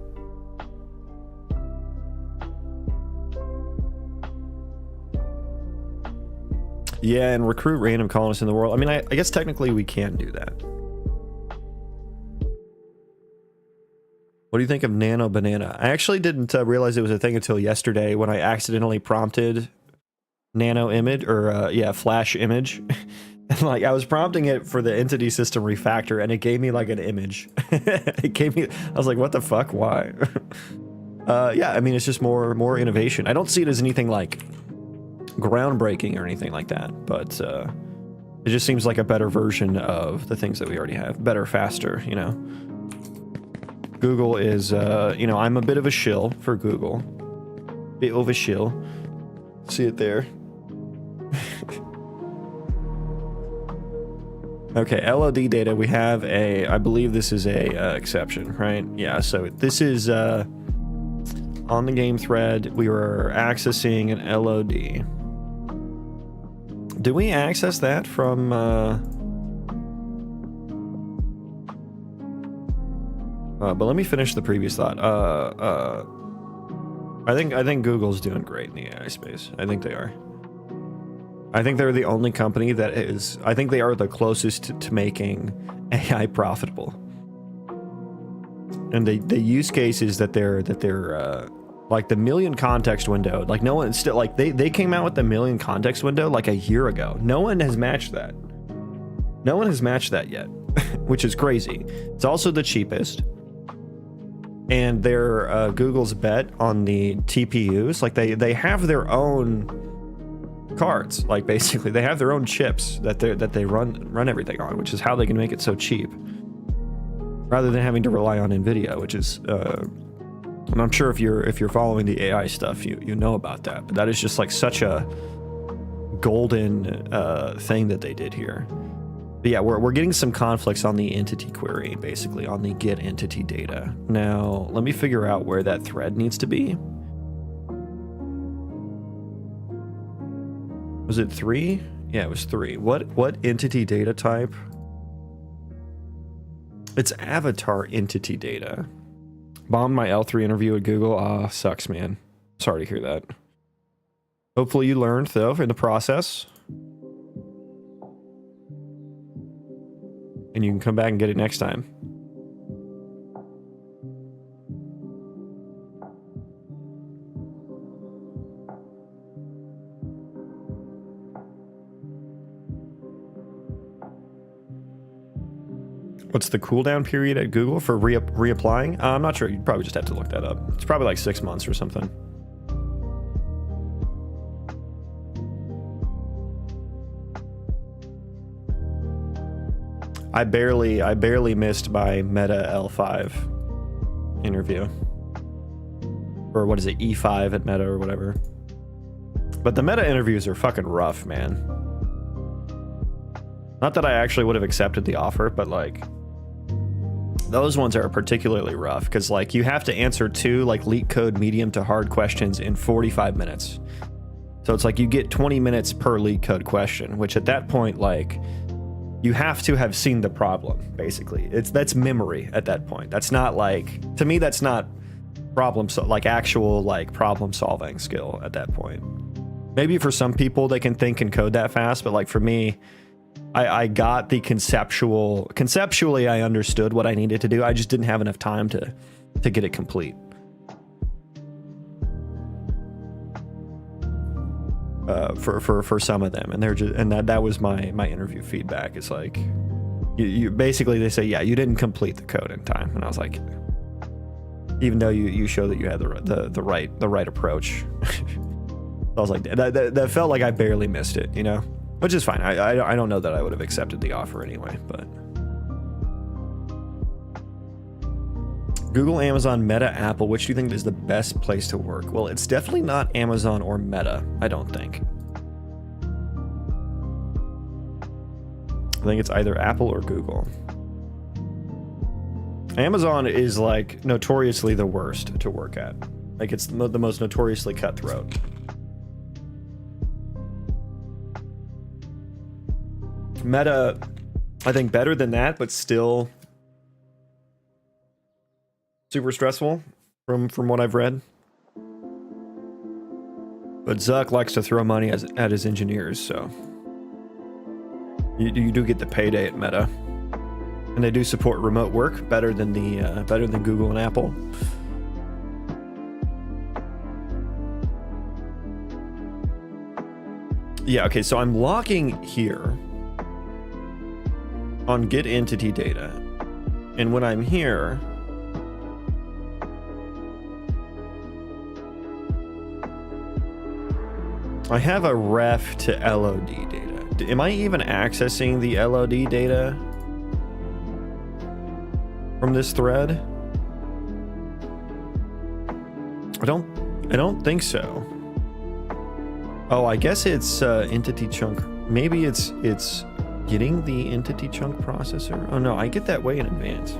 Yeah, and recruit random colonists in the world. I mean, I guess technically we can do that. What do you think of Nano Banana? I actually didn't realize it was a thing until yesterday when I accidentally prompted Nano image, or yeah, Flash image. And like I was prompting it for the entity system refactor, and it gave me like an image. It gave me, I was like, what the fuck? Why? Yeah, I mean, it's just more innovation. I don't see it as anything like groundbreaking or anything like that, but it just seems like a better version of the things that we already have. Better, faster, you know. Google is, you know, I'm a bit of a shill for Google. Bit of a shill. See it there. Okay, LOD data, we have a, I believe this is a exception, right? Yeah, so this is on the game thread, we were accessing an LOD. Did we access that from but let me finish the previous thought. I think Google's doing great in the AI space. I think they are. I think they're the only company that is, I think they are the closest to making AI profitable. And the use cases that they're like the million context window, like no one still, like they came out with the million context window like a year ago. No one has matched that. No one has matched that yet, which is crazy. It's also the cheapest. And they're Google's bet on the TPUs. Like they have their own cards, like basically they have their own chips that they run everything on, which is how they can make it so cheap, rather than having to rely on NVIDIA, which is and I'm sure if you're following the AI stuff, you know about that, but that is just like such a golden thing that they did here. But yeah, we're getting some conflicts on the entity query, basically on the get entity data. Now let me figure out where that thread needs to be. Was it 3? Yeah, it was 3. What entity data type? It's avatar entity data. Bombed my L3 interview at Google. Ah, sucks, man. Sorry to hear that. Hopefully you learned, though, in the process. And you can come back and get it next time. What's the cooldown period at Google for reapplying? I'm not sure. You'd probably just have to look that up. It's probably like 6 months or something. I barely missed my Meta L5 interview. Or what is it, E5 at Meta or whatever. But the Meta interviews are fucking rough, man. Not that I actually would have accepted the offer, but like those ones are particularly rough because like you have to answer 2 like leak code medium to hard questions in 45 minutes. So it's like you get 20 minutes per leak code question, which at that point, like you have to have seen the problem, basically. That's memory at that point. That's not like, to me, that's not actual like problem solving skill at that point. Maybe for some people they can think and code that fast, but like for me, I got the conceptually I understood what I needed to do. I just didn't have enough time to get it complete. For some of them, and that was my interview feedback. It's like you basically, they say, yeah, you didn't complete the code in time, and I was like, even though you show that you had the right approach. I was like, that felt like I barely missed it, you know, which is fine. I don't know that I would have accepted the offer anyway, but Google, Amazon, Meta, Apple, which do you think is the best place to work? Well, it's definitely not Amazon or Meta, I don't think. I think it's either Apple or Google. Amazon is like notoriously the worst to work at. Like it's the most notoriously cutthroat. Meta, I think better than that, but still super stressful from what I've read. But Zuck likes to throw money at his engineers, so you do get the payday at Meta, and they do support remote work better than Google and Apple. Yeah, okay, so I'm locking here on get entity data, and when I'm here, I have a ref to LOD data. Am I even accessing the LOD data from this thread? I don't think so. Oh, I guess it's entity chunk. Maybe it's getting the entity chunk processor. Oh no, I get that way in advance.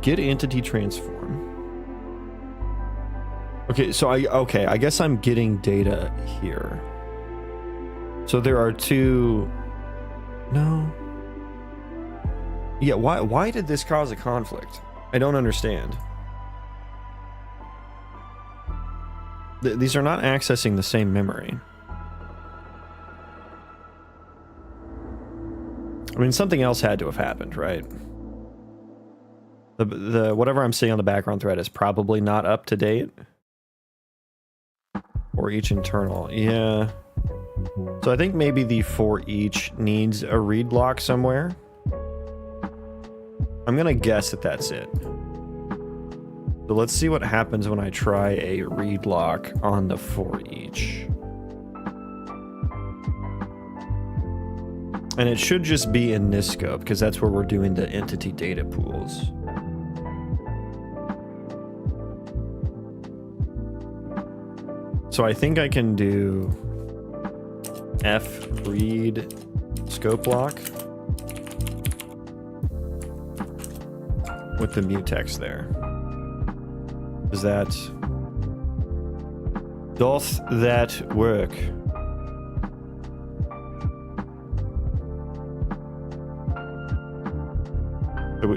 Get entity transform. Okay, so I guess I'm getting data here. So there are two. No. Yeah, why did this cause a conflict? I don't understand. These are not accessing the same memory. I mean, something else had to have happened, right? The whatever I'm seeing on the background thread is probably not up to date. For each internal, yeah. So I think maybe the for each needs a read block somewhere. I'm gonna guess that that's it. So let's see what happens when I try a read lock on the for each. And it should just be in this scope, because that's where we're doing the entity data pools. So I think I can do F read scope block with the mutex there. Does that work?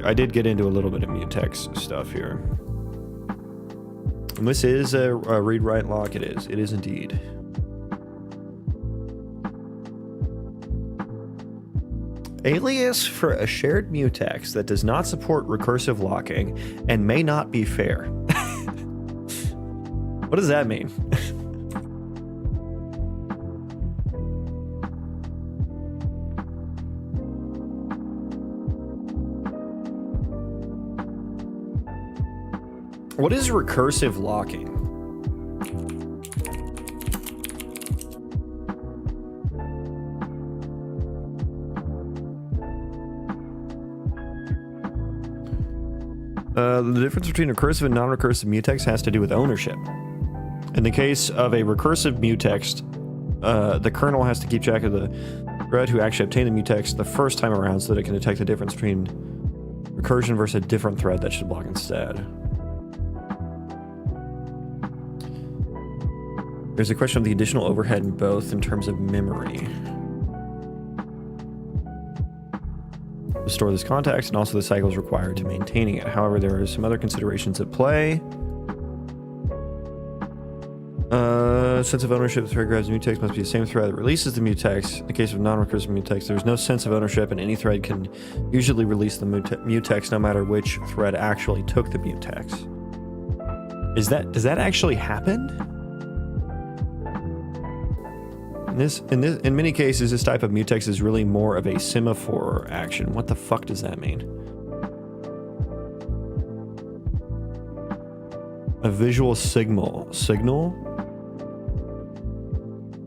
I did get into a little bit of mutex stuff here. And this is a read-write lock. It is indeed. Alias for a shared mutex that does not support recursive locking and may not be fair. What does that mean? What is recursive locking? The difference between recursive and non-recursive mutex has to do with ownership. In the case of a recursive mutex, the kernel has to keep track of the thread who actually obtained the mutex the first time around so that it can detect the difference between recursion versus a different thread that should block instead. There's a question of the additional overhead in both in terms of memory. To store this context and also the cycles required to maintaining it. However, there are some other considerations at play. Sense of ownership. The thread grabs mutex must be the same thread that releases the mutex. In the case of non-recursive mutex, there's no sense of ownership, and any thread can usually release the mutex no matter which thread actually took the mutex. Does that actually happen? In many cases, this type of mutex is really more of a semaphore action. What the fuck does that mean? A visual signal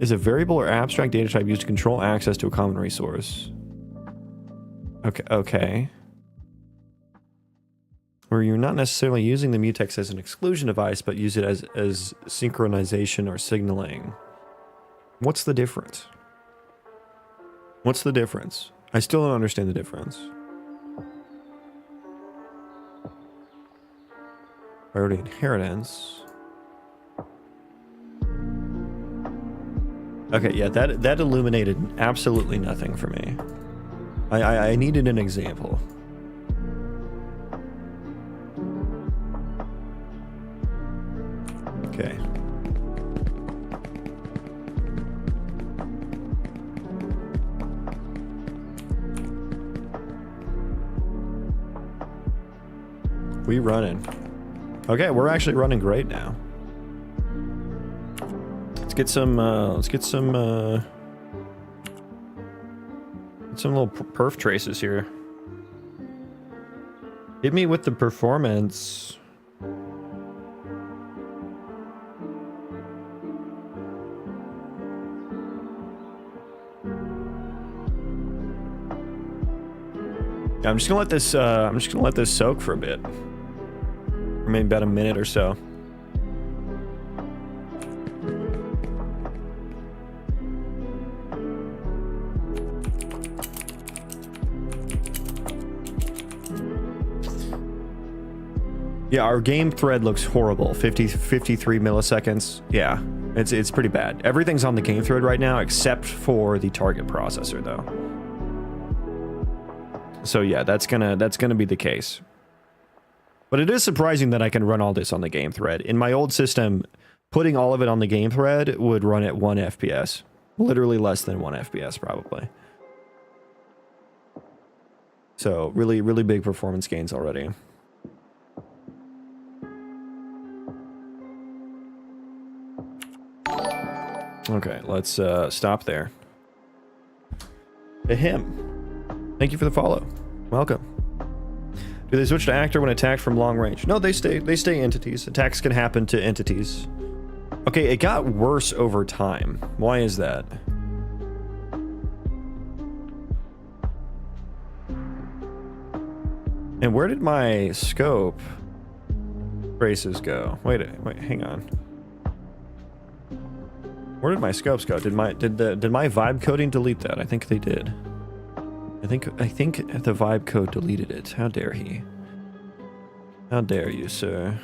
is a variable or abstract data type used to control access to a common resource. Okay. Where you're not necessarily using the mutex as an exclusion device, but use it as synchronization or signaling. What's the difference? What's the difference? I still don't understand the difference. Priority inheritance. Okay, yeah, that illuminated absolutely nothing for me. I needed an example. Okay. We running. Okay, we're actually running great now. Let's get some little perf traces here. Hit me with the performance. I'm just gonna let this soak for a bit. Or maybe about a minute or so. Yeah, our game thread looks horrible. 53 milliseconds. Yeah, it's pretty bad. Everything's on the game thread right now except for the target processor though. So yeah, that's gonna be the case. But it is surprising that I can run all this on the game thread. In my old system, putting all of it on the game thread would run at 1 FPS. Literally less than 1 FPS probably. So really, really big performance gains already. Okay, let's stop there. Him. Thank you for the follow. Welcome. Do they switch to actor when attacked from long range? No, they stay entities. Attacks can happen to entities. Okay, it got worse over time. Why is that? And where did my scope traces go? Wait, hang on. Where did my scopes go? Did my vibe coding delete that? I think they did. I think the vibe code deleted it. How dare he? How dare you, sir?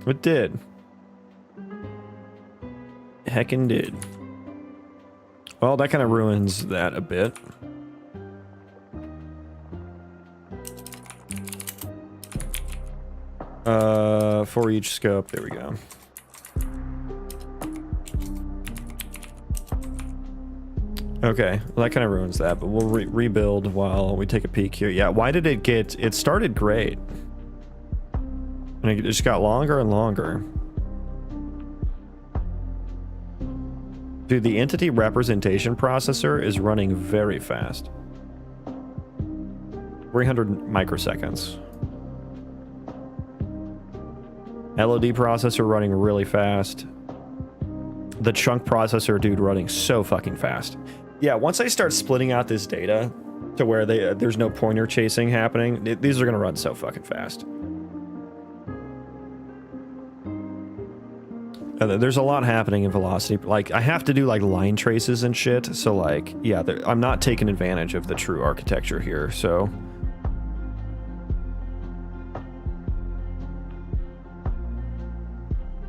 It did. Heckin' did. Well, that kind of ruins that a bit. For each scope, there we go. Okay, well that kind of ruins that, but we'll rebuild while we take a peek here. Yeah, why did it get... It started great. And it just got longer and longer. Dude, the entity representation processor is running very fast. 300 microseconds. LOD processor running really fast. The chunk processor, dude, running so fucking fast. Yeah, once I start splitting out this data to where there's no pointer chasing happening, these are gonna run so fucking fast. There's a lot happening in velocity. Like, I have to do like line traces and shit, so like, yeah, I'm not taking advantage of the true architecture here, so...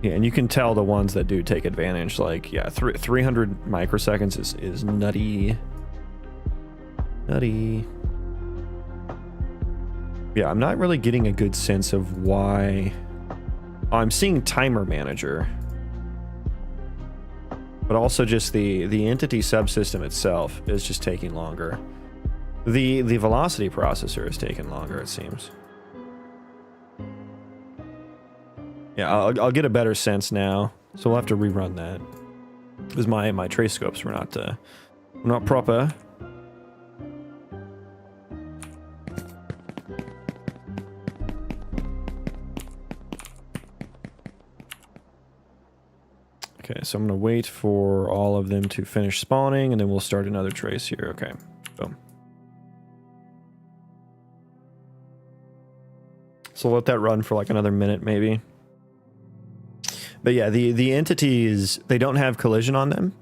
Yeah, and you can tell the ones that do take advantage, like, yeah, 300 microseconds is nutty. Nutty. Yeah, I'm not really getting a good sense of why... Oh, I'm seeing timer manager. but also just the entity subsystem itself is just taking longer. The velocity processor is taking longer, it seems. Yeah, I'll get a better sense now, so we'll have to rerun that because my trace scopes were not proper. Okay, so I'm gonna wait for all of them to finish spawning, and then we'll start another trace here. Okay, boom. So let that run for like another minute, maybe. But yeah, the entities, they don't have collision on them,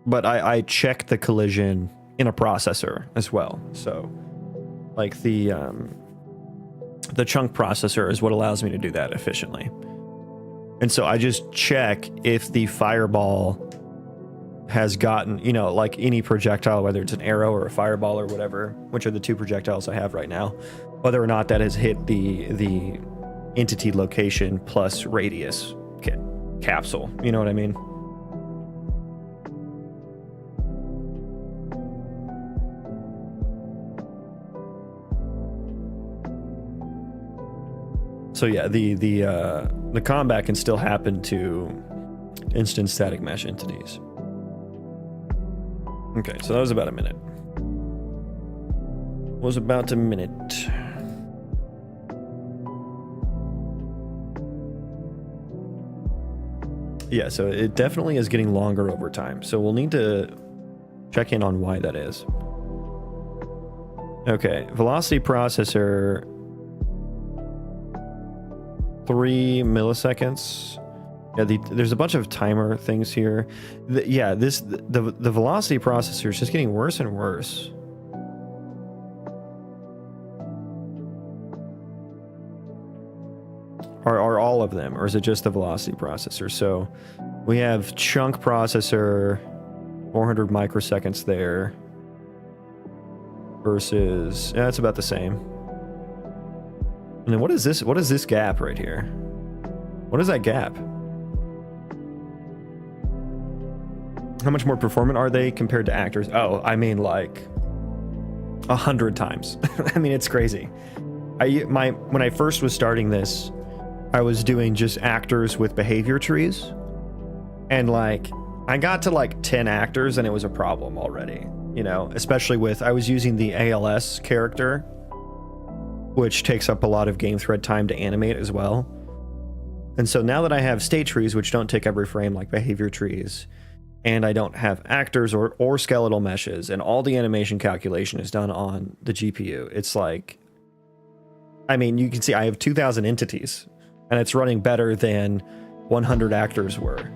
but I check the collision in a processor as well. So, like the chunk processor is what allows me to do that efficiently. And so I just check if the fireball has gotten, you know, like any projectile, whether it's an arrow or a fireball or whatever, which are the two projectiles I have right now, whether or not that has hit the entity location plus radius capsule. You know what I mean? So yeah, the combat can still happen to instance static mesh entities. Okay, so that was about a minute. Was about a minute. Yeah, so it definitely is getting longer over time. So we'll need to check in on why that is. Okay, velocity processor, 3 milliseconds. Yeah, there's a bunch of timer things here. The velocity processor is just getting worse and worse. Are all of them, or is it just the velocity processor? So we have chunk processor, 400 microseconds there, versus, yeah, it's about the same. And then what is this? What is this gap right here? What is that gap? How much more performant are they compared to actors? Oh, I mean like 100 times. I mean, it's crazy. When I first was starting this, I was doing just actors with behavior trees, and like I got to like 10 actors and it was a problem already, you know, especially with, I was using the ALS character, which takes up a lot of game thread time to animate as well. And so now that I have state trees, which don't take every frame like behavior trees, and I don't have actors or skeletal meshes, and all the animation calculation is done on the GPU, it's like, I mean, you can see I have 2,000 entities, and it's running better than 100 actors were.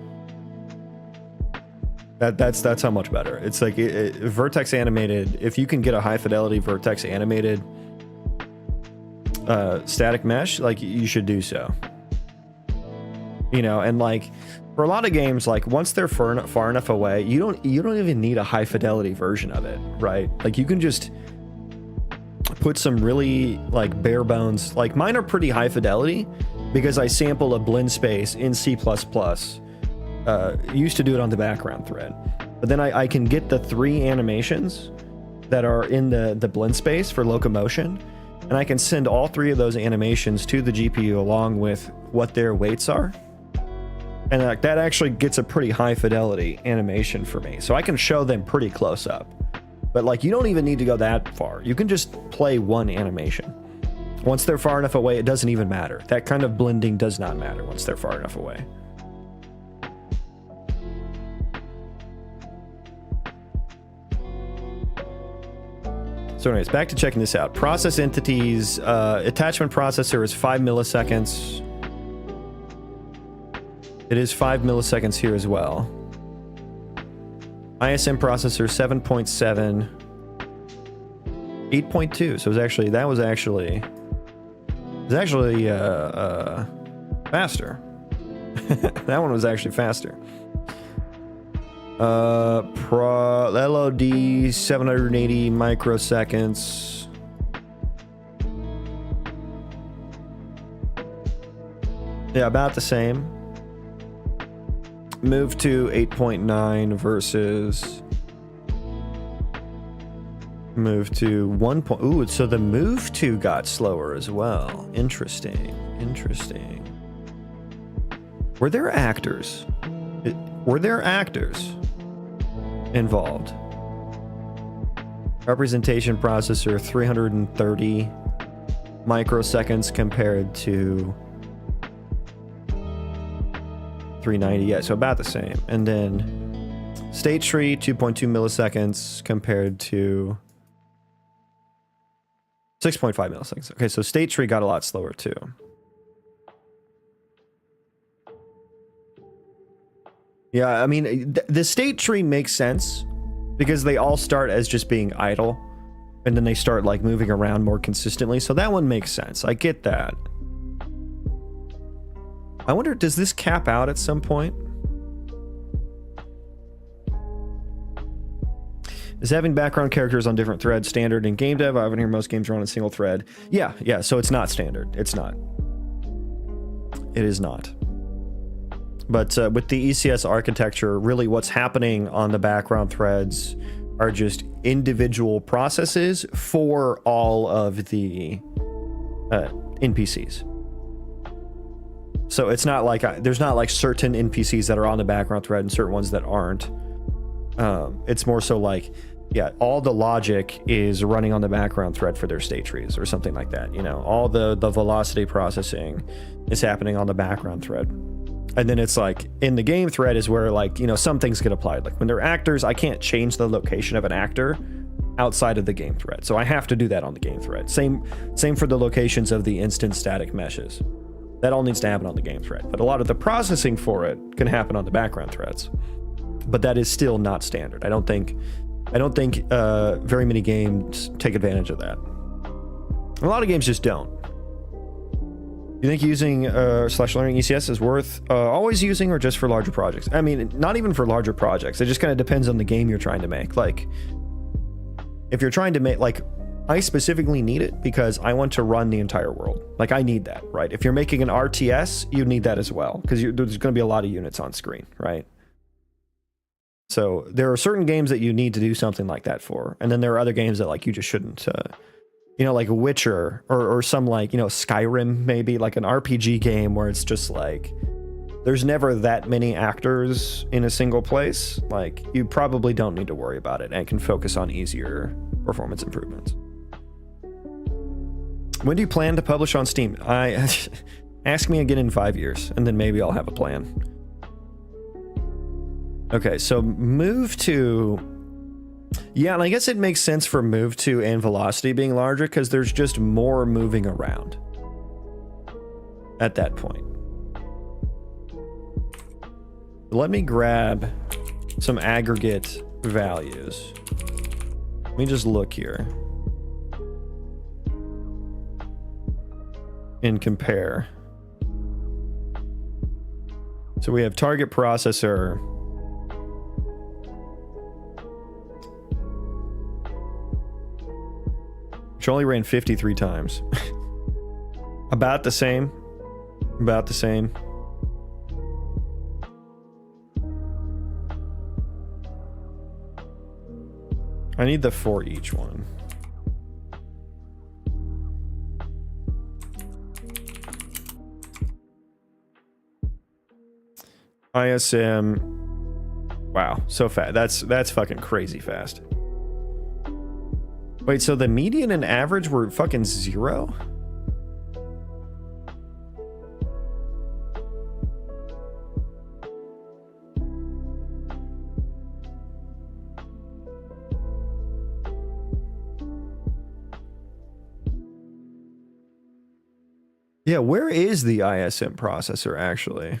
That's how much better. It's like vertex animated. If you can get a high fidelity vertex animated static mesh, like you should do so. You know, and like for a lot of games, like once they're far enough away, you don't even need a high fidelity version of it, right? Like you can just put some really like bare bones, like mine are pretty high fidelity because I sample a blend space in C++. Used to do it on the background thread, but then I can get the 3 animations that are in the blend space for locomotion, and I can send all 3 of those animations to the GPU along with what their weights are. And like that actually gets a pretty high fidelity animation for me. So I can show them pretty close up. But like you don't even need to go that far. You can just play one animation. Once they're far enough away, it doesn't even matter. That kind of blending does not matter once they're far enough away. So anyways, back to checking this out. Process entities, attachment processor is 5 milliseconds. It is 5 milliseconds here as well. ISM processor 7.7, 8.2. So that was actually faster. That one was actually faster. LOD 780 microseconds. Yeah, about the same. Move to 8.9 versus move to 1. Ooh, so the move to got slower as well. Interesting. Interesting. Were there actors? Were there actors involved? Representation processor 330 microseconds compared to 390. Yeah, so about the same. And then state tree 2.2 milliseconds compared to 6.5 milliseconds. Okay, so state tree got a lot slower too. Yeah, I mean, the state tree makes sense because they all start as just being idle and then they start like moving around more consistently. So that one makes sense. I get that. I wonder, does this cap out at some point? Is having background characters on different threads standard in game dev? I haven't heard most games run on a single thread. Yeah, so it's not standard. It's not. It is not. But with the ECS architecture, really what's happening on the background threads are just individual processes for all of the NPCs. So it's not like there's not like certain NPCs that are on the background thread and certain ones that aren't. It's more so like, yeah, all the logic is running on the background thread for their state trees or something like that. You know, all the velocity processing is happening on the background thread. And then it's like in the game thread is where like, you know, some things get applied. Like when they're actors, I can't change the location of an actor outside of the game thread. So I have to do that on the game thread. Same for the locations of the instant static meshes. That all needs to happen on the game thread. But a lot of the processing for it can happen on the background threads. But that is still not standard. I don't think very many games take advantage of that. A lot of games just don't. You think using /learning ECS is worth always using or just for larger projects? I mean, not even for larger projects. It just kind of depends on the game you're trying to make. Like, if you're trying to make, like, I specifically need it because I want to run the entire world. Like, I need that, right? If you're making an RTS, you need that as well because there's going to be a lot of units on screen, right? So there are certain games that you need to do something like that for. And then there are other games that, like, you just shouldn't... you know, like a Witcher or some like, you know, Skyrim, maybe like an RPG game where it's just like, there's never that many actors in a single place. Like you probably don't need to worry about it and can focus on easier performance improvements. When do you plan to publish on Steam? Ask me again in 5 years and then maybe I'll have a plan. Okay, so move to... Yeah, and I guess it makes sense for move to and velocity being larger because there's just more moving around at that point. Let me grab some aggregate values. Let me just look here and compare. So we have target processor. Which only ran 53 times. About the same. About the same. I need the for each one. ISM. Wow, so fast. That's fucking crazy fast. Wait, so the median and average were fucking 0? Yeah, where is the ISM processor actually?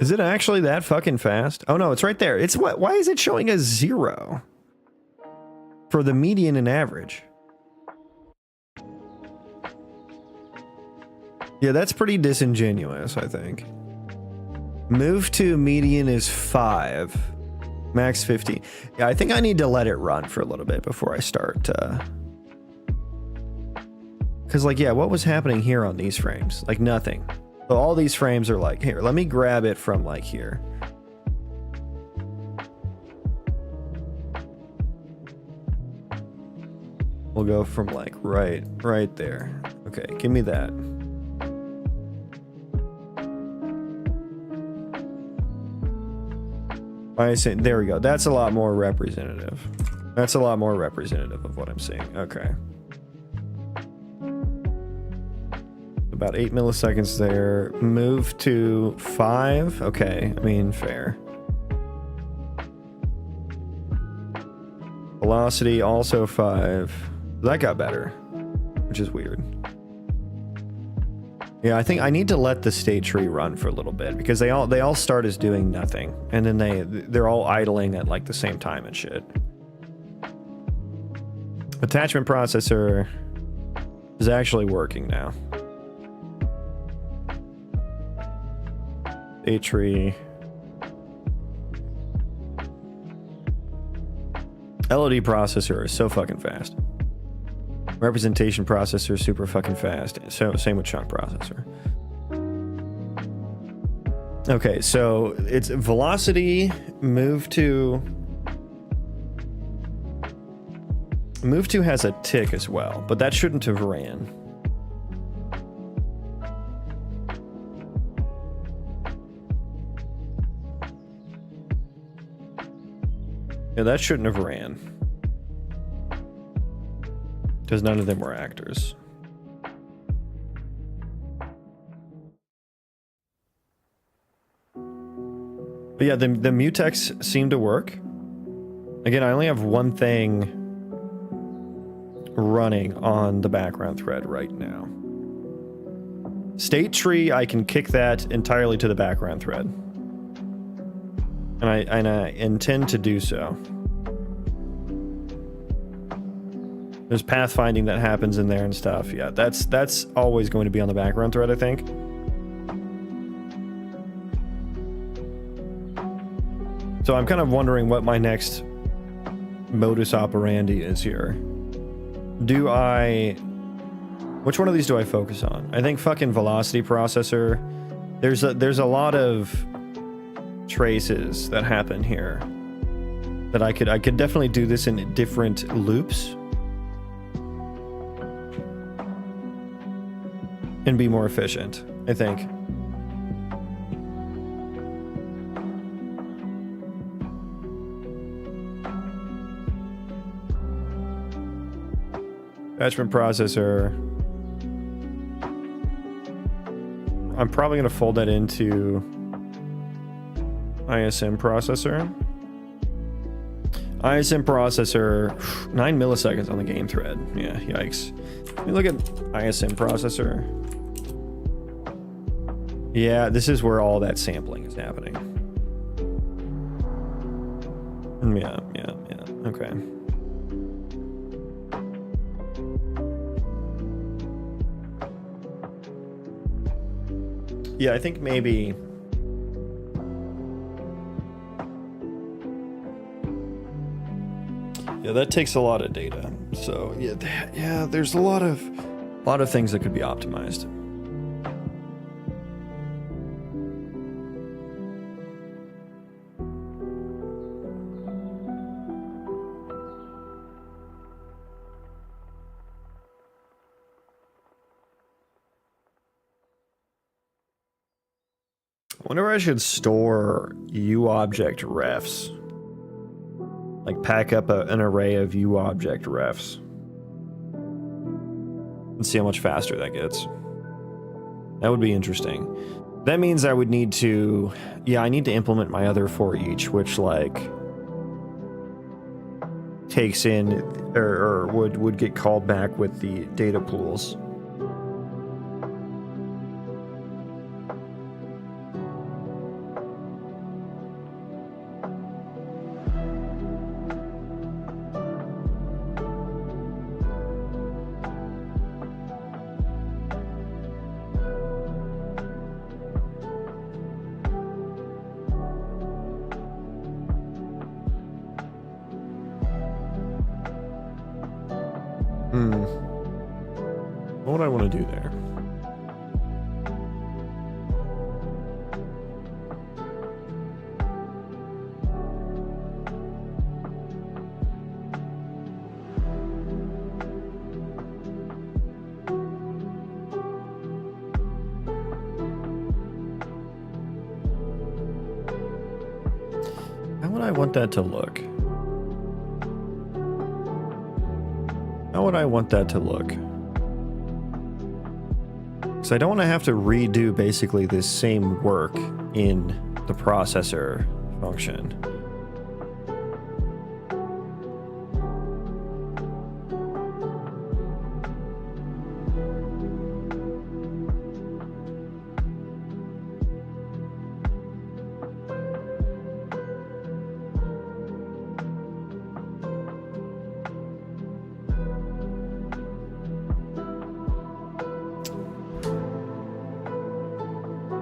Is it actually that fucking fast? Oh no, it's right there. It's what? Why is it showing as 0 for the median and average? Yeah, that's pretty disingenuous, I think. Move to median is 5. Max 50. Yeah, I think I need to let it run for a little bit before I start. Because, like, yeah, what was happening here on these frames? Like, nothing. So all these frames are like, here, let me grab it from, like, here. We'll go from, like, right there. Okay, give me that. I see. There we go. That's a lot more representative. That's a lot more representative of what I'm seeing. Okay. About 8 milliseconds there. Move to 5. Okay, I mean, fair. Velocity also 5. That got better, which is weird. Yeah, I think I need to let the state tree run for a little bit because they all start as doing nothing, and then they're all idling at like the same time and shit. Attachment processor is actually working now. State tree. LOD processor is so fucking fast. Representation processor is super fucking fast. So same with chunk processor. Okay, so it's velocity, move to has a tick as well, but that shouldn't have ran. Yeah, that shouldn't have ran. Because none of them were actors. But yeah, the mutex seemed to work. Again, I only have one thing running on the background thread right now. State tree, I can kick that entirely to the background thread. And I intend to do so. There's pathfinding that happens in there and stuff. Yeah, that's always going to be on the background thread, I think. So I'm kind of wondering what my next modus operandi is here. Which one of these do I focus on? I think fucking velocity processor. There's a lot of traces that happen here that I could definitely do this in different loops. And be more efficient, I think. Attachment processor. I'm probably going to fold that into ISM processor. ISM processor, 9 milliseconds on the game thread. Yeah, yikes. Let me look at ISM processor. Yeah, this is where all that sampling is happening. Yeah, okay. Yeah, I think maybe... Yeah, that takes a lot of data. So, yeah, there's a lot of things that could be optimized. I wonder where I should store UObject refs. Like pack up an array of UObject refs. And see how much faster that gets. That would be interesting. That means I would need to... Yeah, I need to implement my other for each, which like... takes in... or would get called back with the data pools. I want to do there? How would I want that to look? How would I want that to look? Because I don't want to have to redo basically this same work in the processor function.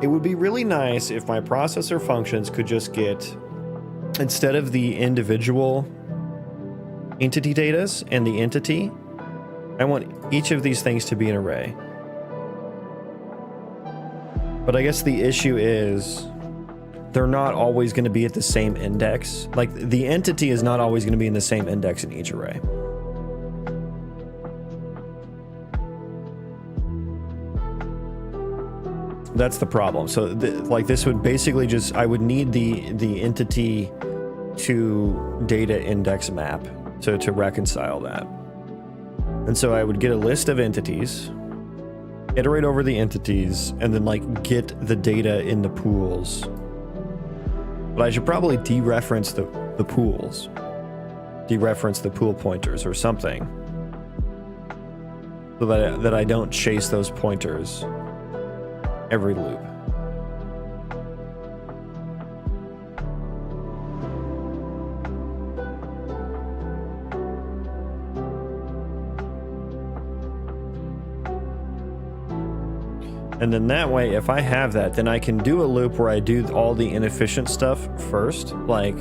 It would be really nice if my processor functions could just get, instead of the individual entity datas and the entity, I want each of these things to be an array. But I guess the issue is they're not always going to be at the same index. Like, the entity is not always going to be in the same index in each array. That's the problem. So like this would basically just, I would need the entity to data index map to reconcile that. And so I would get a list of entities, iterate over the entities, and then like get the data in the pools. But I should probably dereference the pools, dereference the pool pointers or something, so that I don't chase those pointers every loop. And then that way, if I have that, then I can do a loop where I do all the inefficient stuff first, like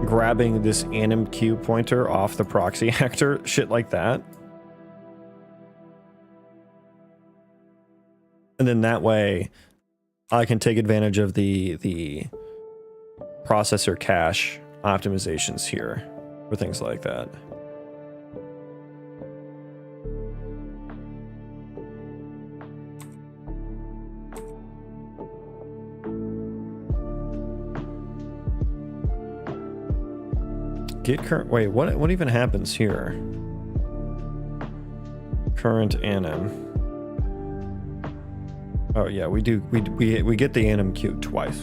grabbing this animq pointer off the proxy actor, shit like that. And then that way, I can take advantage of the processor cache optimizations here for things like that. Get current. Wait, what even happens here? Current anim. Oh yeah, we get the animq twice,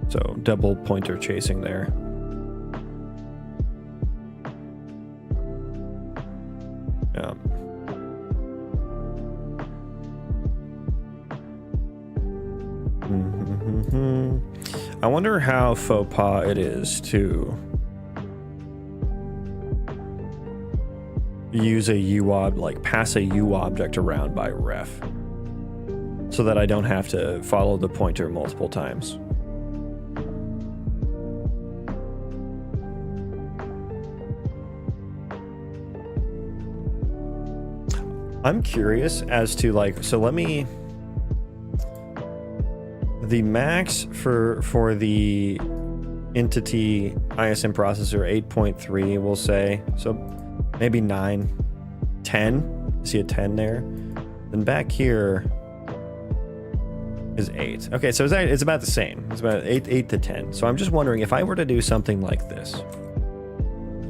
so double pointer chasing there. Yeah. I wonder how faux pas it is to use a UOB, like pass a U object around by ref, so that I don't have to follow the pointer multiple times. I'm curious as to like, so let me, the max for the entity ISM processor 8.3, we'll say, so maybe 9, 10, see a 10 there, then back here is 8. Okay, so it's about the same. It's about 8 to 10. So I'm just wondering if I were to do something like this,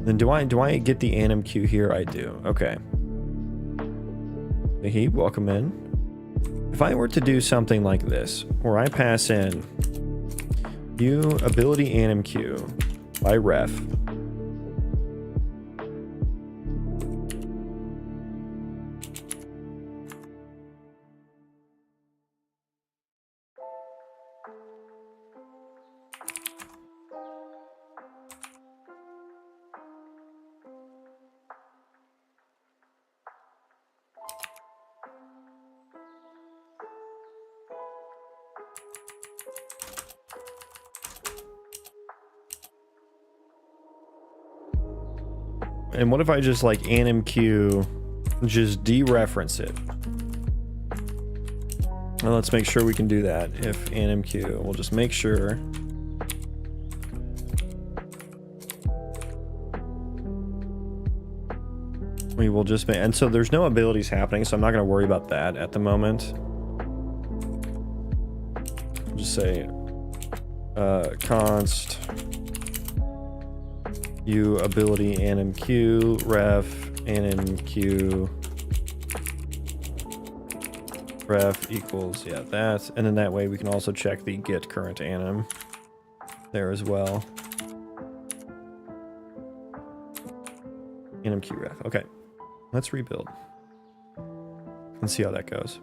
then do I get the animq here? I do. Okay. Hey, welcome in. If I were to do something like this, where I pass in U ability animq by ref, and what if I just like animq just dereference it. Well, let's make sure we can do that. If NMQ, we'll just make sure. We will just make, and so there's no abilities happening, so I'm not going to worry about that at the moment. We'll just say const u ability NMQ ref NMQ ref equals, yeah, that, and then that way we can also check the get current anim there as well. NMQ ref. Okay, let's rebuild and see how that goes.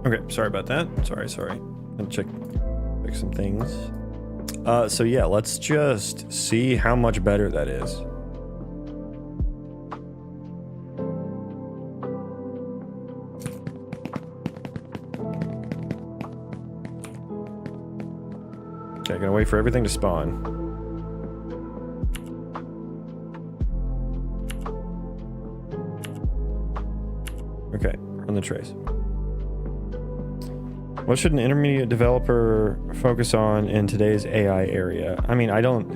Okay, sorry about that. Sorry. Gonna check some things. So yeah, let's just see how much better that is. Okay, gonna wait for everything to spawn. Okay, run the trace. What should an intermediate developer focus on in today's AI area? I mean, I don't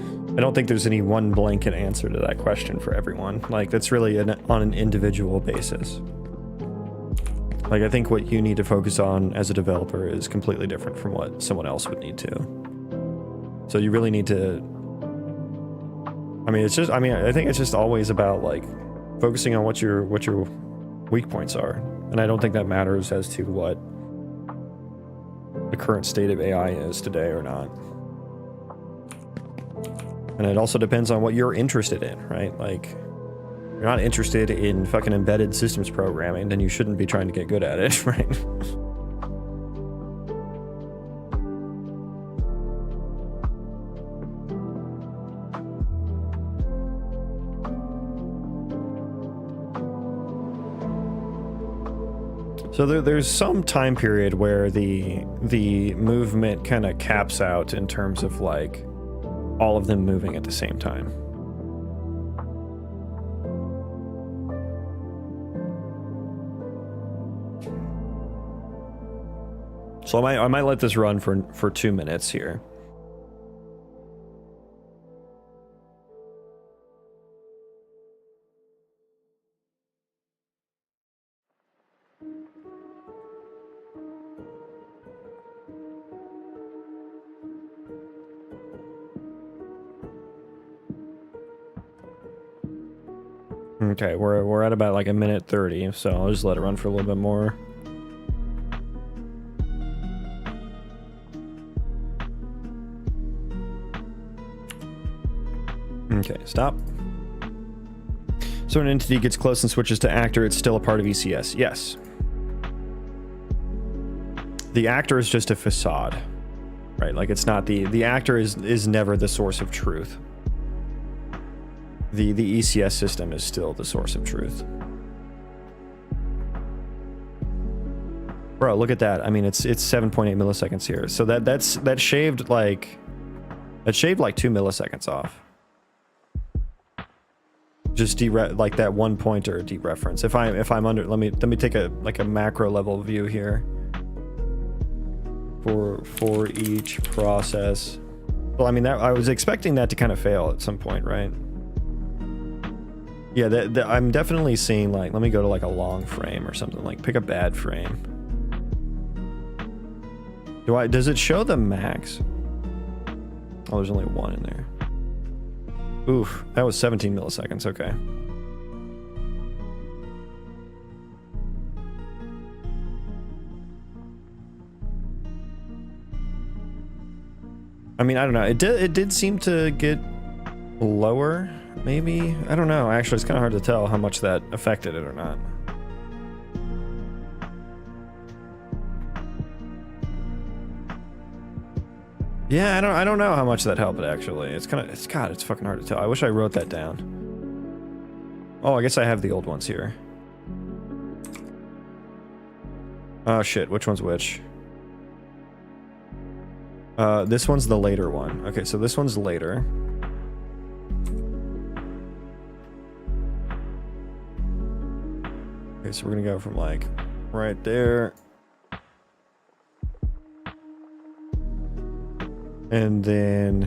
think there's any one blanket answer to that question for everyone. Like, that's really on an individual basis. Like, I think what you need to focus on as a developer is completely different from what someone else would need to. So you really need to, I think it's just always about like focusing on what your weak points are. And I don't think that matters as to what the current state of AI is today or not. And it also depends on what you're interested in, right? Like, if you're not interested in fucking embedded systems programming, then you shouldn't be trying to get good at it, right? So there's some time period where the movement kind of caps out in terms of like all of them moving at the same time. So I might let this run for 2 minutes here. Okay, we're at about like 1:30, so I'll just let it run for a little bit more. Okay, stop. So an entity gets close and switches to actor, it's still a part of ECS. Yes. The actor is just a facade, right? Like, it's not the actor is never the source of truth. The ECS system is still the source of truth. Bro, look at that. I mean, it's 7.8 milliseconds here. So that shaved like 2 milliseconds off. Just like that one pointer dereference. If I'm under, let me take a macro level view here. For each process Well, I mean, that I was expecting that to kind of fail at some point, right? Yeah, I'm definitely seeing, like, let me go to like a long frame or something, like pick a bad frame. Does it show the max? Oh, there's only one in there. Oof, that was 17 milliseconds, okay. I mean, I don't know. It did seem to get lower, maybe? I don't know. Actually, it's kind of hard to tell how much that affected it or not. Yeah, I don't know how much that helped, actually. It's fucking hard to tell. I wish I wrote that down. Oh, I guess I have the old ones here. Oh, shit. Which one's which? This one's the later one. Okay, so this one's later. Okay, so we're gonna go from like right there. And then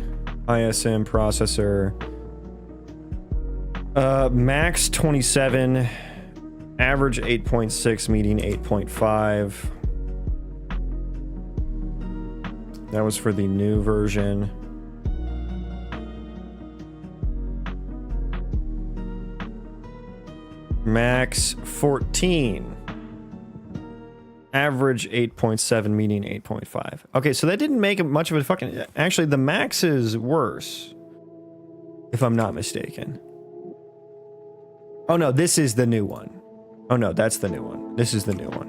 ISM processor. Max 27, average 8.6, median 8.5. That was for the new version. Max 14. Average 8.7, median 8.5. Okay, so that didn't make much of a fucking... Actually, the max is worse. If I'm not mistaken. Oh no, this is the new one. Oh no, that's the new one. This is the new one.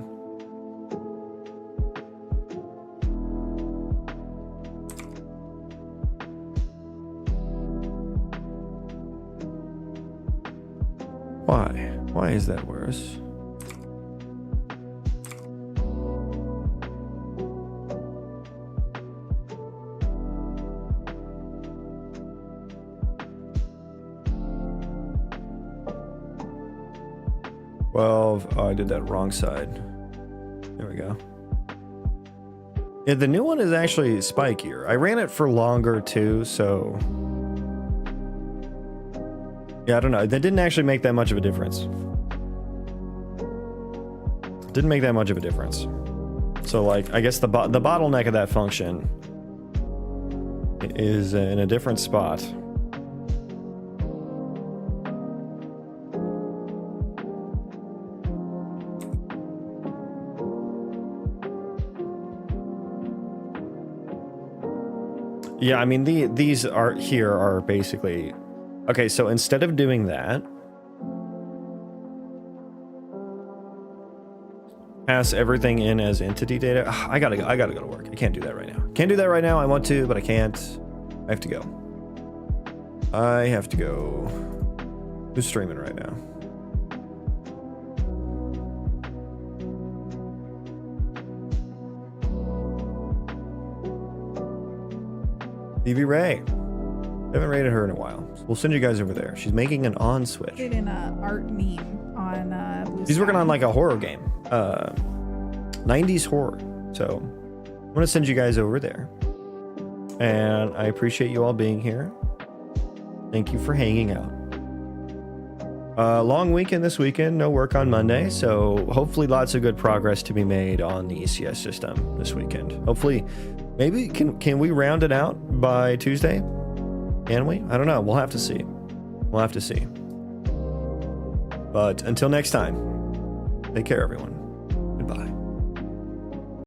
Why? Why is that worse? Oh, I did that wrong side. There we go. Yeah, the new one is actually spikier. I ran it for longer too, so... Yeah, I don't know. That didn't actually make that much of a difference. Didn't make that much of a difference. So, like, I guess the bottleneck of that function is in a different spot. Yeah, I mean, these are basically... Okay, so instead of doing that, pass everything in as entity data. Ugh, I gotta go to work. I can't do that right now. Can't do that right now. I want to, but I can't. I have to go. I have to go. Who's streaming right now? Stevie Ray. I haven't rated her in a while. So we'll send you guys over there. She's making an on switch. Did an art meme on Blue She's Sky. working on like a horror game. 90s horror. So I'm gonna send you guys over there. And I appreciate you all being here. Thank you for hanging out. Long weekend this weekend, no work on Monday, so hopefully lots of good progress to be made on the ECS system this weekend. Hopefully, maybe can we round it out by Tuesday? Can we? I don't know. We'll have to see. We'll have to see. But until next time, take care, everyone.